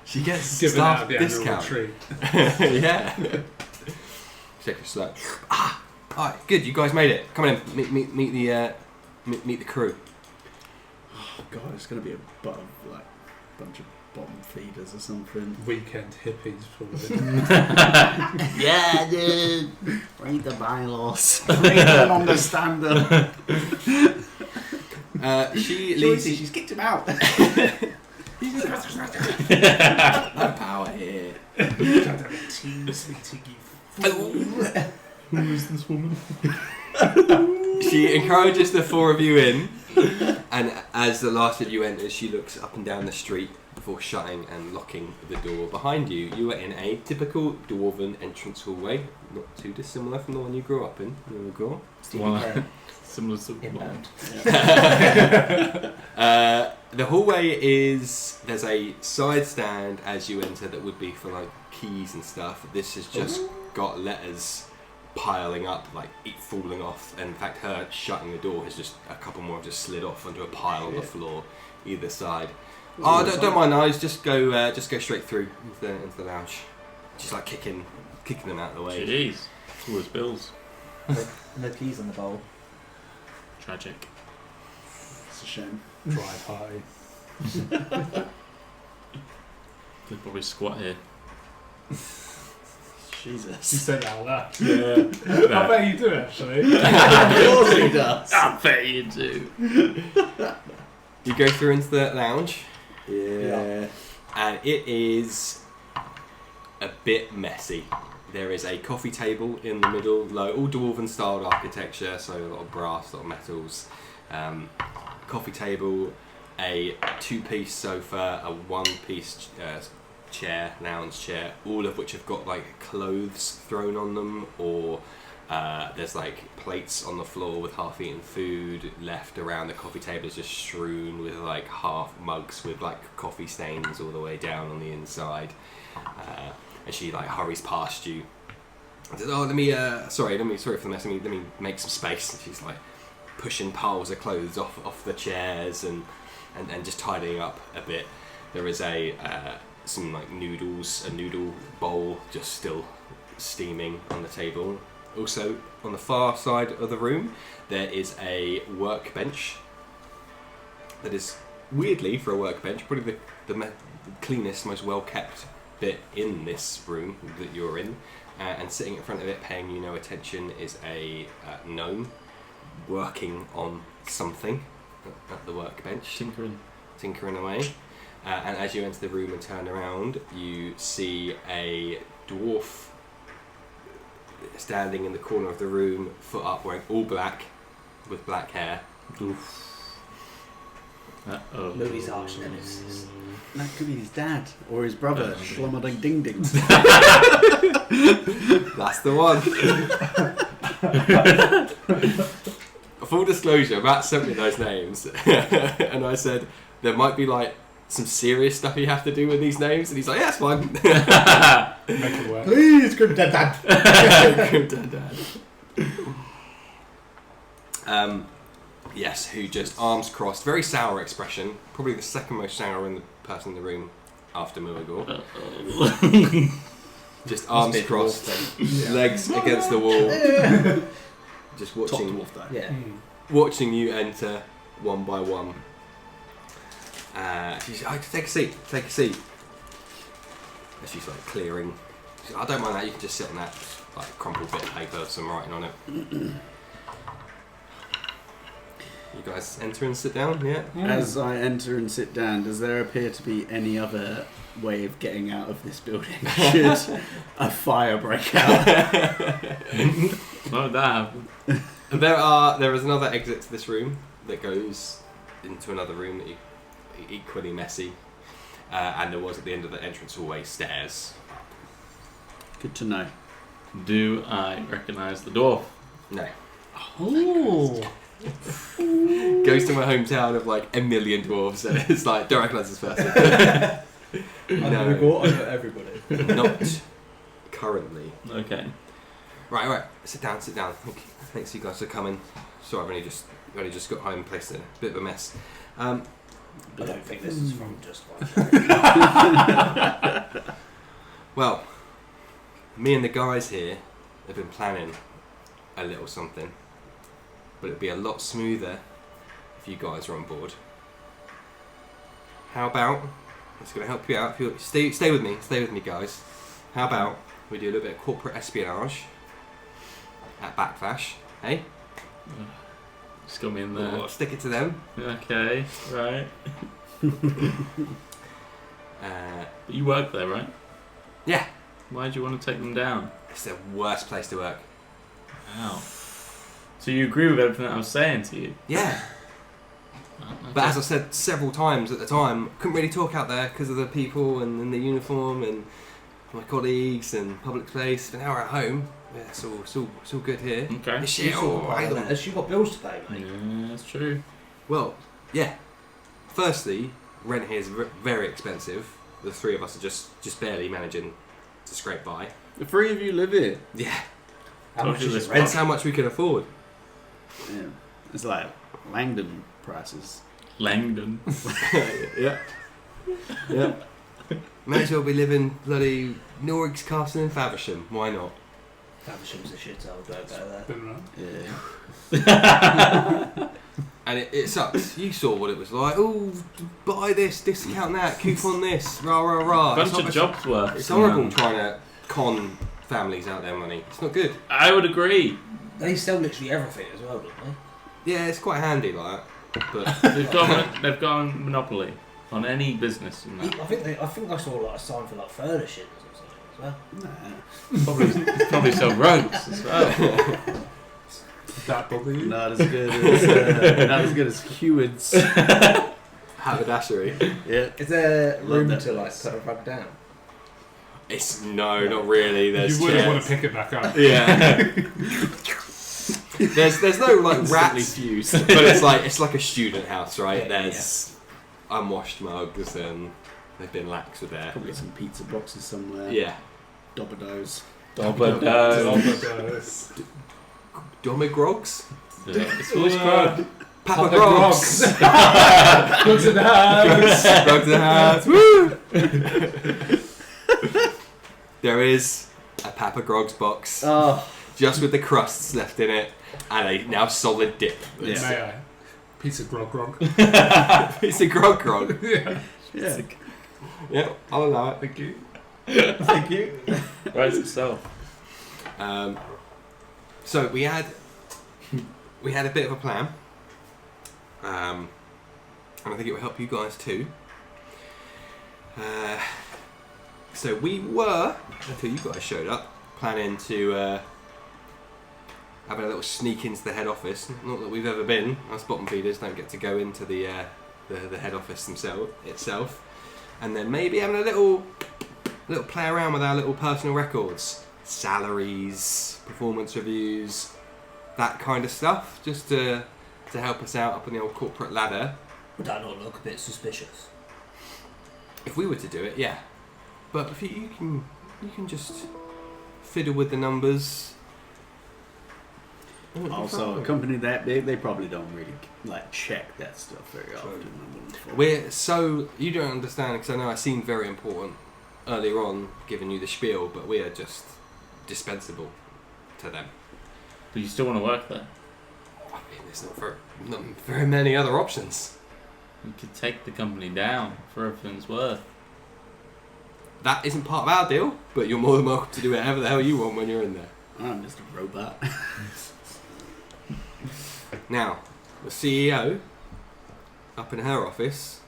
She gets Given staff out of the annual discount. retreat. Yeah. Check your slow. Alright, good. You guys made it. Come on in. Meet the crew. Oh god, it's gonna be a bunch of bottom feeders or something. Weekend hippies, probably. Yeah, dude. Read the bylaws. Read them, understand them. She leads. Joyzee, she's kicked him out. No power here. Teams meeting, you Who is this woman? She encourages the four of you in, and as the last of you enters, she looks up and down the street before shutting and locking the door behind you. You are in a typical dwarven entrance hallway, not too dissimilar from the one you grew up in. Similar to inbound. The hallway is, there's a side stand as you enter that would be for like keys and stuff. This has just got letters piling up, like it falling off, and in fact her shutting the door has just, a couple more have just slid off onto a pile on the floor either side. Don't mind those, just go straight through into the lounge. Just like kicking them out of the way. Jeez, all those bills. No keys on the bowl. Tragic. It's a shame. drive high. They probably squat here. Jesus. You said that out loud. Yeah. I bet you do actually. Of course he does. I bet you do. You go through into the lounge, Yeah. and it is a bit messy. There is a coffee table in the middle, all dwarven styled architecture, so a lot of brass, a lot of metals. Coffee table, a 2-piece sofa, a 1-piece chair, lounge chair, all of which have got like clothes thrown on them, or there's like plates on the floor with half-eaten food left around. The coffee table is just strewn with like half mugs with like coffee stains all the way down on the inside. And she like hurries past you and says, sorry for the mess, let me make some space. And she's like pushing piles of clothes off the chairs and just tidying up a bit. There is some like noodles, a noodle bowl just still steaming on the table. Also on the far side of the room there is a workbench that is, weirdly for a workbench, probably the cleanest, most well kept bit in this room that you're in, and sitting in front of it paying you no attention is a gnome working on something at the workbench, tinkering away. And as you enter the room and turn around, you see a dwarf standing in the corner of the room, foot up, wearing all black with black hair. Oof. Uh-oh. Movie's arch nemesis. That could be his dad or his brother. Schlommer ding ding. That's the one. Full disclosure, Matt sent me those names, and I said there might be like some serious stuff you have to do with these names, and he's like, yeah, it's fine. Make it work. Please, Grim Dad Dad. Grim Dad. Yes, who just arms crossed, very sour expression, probably the second most sour in the person in the room after Muagor. Just arms crossed, legs against the wall, just watching, watching you enter one by one. She's like, take a seat. And she's like clearing. She's like, I don't mind that. You can just sit on that, like crumpled bit of paper with some writing on it. You guys enter and sit down, yeah? As I enter and sit down, does there appear to be any other way of getting out of this building should a fire break out? Why would that happen? There is another exit to this room that goes into another room that equally messy, and there was at the end of the entrance hallway stairs. Good to know. Do I recognise the dwarf? No. Ooh. Goes to my hometown of like a million dwarves, and it's like, don't recognise this person. I know everybody. Not currently. Okay. Right. Sit down. Thanks you guys for coming. Sorry, I've only just got home, placed in a bit of a mess. I don't think this is from just one. Well, me and the guys here have been planning a little something, but it'd be a lot smoother if you guys are on board. How about, it's going to help you out, if you stay with me, guys. How about we do a little bit of corporate espionage at Backflash, hey? Just got me in there. Or stick it to them. Okay, right. But you work there, right? Yeah. Why do you want to take them down? It's the worst place to work. Wow. So you agree with everything that I was saying to you? Yeah. But as I said several times at the time, couldn't really talk out there because of the people and the uniform and my colleagues and public space. But now we're at home. Yeah, it's all good here. Okay. This shit, Has she got bills to pay, mate? Yeah, that's true. Well, yeah. Firstly, rent here is very expensive. The three of us are just barely managing to scrape by. The three of you live here. Yeah. How much is it? That's how much we can afford. Yeah. It's like Langdon prices. Langdon. Yeah. May as well be living bloody Norwig's Castle in Faversham. Why not? Faversham's a shithole, go there. Been around. Yeah. And it sucks. You saw what it was like. Oh, buy this, discount that, coupon this, rah rah rah. Bunch of jobs worth. It's horrible trying to con families out their money. It's not good. I would agree. They sell literally everything as well, don't they? Yeah, it's quite handy like that. But They've got a monopoly on any business. And that. I think I saw like a sign for like furnishings or something as well. Nah. Probably sell rugs as well. That bother you? Not as good as Heward's. haberdashery. Yeah. Is there Love room that to like place. put a rug down? It's not really. There's You wouldn't chairs. want to pick it back up. Yeah. there's no like Instantly rats, fused. but it's like a student house, right? Yeah, there's unwashed mugs and they've been lax with their. Probably some pizza boxes somewhere. Yeah. Dobberdos. Dominoes. Domigrogs? It's always crowd. Papa Grogs. Grogs. Grogs in the house. Grogs in the house. Woo! There is a Papa Grogs box, Oh. just with the crusts left in it, and a now solid dip. Yeah. May I? Piece of grog. It's a grog grog. Yeah. Yeah. Yeah, I'll allow it. Thank you. Thank you. Writes itself. So we had a bit of a plan, and I think it will help you guys too. So we were, until you guys showed up, planning to have a little sneak into the head office. Not that we've ever been. Us bottom feeders don't get to go into the the head office itself, and then maybe having a little play around with our little personal records, salaries, performance reviews, that kind of stuff, just to help us out up on the old corporate ladder. Would that not look a bit suspicious? If we were to do it, yeah. But if you can just fiddle with the numbers. Also, a company that big, they probably don't really check that stuff very often. You don't understand, because I know I seemed very important earlier on, giving you the spiel, but we are just dispensable to them. But you still want to work there? I mean, there's not very many other options. You could take the company down for everything's worth. That isn't part of our deal, but you're more than welcome to do whatever the hell you want when you're in there. I'm just a robot. Now, the CEO, up in her office,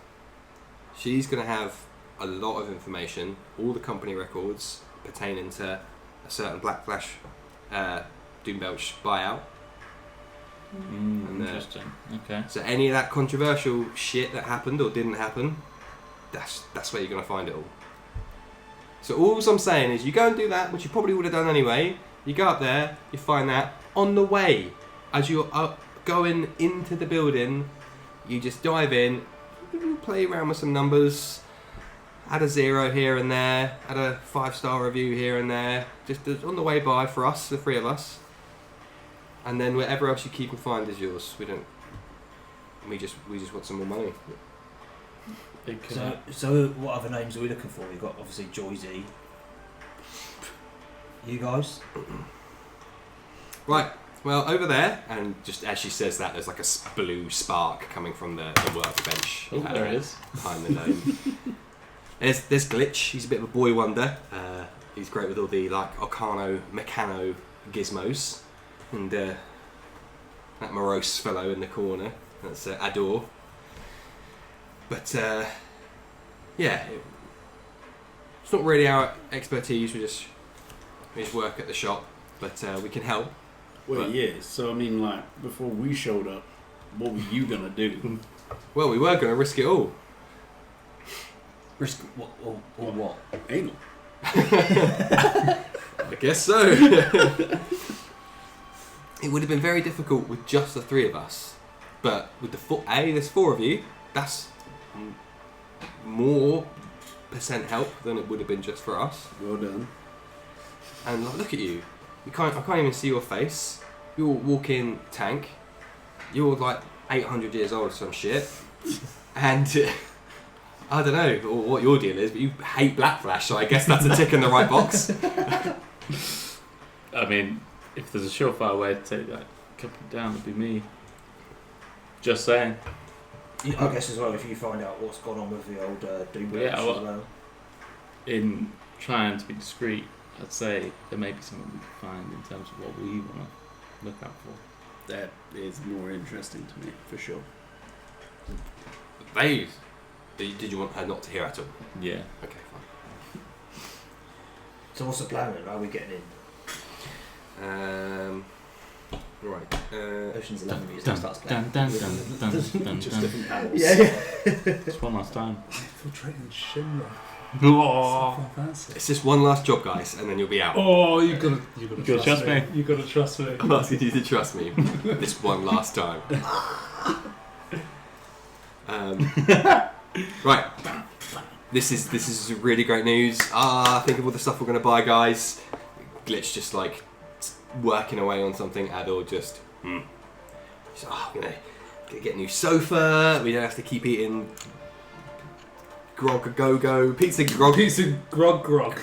she's going to have a lot of information, all the company records pertaining to a certain Black Flash Doombelch buyout. Interesting. Okay. So any of that controversial shit that happened or didn't happen, that's where you're going to find it all. So all I'm saying is you go and do that, which you probably would have done anyway. You go up there, you find that. On the way, as you're going into the building, you just dive in, play around with some numbers, add a 0 here and there, add a 5-star review here and there, just on the way by for us, the 3 of us. And then whatever else you keep and find is yours. We just want some more money. So what other names are we looking for? We've got obviously Joyzee. You guys? Right. Well, over there, and just as she says that, there's like a blue spark coming from the workbench. Oh, there it is. Behind the dome. There's Glitch. He's a bit of a boy wonder. He's great with all the Arcano, Meccano gizmos. And that morose fellow in the corner, that's Adore. But yeah, it's not really our expertise. We just work at the shop, but we can help. Well, yeah. So I mean, before we showed up, what were you gonna do? Well, we were gonna risk it all. Risk what? Or what? Anal. I guess so. It would have been very difficult with just the 3 of us, but with there's 4 of you. That's more % help than it would have been just for us. Well done. And look at you. I can't even see your face. You're a walk-in tank. You're 800 years old or some shit. And I don't know what your deal is, but you hate Black Flash, so I guess that's a tick in the right box. I mean, if there's a surefire way to take that company down, it'd be me. Just saying. I guess as well, if you find out what's gone on with the old Doombelch as well. In trying to be discreet, I'd say there may be something we can find in terms of what we want to look out for. That is more interesting to me, for sure. Did you want her not to hear at all? Yeah. Okay, fine. So what's the plan then? How are we getting in? Right. Ocean's 11 music starts playing. Just different panels. Yeah. Just one last time. Infiltrating Shinra. Oh, Fancy. It's just one last job, guys, and then you'll be out. Oh, you gotta trust me. You gotta trust me. I'm asking you to trust me this one last time. Right. This is really great news. Think of all the stuff we're gonna buy, guys. Glitch just working away on something. Ador just. So, I'm gonna get a new sofa. We don't have to keep eating grog go pizza grog. Pizza grog. Grog.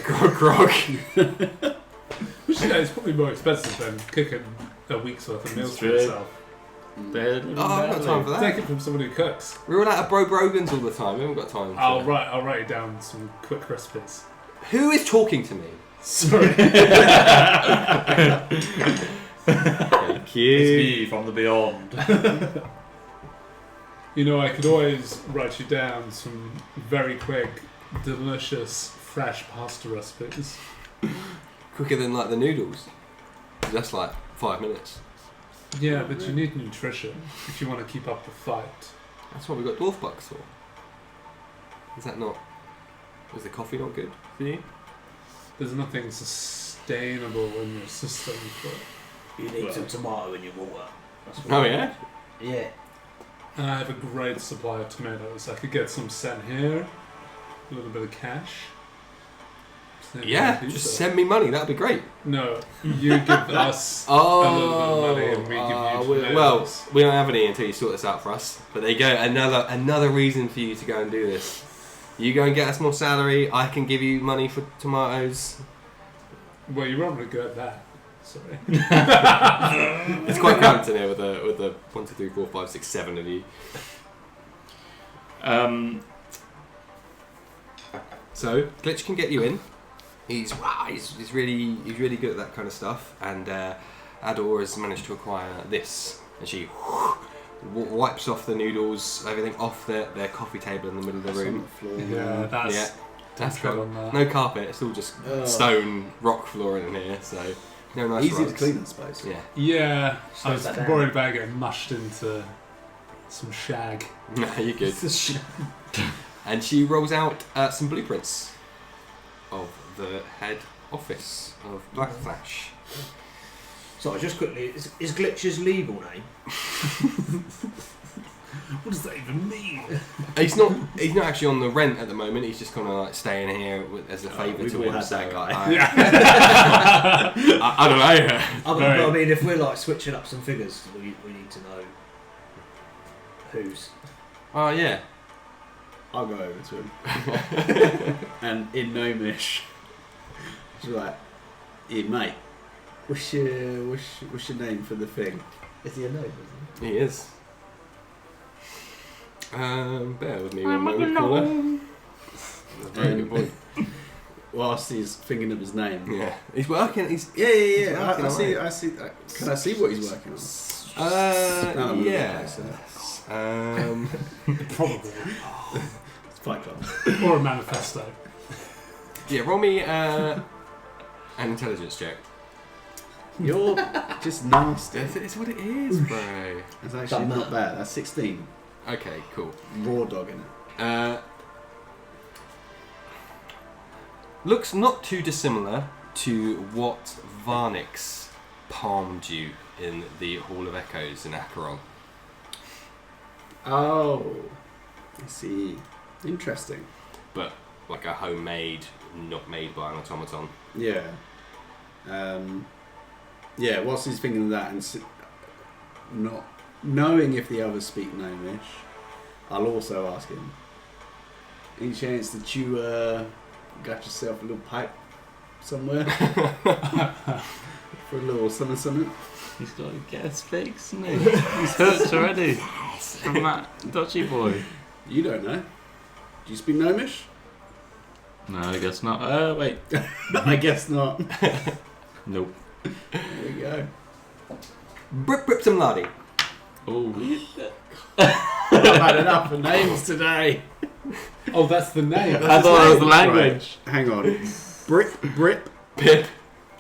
Which it's probably more expensive than cooking a week's worth of meals for true. yourself. I've got time for that. Take it from someone who cooks. We're all out of Brogans all the time. We haven't got time. I'll write down some quick recipes. Who is talking to me? Sorry. Thank you. it's me from the beyond. I could always write you down some very quick, delicious, fresh pasta recipes. Quicker than the noodles. That's 5 minutes. Yeah, but you need nutrition if you want to keep up the fight. That's what we got dwarf bucks for. Is that not? Is the coffee not good for you? There's nothing sustainable in your system, but You need some tomato in your water. That's what Oh you yeah. need. Yeah. and I have a great supply of tomatoes. I could get some sent here, a little bit of cash. Yeah, just send me money. That'd be great. No, you give us Oh, a little bit of money and we give you well, tomatoes. we don't have any until you sort this out for us. But there you go. Another reason for you to go and do this. You go and get us more salary. I can give you money for tomatoes. Well, you weren't really good at that. Sorry. It's quite cramped in here with the 1, 2, 3, 4, 5, 6, 7 of you. So Glitch can get you in. He's really good at that kind of stuff. And Ador has managed to acquire this, and she wipes off the noodles, everything off their coffee table in the middle of the room. Yeah, that's Yeah, that's good cool. on that. No carpet. It's all just stone rock flooring in here. So no nice Easy to rugs. clean, I suppose. Yeah. Yeah, I was Slows that worried down. about getting mushed into some shag. No, you're good. And she rolls out some blueprints of the head office of Black Flash. Sorry, just quickly, is Glitch's legal name? What does that even mean? He's not actually on the rent at the moment. He's just kind of like staying here as a favour we've to all him. had So that guy. I don't know. But I mean, if we're like switching up some figures, we need to know whose. Oh yeah. I'll go over to him. And in Gnomish, she's like, "Yeah, mate, what's your name for the thing?" Is he a name? He is. Bear with me one moment, Connor. Very good point. Whilst he's thinking of his name. Yeah, he's working. He's Yeah. working I see. away. I see. Can I see what he's working on? No, Yeah. Probably. It's Fight Club. Or a manifesto. Yeah. Roll me an intelligence check. You're just nasty. It's what it is, bro. That's actually not bad. That's 16. Okay, cool. Raw dog in it. Looks not too dissimilar to what Varnix palmed you in the Hall of Echoes in Acheron. Oh, I see. Interesting. But like a homemade, not made by an automaton. Yeah. Yeah, whilst he's thinking of that and not knowing if the others speak Gnomish, I'll also ask him, any chance that you got yourself a little pipe somewhere? For a little something? He's got to get his fix, isn't he? He's hurt already. From that dodgy boy. You don't know. Do you speak Gnomish? No, I guess not. Wait. I guess not. Nope. There we go. Brip Samladi. Oh. I've had enough of names today. Oh, that's the name. I thought that was the language. Right, hang on. Brip, Pip.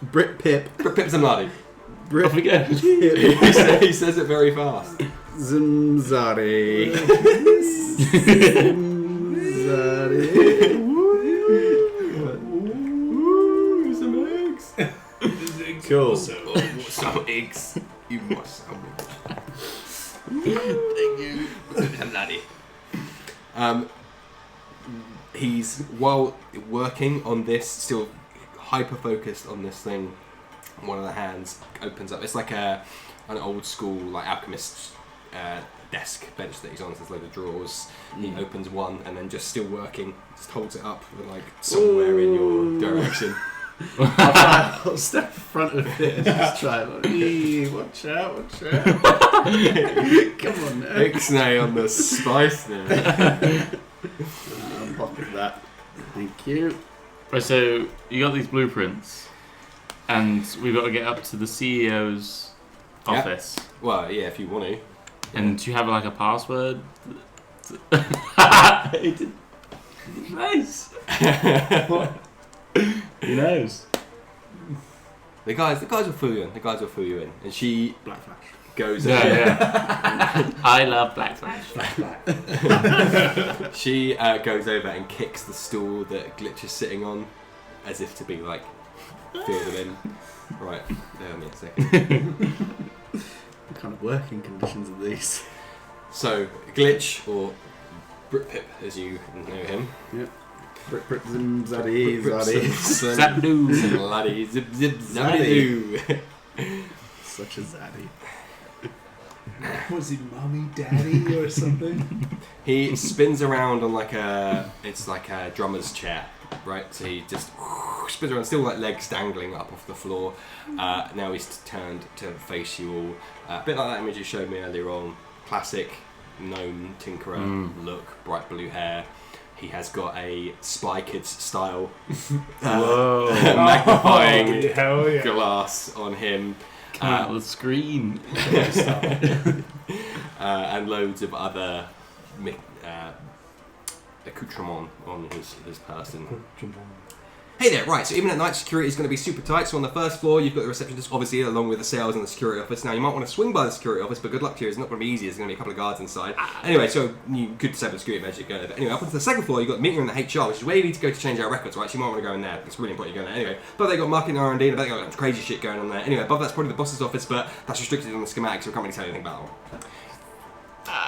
Brit, Pip, Brip Samladi. Brit, Off again. Pip, He says it very fast. Zimzari. Zimzari. Some eggs. Cool. Some eggs. You must have Thank you. Samladi. He's, while working on this, still hyper focused on this thing. One of the hands opens up. It's like an old school like alchemist desk bench that he's on. There's a load of drawers. He opens one and then just still working. Just holds it up with like somewhere in your direction. I'll step in front of it and just try like, watch out. Come on now. Ixnay on the spice now. I'm popping that. Thank you. Right, so you got these blueprints, and we've got to get up to the CEO's Yep. office. Well, yeah, if you want to. And do you have like a password? Nice. Who knows? The guys will fool you in. And she Black Flash. goes over. Yeah. I love Black Flash. She goes over and kicks the stool that Glitch is sitting on, as if to be like, fill them in. Right, bear with me a second. What kind of working conditions are these? So, Glitch, or Britpip as you know him. Yep. Brit zim zaddy zaddy. Zabdoo. Zaddy zip zip zaddy. Such a zaddy. Was he mummy, daddy, or something? He spins around on like a drummer's chair, right? So he just spins around, still like legs dangling up off the floor. Now he's turned to face you all. A bit like that image you showed me earlier on. Classic gnome tinkerer look, bright blue hair. He has got a Spy Kids style magnifying hell yeah. glass on him. Come out the screen. And loads of other accoutrements on his person. Hey there, right, so even at night security is going to be super tight, so on the first floor you've got the receptionist obviously along with the sales and the security office. Now you might want to swing by the security office, but good luck to you, it's not going to be easy, there's going to be a couple of guards inside. Anyway, so you could set a security measure going there. But anyway, up onto the second floor you've got the meeting room and the HR, which is where you need to go to change our records, right, so you might want to go in there, it's really important you go in there. Anyway, but they've got marketing R&D and they've got crazy shit going on there. Anyway, above that's probably the boss's office, but that's restricted on the schematics, so we can't really tell you anything about it.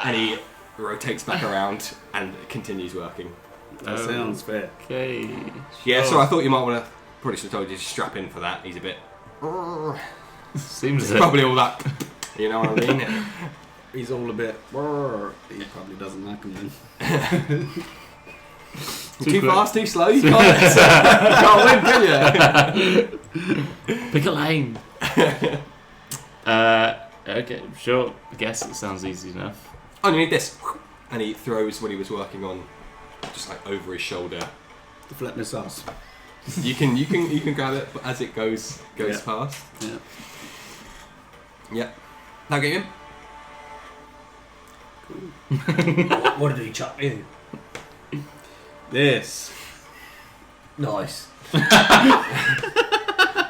And he rotates back around and continues working. That sounds fair. Okay. Yeah, so I thought you might want to, probably should have told you to strap in for that. He's a bit. Seems It's it. probably all that. You know what I mean? He's all a bit. He probably doesn't like him then. Too fast, too slow. You can't win, can you? Pick a lane. Okay, sure. I guess it sounds easy enough. Oh, you need this. And he throws what he was working on, just like over his shoulder. Deflect missiles. You can grab it as it goes past. Yeah. Yep. Now get him. What did he chuck in? This. Nice.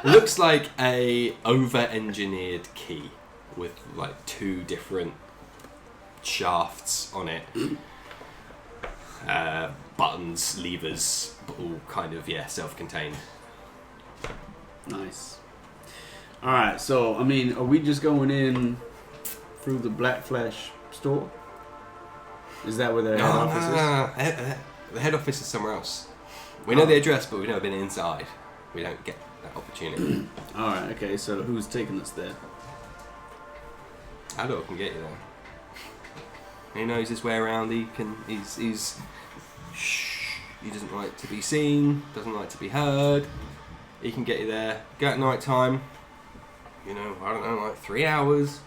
Looks like a over-engineered key with like 2 different shafts on it. Buttons, levers, but all kind of self-contained. Nice. Alright, so, I mean, are we just going in through the Black Flash store? Is that where their head office is? No. The head office is somewhere else. We know the address, but we've never been inside. We don't get that opportunity. Alright, okay, so who's taking us there? Adol can get you there. He knows his way around. He's he doesn't like to be seen, doesn't like to be heard. He can get you there. Go at night time. You know, I don't know, like 3 hours.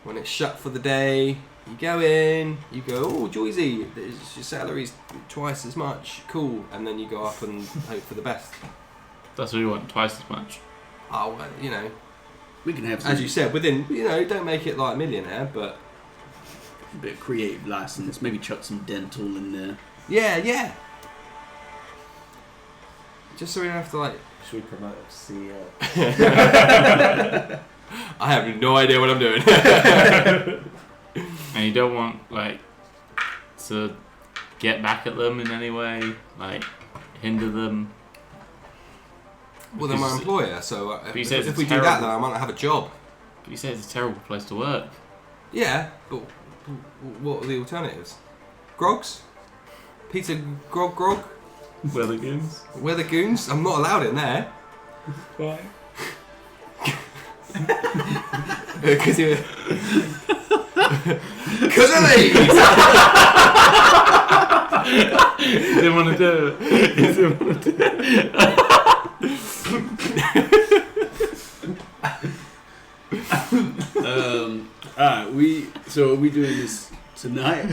When it's shut for the day, you go in. You go, oh, Joyzee, your salary's twice as much. Cool, and then you go up and hope for the best. That's what we want, twice as much. Oh, well, you know, We can have some as you said, within, don't make it like millionaire, but a bit of creative license. Maybe chuck some dental in there. yeah. Just so we don't have to like. Should we promote it to CEO? I have no idea what I'm doing. And you don't want, to get back at them in any way, hinder them. Well, they're my employer, so But you if said it's we do terrible. that, then I might not have a job. But you say it's a terrible place to work. Yeah, but what are the alternatives? Grogs? Pizza grog? Weather goons. Where the goons? I'm not allowed in there. Why? Because you're... Because of these! He didn't want to do it. So are we doing this tonight?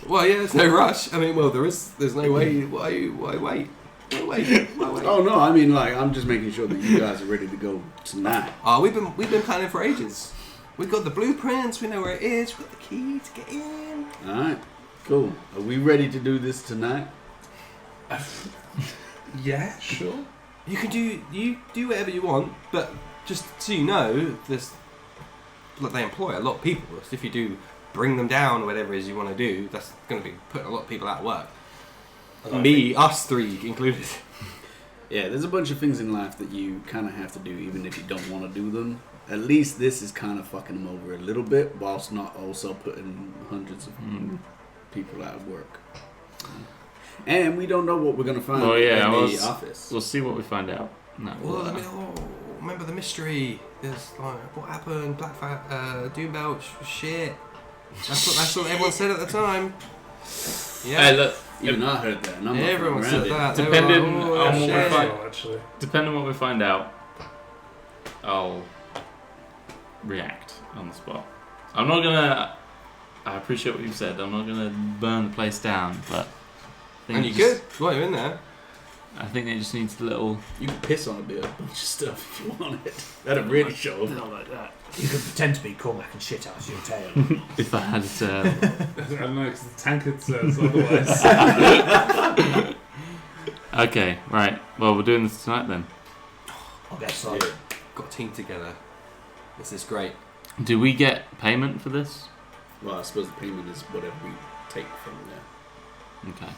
Well, yeah, there's no rush. I mean, well, there's no way. Why wait? Why wait? Oh no, I mean I'm just making sure that you guys are ready to go tonight. Oh, we've been planning for ages. We've got the blueprints. We know where it is. We've got the key to get in. All right, cool. Are we ready to do this tonight? Yeah, sure. You can do whatever you want, but just so you know, they employ a lot of people. So if you do bring them down, whatever it is you want to do, that's going to be putting a lot of people out of work. Us three included. Yeah, there's a bunch of things in life that you kind of have to do even if you don't want to do them. At least this is kind of fucking them over a little bit, whilst not also putting hundreds of people out of work. And we don't know what we're going to find in the office. We'll see what we find out. No. Remember the mystery? There's like, what happened? Doom Belt, shit. That's what everyone said at the time. Yeah. Hey, look. Even I heard that. And I'm not Everyone around said it. that. Depending They were on like, what we shit. find, depending on what we find out, I'll react on the spot. I'm not gonna. I appreciate what you've said. I'm not gonna burn the place down, but. And you could while you're in there. I think it just needs a little. You can piss on a bunch of stuff if you want it. That'd really show up. Not like that. You could pretend to be Cormac and shit out your tail. If I had to. I don't know, because the tankard says otherwise. Okay, right. Well, we're doing this tonight then. I guess so. Yeah. Got a team together. This is great. Do we get payment for this? Well, I suppose the payment is whatever we take from there. Okay.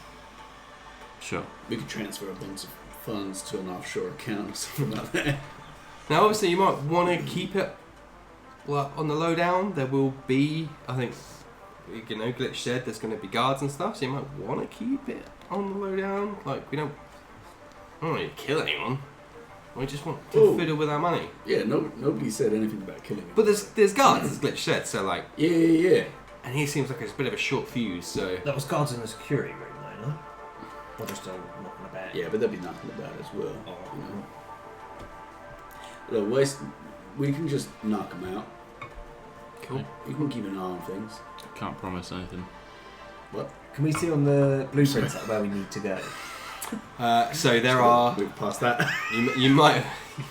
Sure. We could transfer a bunch of funds to an offshore account or something like that. Now, obviously, you might want to keep it on the lowdown. There will be, I think, Glitch said there's going to be guards and stuff, so you might want to keep it on the lowdown. Like, we don't want to kill anyone. We just want to fiddle with our money. Yeah, nobody said anything about killing him. But there's guards, as Glitch said, so like... Yeah. And he seems like a bit of a short fuse, so... That was guards in the security room, though, no? Or just knocking about. Yeah, but there'll be nothing about it as well. Oh. You know? Look, we can just knock them out. Cool. You can keep an eye on things. Can't promise anything. What? Can we see on the blueprints where we need to go? So there are... We've passed that. You might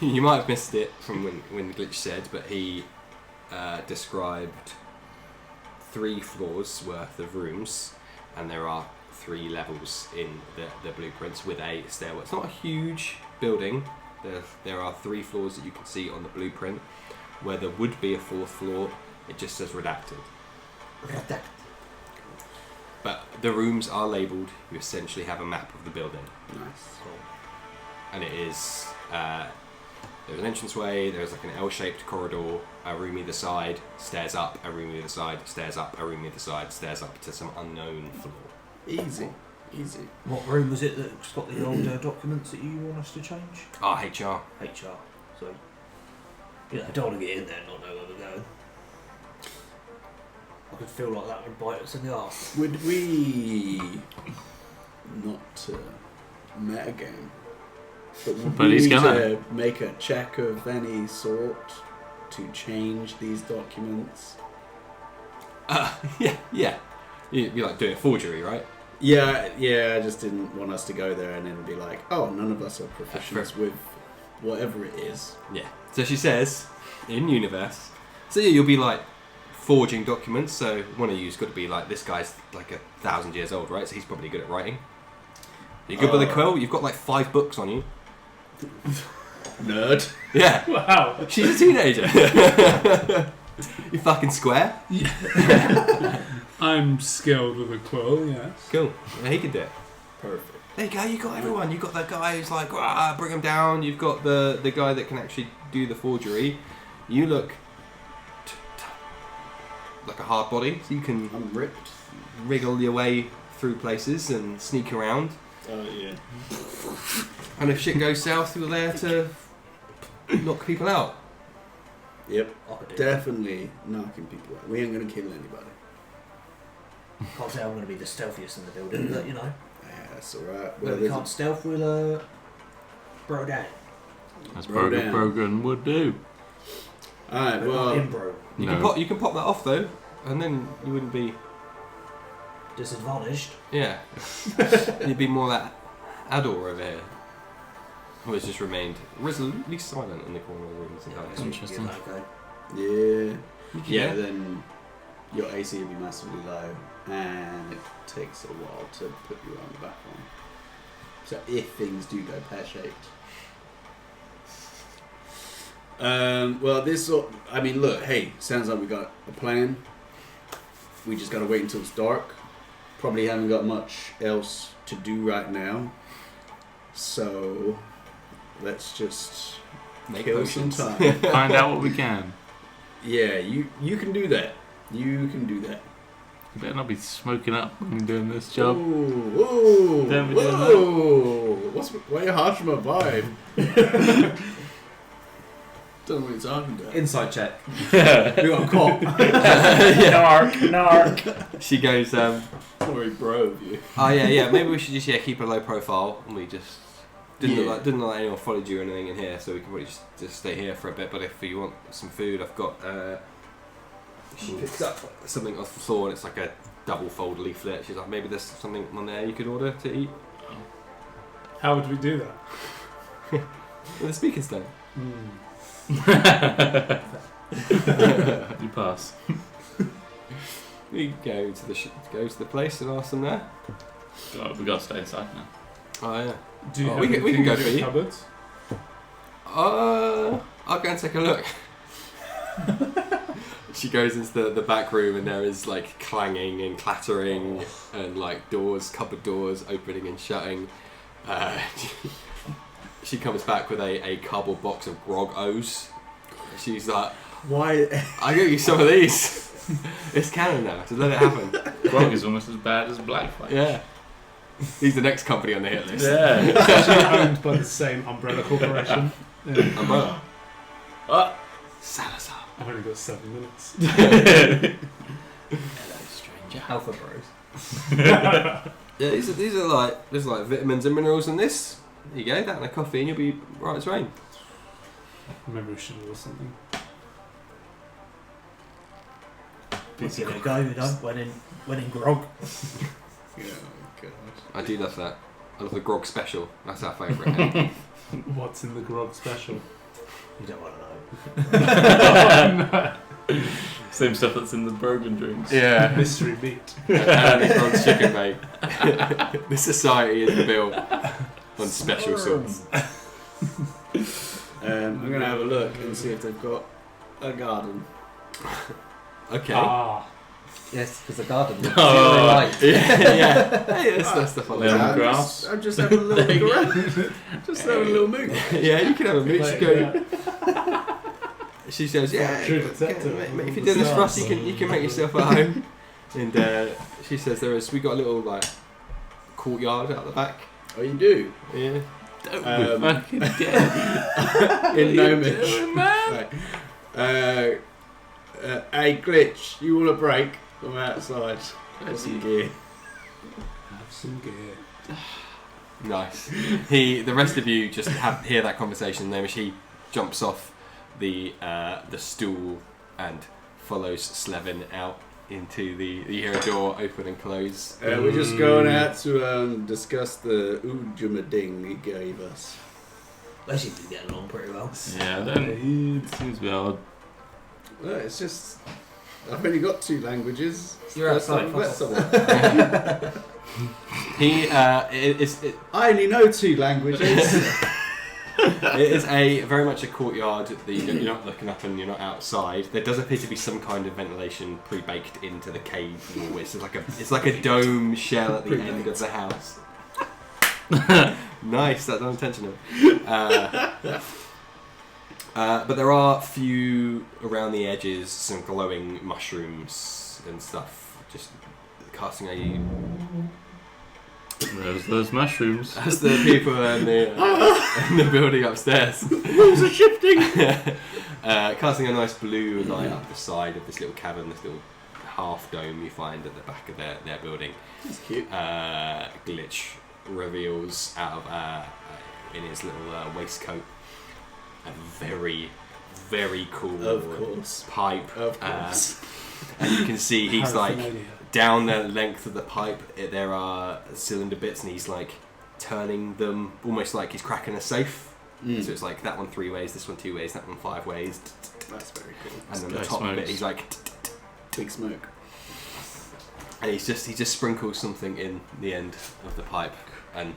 have missed it from when Glitch said, but he described 3 floors worth of rooms, and there are 3 levels in the blueprints with a stairwell. It's not a huge building. There are 3 floors that you can see on the blueprint. Where there would be a 4th floor, it just says redacted. Redacted. But the rooms are labelled. You essentially have a map of the building. Nice. And it is there's an entranceway, there's like an L-shaped corridor, a room either side, stairs up, a room either side, stairs up, a room either side, stairs up to some unknown floor. Easy. What room was it that's got the older documents that you want us to change? HR. HR. So, I don't want to get in there and not know where we're going. I could feel like that would bite us in the arse. Would we not metagame? But he's need gonna to make a check of any sort to change these documents. Yeah. You'd be like doing a forgery, right? Yeah. I just didn't want us to go there and then be like, oh, none of us are professionals with whatever it is. Yeah. So she says, in universe, so yeah, you'll be like forging documents. So one of you's got to be like, this guy's like 1,000 years old, right? So he's probably good at writing. Are you good with a quill? You've got like 5 books on you. Nerd. Yeah. Wow. She's a teenager. You fucking square. I'm skilled with a quill, yes. Cool. Yeah, he could do it. Perfect. There you go. You got everyone. You got the guy who's like, bring him down. You've got the guy that can actually do the forgery. You look like a hard body, so you can I'm ripped. wriggle your way through places and sneak around. Oh, yeah. And if shit goes south, you're there to knock people out. Yep. I could do Definitely knocking people out. We ain't going to kill anybody. that. Can't say I'm going to be the stealthiest in the building, but Yeah, that's alright. Well, we there's can't stealth, we'll bro down. As Bro down. Brogan would do. Alright, We're not well, in bro. You can pop that off though, and then you wouldn't be. Disadvantaged. Yeah. You'd be more that Ador over here, who has just remained resolutely silent in the corner of the room. That's interesting. Okay. yeah, then your AC will be massively low, and it takes a while to put you on the back one. So if things do go pear-shaped. Well, look, hey, sounds like we got a plan. We just gotta wait until it's dark. Probably haven't got much else to do right now. So, let's just kill some time. Find out what we can. Yeah, you can do that. You can do that. You better not be smoking up when you're doing this job. Whoa! Don't be doing Whoa! Why are you harsh my vibe? Don't know what you're talking about. Inside check. We got caught. Narc. She goes, Sorry, bro, of you. oh yeah, maybe we should just keep a low profile, and we just didn't look like anyone followed you or anything in here, so we can probably just stay here for a bit. But if you want some food, I've got. She picks up something off the floor, and it's like a double fold leaflet. She's like, maybe there's something on there you could order to eat. How would we do that? With a speaking stone. You pass. We go to the place and ask them there. We gotta stay inside now. Oh yeah. Do you Oh, have we can go anything in for your you. cupboards? I'll go and take a look. She goes into the back room, and there is like clanging and clattering and like cupboard doors opening and shutting. She comes back with a cardboard box of grog O's. She's like, Why? I'll get you some of these. It's canon now, so let it happen. Grog is almost as bad as Blackflight. Yeah. He's the next company on the hit list. Yeah. It's actually owned by the same umbrella corporation. Yeah. Umbrella. Salazar. I've only got 7 minutes. Hello, stranger. Alpha Bros. Yeah, these are like there's like vitamins and minerals in this. There you go, that and a coffee, and you'll be right as rain. Maybe we should order something. Give it a go, when in grog. Yeah, God. I do love that. I love the grog special. That's our favourite. What's in the grog special? You don't want to know. Same stuff that's in the bourbon drinks. Yeah. Mystery meat. And Grog's chicken, mate. This society is built on special sauce. I'm going to have a look and see if they've got a garden. Okay. Yes, because the garden looks Oh. really light. Yeah. Hey, there's stuff on Lemon there. grass. I'm just having a little look around. Just having a little mooch. Yeah, you can have a mooch. Like, She says, yeah, True detective. if you're doing this for us, you can make yourself at home. And she says we got a little like courtyard out the back. Oh, you do? Yeah. Fucking dead. In Nomish. Right. Hey, Glitch, you want a break from outside? Have some gear. Have some gear. Nice. The rest of you just hear that conversation. Then he jumps off the stool and follows Slevin out into you hear a door open and close. We're just going out to discuss the Ujumading he gave us. They seem to be getting along pretty well. Yeah, then it seems to be odd. Well, it's just I've only got 2 languages. You're outside. I've met someone. I only know 2 languages. It is very much a courtyard. You're not looking up and you're not outside. There does appear to be some kind of ventilation pre-baked into the cave wall. It's like a dome shell at the end of the house. Nice, that's unintentional. But there are a few around the edges, some glowing mushrooms and stuff. Just casting There's those mushrooms. as the people in the building upstairs. Walls are shifting. Casting a nice blue light up the side of this little cabin, this little half dome you find at the back of their building. That's cute. Glitch reveals out of in his little waistcoat a very, very cool Of course. pipe. Of course. And you can see he's like Paraphernalia. down the length of the pipe. There are cylinder bits, and he's like turning them almost like he's cracking a safe. So it's like that one 3 ways, this one 2 ways, that one 5 ways. That's very cool. And then Guy the top bit, smokes. he's like, Big smoke. and he just sprinkles something in the end of the pipe and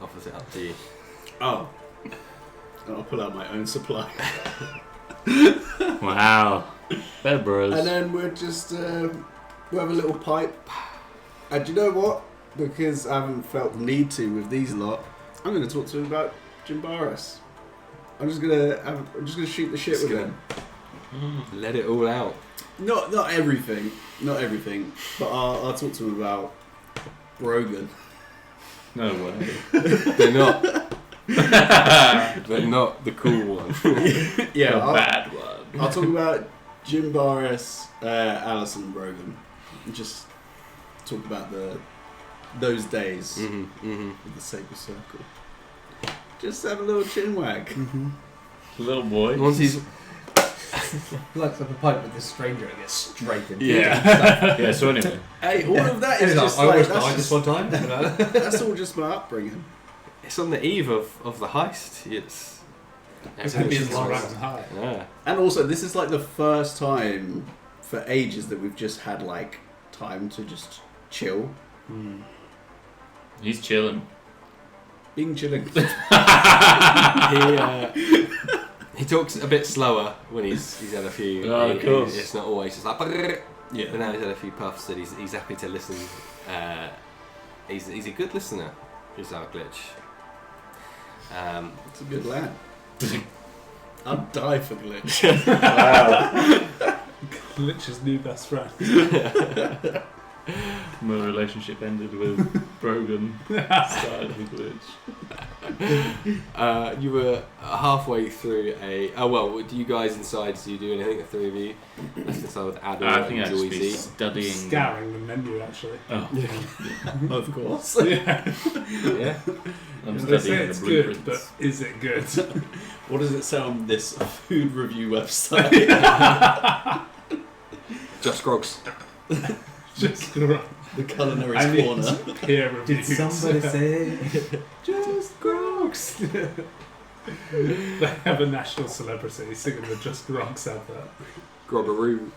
offers it up to you. Oh. and I'll pull out my own supply. Wow. Bed bros. And then we'll just we'll have a little pipe. And do you know what? Because I haven't felt the need to with these lot, I'm going to talk to them about Jimbaris. I'm just gonna shoot the shit Just with gonna- them. Let it all out. Not everything, but I'll talk to them about Brogan. No way. They're not. They're not the cool one. Yeah, The bad one. I'll talk about Jimbaris, Alison, and Brogan. And just talk about those days with the Saber Circle. Just have a little chin wag. Little boy. Once he's Like a pipe with this stranger and gets straight into Yeah, so anyway. Hey, all of that is He's like, just I like almost that's, died this just, one time. You know? that's all just my upbringing. it's on the eve of the heist. It's It's going to be as long everything's- as high. Yeah. And also, this is like the first time for ages that we've just had like time to just chill. He's chilling. Being chilling. He talks a bit slower when he's had a few. Oh, of course. It's not always just like. Yeah. But now he's had a few puffs and he's happy to listen. He's a good listener. He's our glitch. It's a good lad. I'd die for Glitch. Glitch's new best friend. My relationship ended with Brogan. Started with Glitch. You were halfway through a. Oh well, do you guys inside? Do you do anything? The three of you. Let's inside with Adam I think and I'd just be Joyzee. studying. Scouring the menu, actually. Oh, Of course. Yeah. Yeah. I'm They say studying it's the good, blueprints. but is it good? What does it say on this food review website? Just Groggs. Just right. The culinary I need corner. peer reviews. Did somebody say? Just Grogs. They have a national celebrity singing the Just Groggs advert. Grobberoo.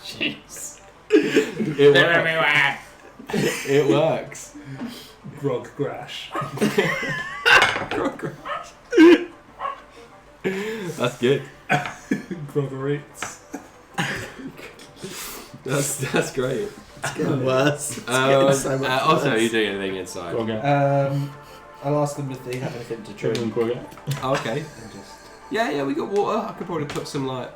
Jeez. It works. It works. Grog Grash. That's good. Grogger Eats. That's great. It's getting worse. It's getting so much Also, are worse. you doing anything inside? I'll ask them if they have anything to drink. Oh, okay. And just Yeah, we got water. I could probably put some like.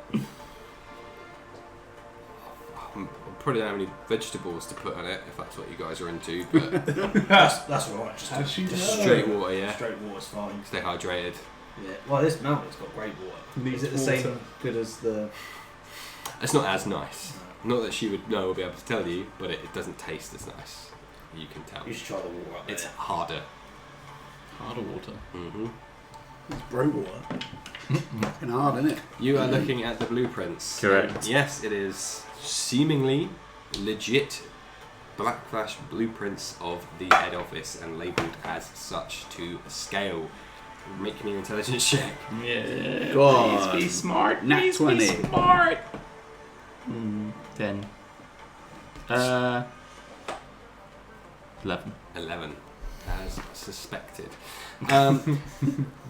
I probably don't have any vegetables to put on it if that's what you guys are into, but that's alright. How does she know? just straight water, yeah. Straight water's fine. Stay hydrated. Yeah. Well, this mountain's got great water. Neat Is it the water. same good as the? It's not as nice. Not that she would know or be able to tell you, but it doesn't taste as nice. You can tell. You should try the water up there. It's harder. Harder water. Mm-hmm. It's bro water. Fucking hard, isn't it? You are looking at the blueprints. Correct. Yes, it is seemingly legit Black Flash blueprints of the head office and labelled as such to scale. Make me an intelligence check. Yeah. Go on. Please be smart. Nat Please 20. be smart. 10. 11. 11, as suspected.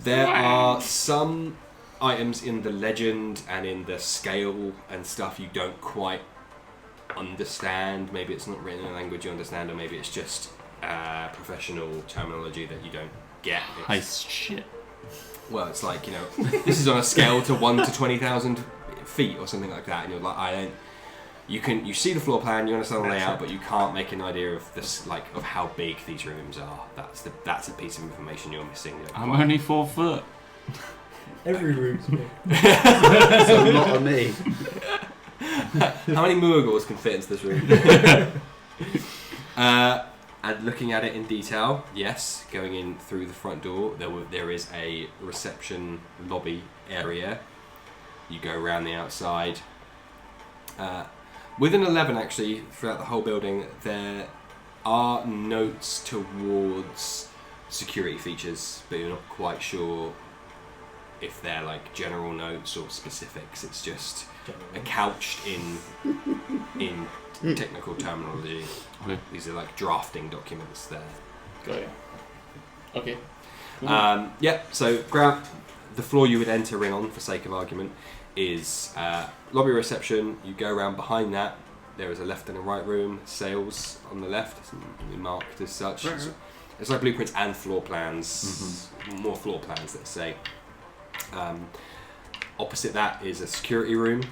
There are some items in the legend and in the scale and stuff you don't quite understand. Maybe it's not written in a language you understand, or maybe it's just professional terminology that you don't get. It's- Heist shit. Well, it's like, this is on a scale to 1 to 20,000 feet or something like that, and you're like, you see the floor plan, you understand the layout, but you can't make an idea of this, like, of how big these rooms are. That's a piece of information you're missing. I'm only 4 foot. Every room's big. It's a lot of me. How many Muagors can fit into this room? And looking at it in detail, yes, going in through the front door, there is a reception lobby area. You go around the outside. With an 11, actually, throughout the whole building, there are notes towards security features, but you're not quite sure if they're like general notes or specifics. It's just couched in technical terminology. Okay. These are like drafting documents there. Got it. Okay. So the floor you would enter in on, for sake of argument, is lobby reception. You go around behind that. There is a left and a right room. Sales on the left, it's marked as such. Right. It's like blueprints and floor plans. More floor plans, let's say. Opposite that is a security room.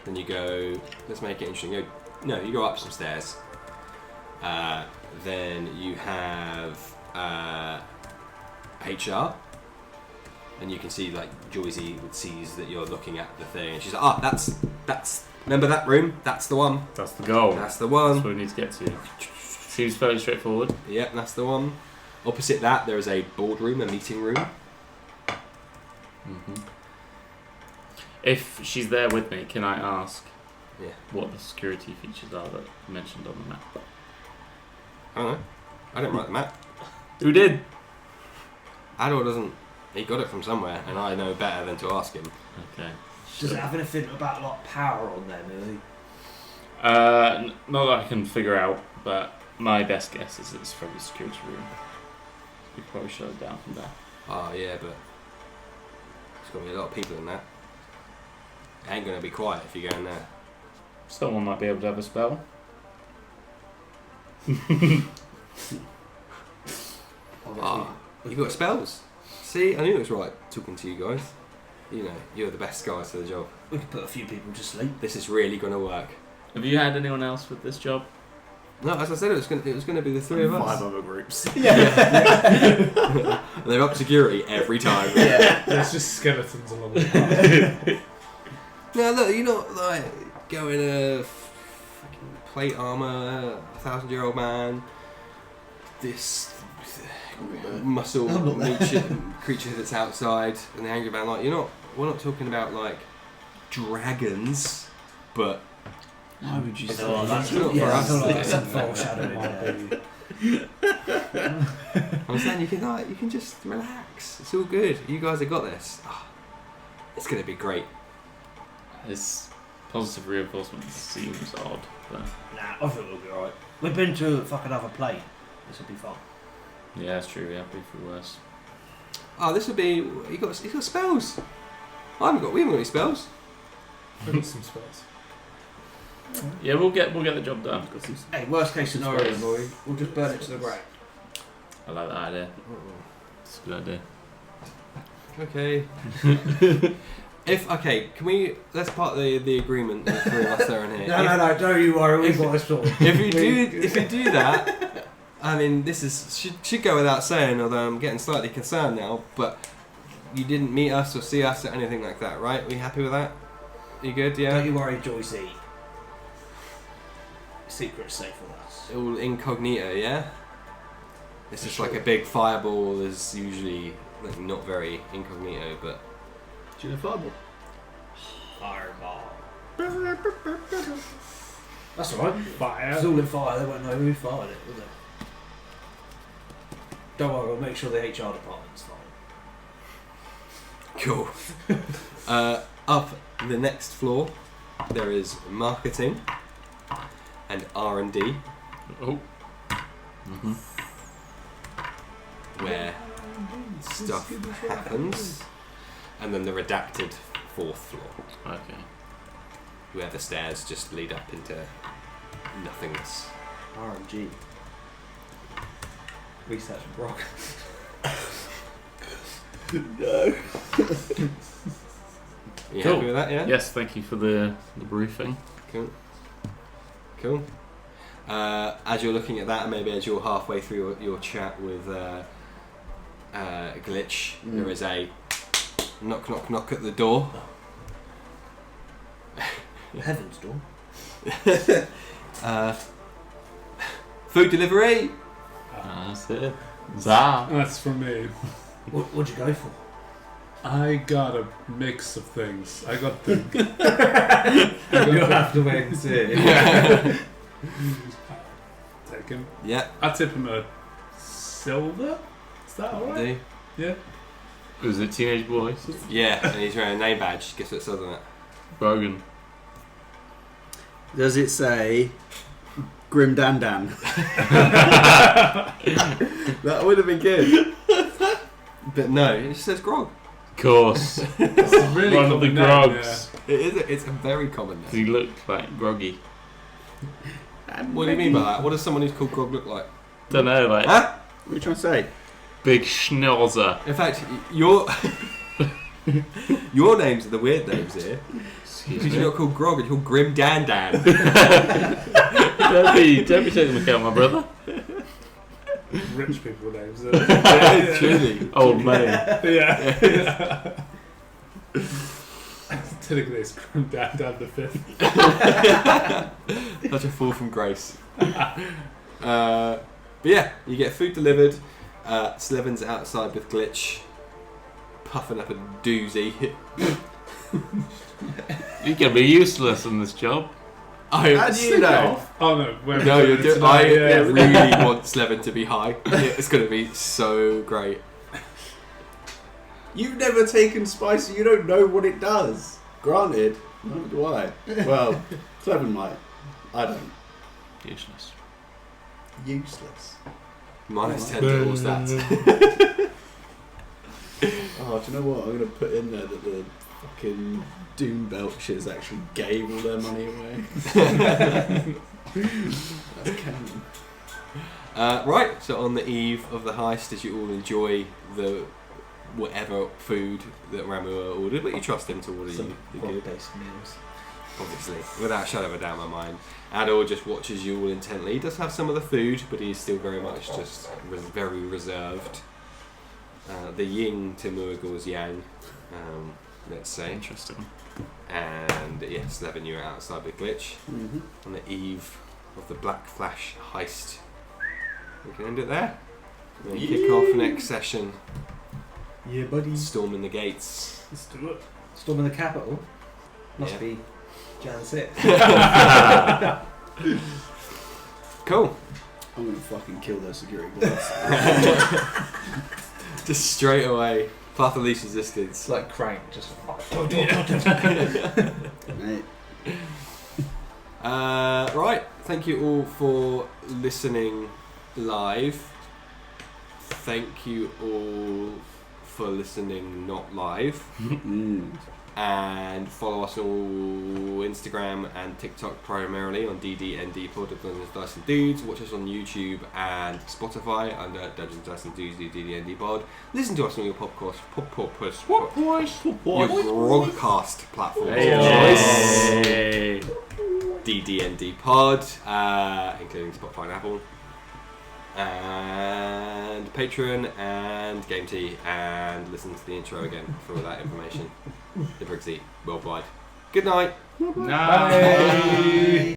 Then you go. Let's make it interesting. You go up some stairs. Then you have HR, and you can see like Joyzee sees that you're looking at the thing, and she's like, that's remember that room? That's the one. That's the goal. That's the one. That's what we need to get to. Seems fairly straightforward. Yep, that's the one. Opposite that, there is a boardroom, a meeting room. If she's there with me, can I ask what the security features are that you mentioned on the map? I don't know. I didn't write the map. Who did? Adol doesn't. He got it from somewhere, and I know better than to ask him. Okay. Does it have anything about like power on there, really? Not that I can figure out, but my best guess is it's from the security room. We probably shut it down from there. Oh yeah, but there's going to be a lot of people in that. It ain't going to be quiet if you go in there. Someone might be able to have a spell. You got spells? See, I knew it was right talking to you guys. You know, you're the best guys for the job. We could put a few people to sleep. This is really going to work. Have you had anyone else with this job? No, as I said, it was going to be the three of us. 5 other groups. And they're up security every time. There's just skeletons along the path. No, look, you're not like going a fucking plate armor, 1,000-year-old man, this muscle creature that's outside, and the angry man. Like we're not talking about like dragons, but. Why would you say That's not for us. like some foreshadowing there. I'm saying you can just relax. It's all good. You guys have got this. Oh, it's gonna be great. This positive reinforcement seems odd, but Nah, I think we'll be alright. We've been to a fucking other plane. This will be fun. yeah, it's true. Yeah, be for worse. Oh, this would be. You got spells. We haven't got any spells. I've got some spells. Yeah, we'll get the job done. Hey, worst case scenario, boy. We'll just burn it to the ground. I like that idea. It's a good idea. Okay. Let's part the agreement. The three of us there and here. No, don't you worry. We've got this sorted. If you do that, I mean, this should go without saying. Although I'm getting slightly concerned now, but you didn't meet us or see us or anything like that, right? Are you happy with that? Are you good? Yeah. Don't you worry, Joyzee. Secret's safe with us. All incognito, yeah. It's just like a big fireball. There's usually like not very incognito, but. Do you know Fireball? Fireball. That's alright. Fire. It's all in fire. They won't know who fired it, will they? Don't worry. We'll make sure the HR department's fine. Cool. Up the next floor, there is marketing and R&D, Oh. where stuff happens, and then the redacted 4th floor, Okay. where the stairs just lead up into nothingness. RNG. Research Broggs. No. You Cool. happy with that? Yeah. Yes, thank you for the briefing. Cool. As you're looking at that, and maybe as you're halfway through your chat with Glitch, there is a knock, knock, knock at the door. Heaven's door. Food delivery. That's it. Za. That's for me. What'd you go for? I got a mix of things. I got the. You'll have to wait and see. Take him. Yeah. I tip him a silver. Is that alright? Yeah. Was it teenage boy? Yeah, and he's wearing a name badge. Guess what it says on it? Brogan. Does it say Grim Dan Dan. That would have been good. But no, it just says grog. Of course. It's a really One of the common name, Broggs. It's a very common He name. looked like groggy. What do you mean by that? What does someone who's called grog look like? Don't know, like Huh? What are you trying to say? big schnauzer. In fact, your your names are the weird names here. Excuse Because me. you're not called grog, you're called Grim Dan Dan. don't be taking the account, my brother. Rich people names. Yeah, truly. Old man. Yeah. Technically, it's Grim Dan Dan the Fifth. Such a fall from grace. But yeah, you get food delivered. Slevin's outside with Glitch, puffing up a doozy. You're gonna be useless in this job. How do you know? Oh no, where No, you're tonight, I yeah. really want Slevin to be high. It's going to be so great. You've never taken spicy, you don't know what it does. Granted, neither do I. Well, Clever might. I don't. Useless. Useless. Minus 10 to all stats. Oh, do you know what? I'm going to put in there that the fucking Doom Belchers actually gave all their money away. That's canon. Right, so on the eve of the heist, as you all enjoy the whatever food that Ramu ordered, but you trust him to order Some you the good, based meals. obviously, without a shadow of a doubt in my mind. Adol just watches you all intently. He does have some of the food, but he's still very much just very reserved. The yin to Murugel's yang, let's say. Interesting. And yes, Levin, you're outside with Glitch Mm-hmm. on the eve of the Black Flash heist. We can end it there. We're going to kick off next session. Yeah, buddy. Storming the gates. Let's do it. Storming the capital must Yeah. be Jan 6. Cool. I'm going to fucking kill those security guards. Just straight away. Path of least resistance. It's like Crank, just Mate. Right. Thank you all for listening live. Thank you all for listening not live. And follow us on Instagram and TikTok primarily on DDND-Pod of Dungeons, Dice and Dudes. Watch us on YouTube and Spotify under Dungeons, Dice and Dudes DDND-Pod. Listen to us on your broadcast platforms of choice. Hey. DDND-Pod, including Spotify and Apple. And Patreon and Game Tea, and listen to the intro again for all that information. The Briggsy worldwide. Good night. Nice.